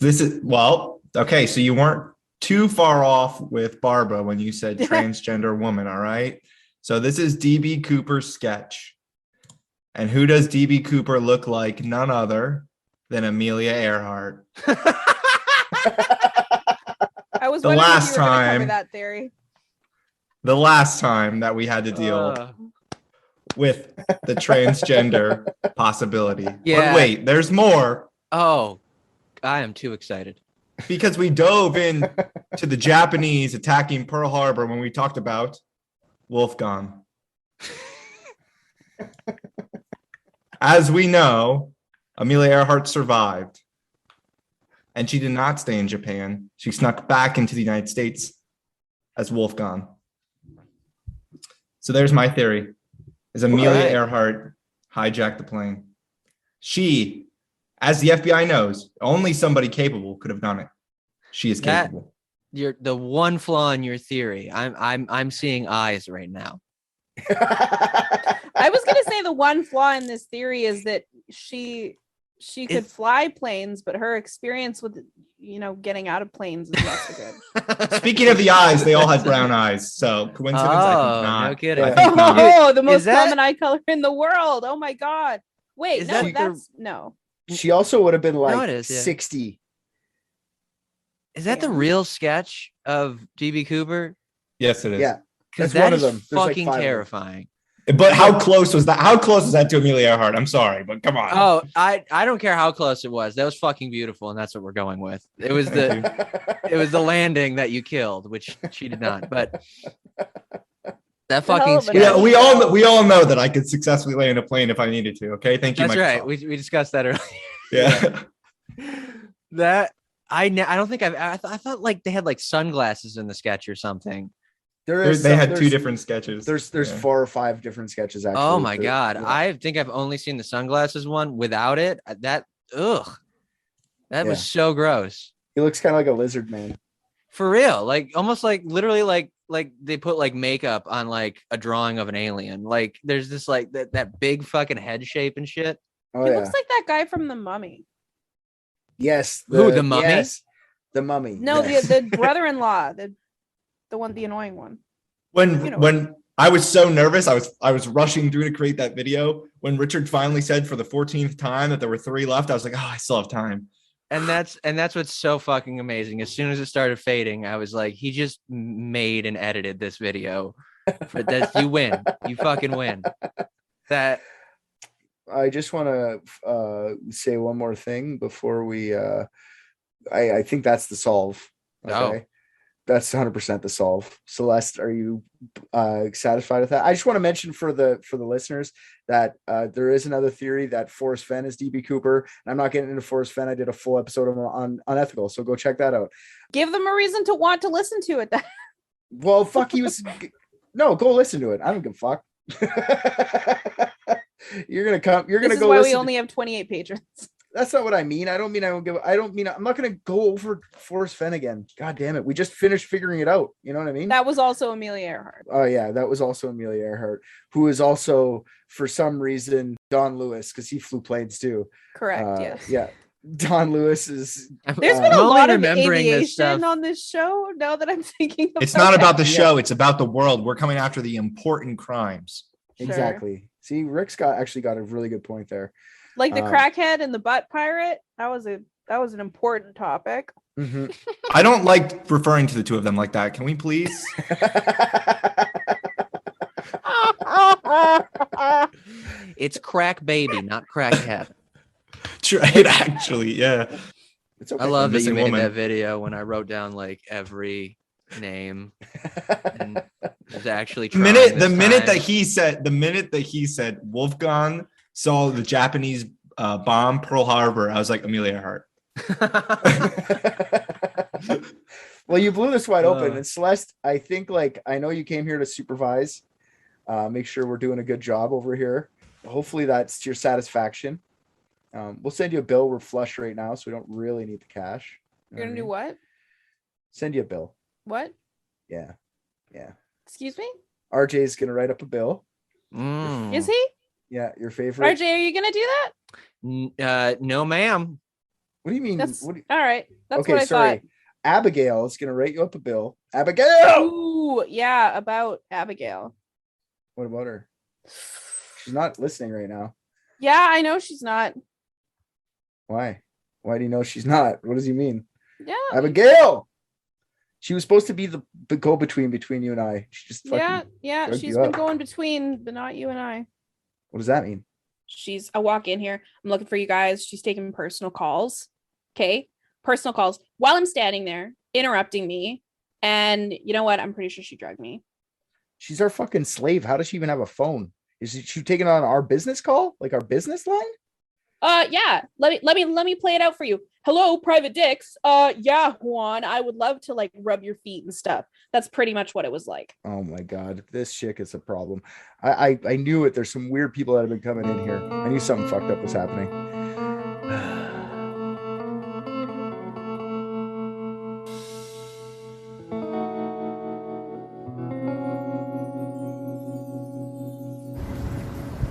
this is, well, okay. So you weren't too far off with Barbara when you said transgender woman. All right. So this is DB Cooper's sketch. And who does DB Cooper look like? None other than Amelia Earhart. I was The wondering last if you were going to cover time- that theory. The last time that we had to deal with the transgender possibility. Yeah. But wait, there's more. Oh, I am too excited. Because we dove in to the Japanese attacking Pearl Harbor when we talked about Wolfgang. As we know, Amelia Earhart survived. And she did not stay in Japan. She snuck back into the United States as Wolfgang. So there's my theory. Is Amelia Alright. Earhart hijacked the plane. She, as the FBI knows, only somebody capable could have done it. She is That- capable. You're the one flaw in your theory. I'm seeing eyes right now. I was going to say the one flaw in this theory is that she could fly planes, but her experience with getting out of planes is not so good. Speaking of the eyes, they all had brown eyes. So coincidence? I Oh, think not. no kidding. I think not. Oh, the most Is that- common eye color in the world. Oh my god. Wait, Is no, that- that's no. She also would have been like it is, yeah. 60. Is that the real sketch of DB Cooper? Yes, it is. Yeah. Because That's one that of is them. There's like fucking 5 of them. terrifying. But how close was that? How close was that to Amelia Earhart? I'm sorry, but come on. Oh, I don't care how close it was. That was fucking beautiful, and that's what we're going with. It was the landing that you killed, which she did not. But that fucking hell of a sketch. Yeah, we all know that I could successfully land a plane if I needed to. Okay, thank you. That's right. Microsoft. We discussed that earlier. Yeah. That I don't think I thought like they had like sunglasses in the sketch or something. They had 2 different sketches. There's Yeah. 4 or 5 different sketches actually. Oh my There- god. yeah. I think I've only seen the sunglasses one without it. That was Yeah. so gross. He looks kind of like a lizard man. For real. Like almost like literally like they put like makeup on like a drawing of an alien. Like there's this like that big fucking head shape and shit. Oh He yeah. looks like that guy from The Mummy. Yes. Who, the mummy? Yes, the mummy. No, yes. the brother-in-law, the annoying one. When I was so nervous, I was rushing through to create that video. When Richard finally said for the 14th time that there were 3 left, I was like, oh, I still have time. And that's what's so fucking amazing. As soon as it started fading, I was like, he just made and edited this video. But you win. You fucking win. That I just want to say one more thing before we. I think that's the solve. Okay, that's 100% the solve. Celeste, are you satisfied with that? I just want to mention for the listeners that there is another theory that Forrest Fenn is DB Cooper. And I'm not getting into Forrest Fenn. I did a full episode on Unethical, so go check that out. Give them a reason to want to listen to it. Well, fuck, he was. No, go listen to it. I don't give a fuck. You're gonna come. You're This gonna is go. why Listen we only have 28 patrons. That's not what I mean. I don't mean I don't give. I don't mean I'm not going to go over Forrest Fenn again. God damn it. We just finished figuring it out. You know what I mean? That was also Amelia Earhart. Oh yeah, that was also Amelia Earhart, who is also for some reason Don Lewis because he flew planes too. Correct. Yes. Yeah. Don Lewis is. There's been I'm a only lot of remembering this aviation stuff. on this show. Now that I'm thinking, It's not about the Yeah. show. It's about the world. We're coming after the important crimes. Sure. Exactly. See, Rick's actually got a really good point there. like the Um, crackhead and the butt pirate. That was an important topic. Mhm. I don't like referring to the 2 of them like that. Can we please? it's crack baby, not crack cat. Try it actually. Yeah. It's okay. I love that you Missing made woman. that video when I wrote down like every name and was actually The trying minute this that he said Wolfgang saw the Japanese bomb Pearl Harbor, I was like Amelia Earhart. Well, you blew this wide open. Uh. And Celeste, I think I know you came here to supervise. Make sure we're doing a good job over here. Hopefully that's to your satisfaction. We'll send you a bill. We're flush right now, so we don't really need the cash. You know You're gonna do what I mean? what? Send you a bill. What? Yeah. Yeah. Excuse me? RJ's gonna write up a bill. Mm. Is he? Yeah, your favorite. RJ, are you gonna do that? No, ma'am. What do you mean? That's What do you- all right. That's okay, what I sorry. thought. Abigail is gonna write you up a bill. Abigail. Ooh, yeah, about Abigail. What about her? She's not listening right now. Yeah, I know she's not. Why? Why do you know she's not? What does he mean? Yeah. Abigail! She was supposed to be the go-between between you and I. She just fucking Yeah. drugged She's you been up. going between, but not you and I. What does that mean? I walk in here. I'm looking for you guys. She's taking personal calls. Okay. Personal calls while I'm standing there, interrupting me. And you know what? I'm pretty sure she drugged me. She's our fucking slave. How does she even have a phone? Is she taking on our business call? Like our business line? Yeah. Let me play it out for you. Hello, Private Dicks. Yeah, Juan, I would love to like rub your feet and stuff. That's pretty much what it was like. Oh my god, this chick is a problem. I knew it. There's some weird people that have been coming in here. I knew something fucked up was happening.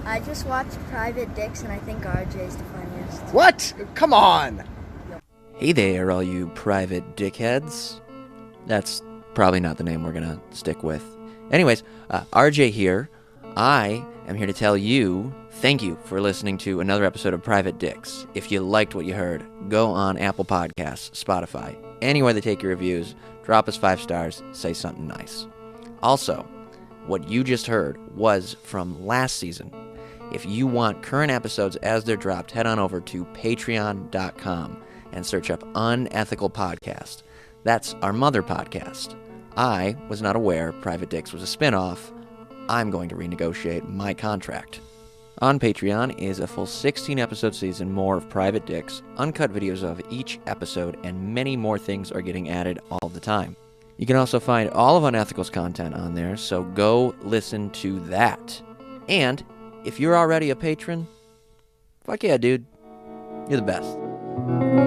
I just watched Private Dicks and I think RJ's the funniest. What? Come on. Hey there, all you private dickheads. That's probably not the name we're gonna stick with. Anyways, RJ here. I am here to tell you thank you for listening to another episode of Private Dicks. If you liked what you heard, go on Apple Podcasts, Spotify, anywhere they take your reviews, drop us 5 stars, say something nice. Also, what you just heard was from last season. If you want current episodes as they're dropped, head on over to patreon.com and search up Unethical Podcast. That's our mother podcast. I was not aware Private Dicks was a spin-off. I'm going to renegotiate my contract. On Patreon is a full 16-episode season, more of Private Dicks, uncut videos of each episode, and many more things are getting added all the time. You can also find all of Unethical's content on there, so go listen to that. And if you're already a patron, fuck yeah, dude. You're the best.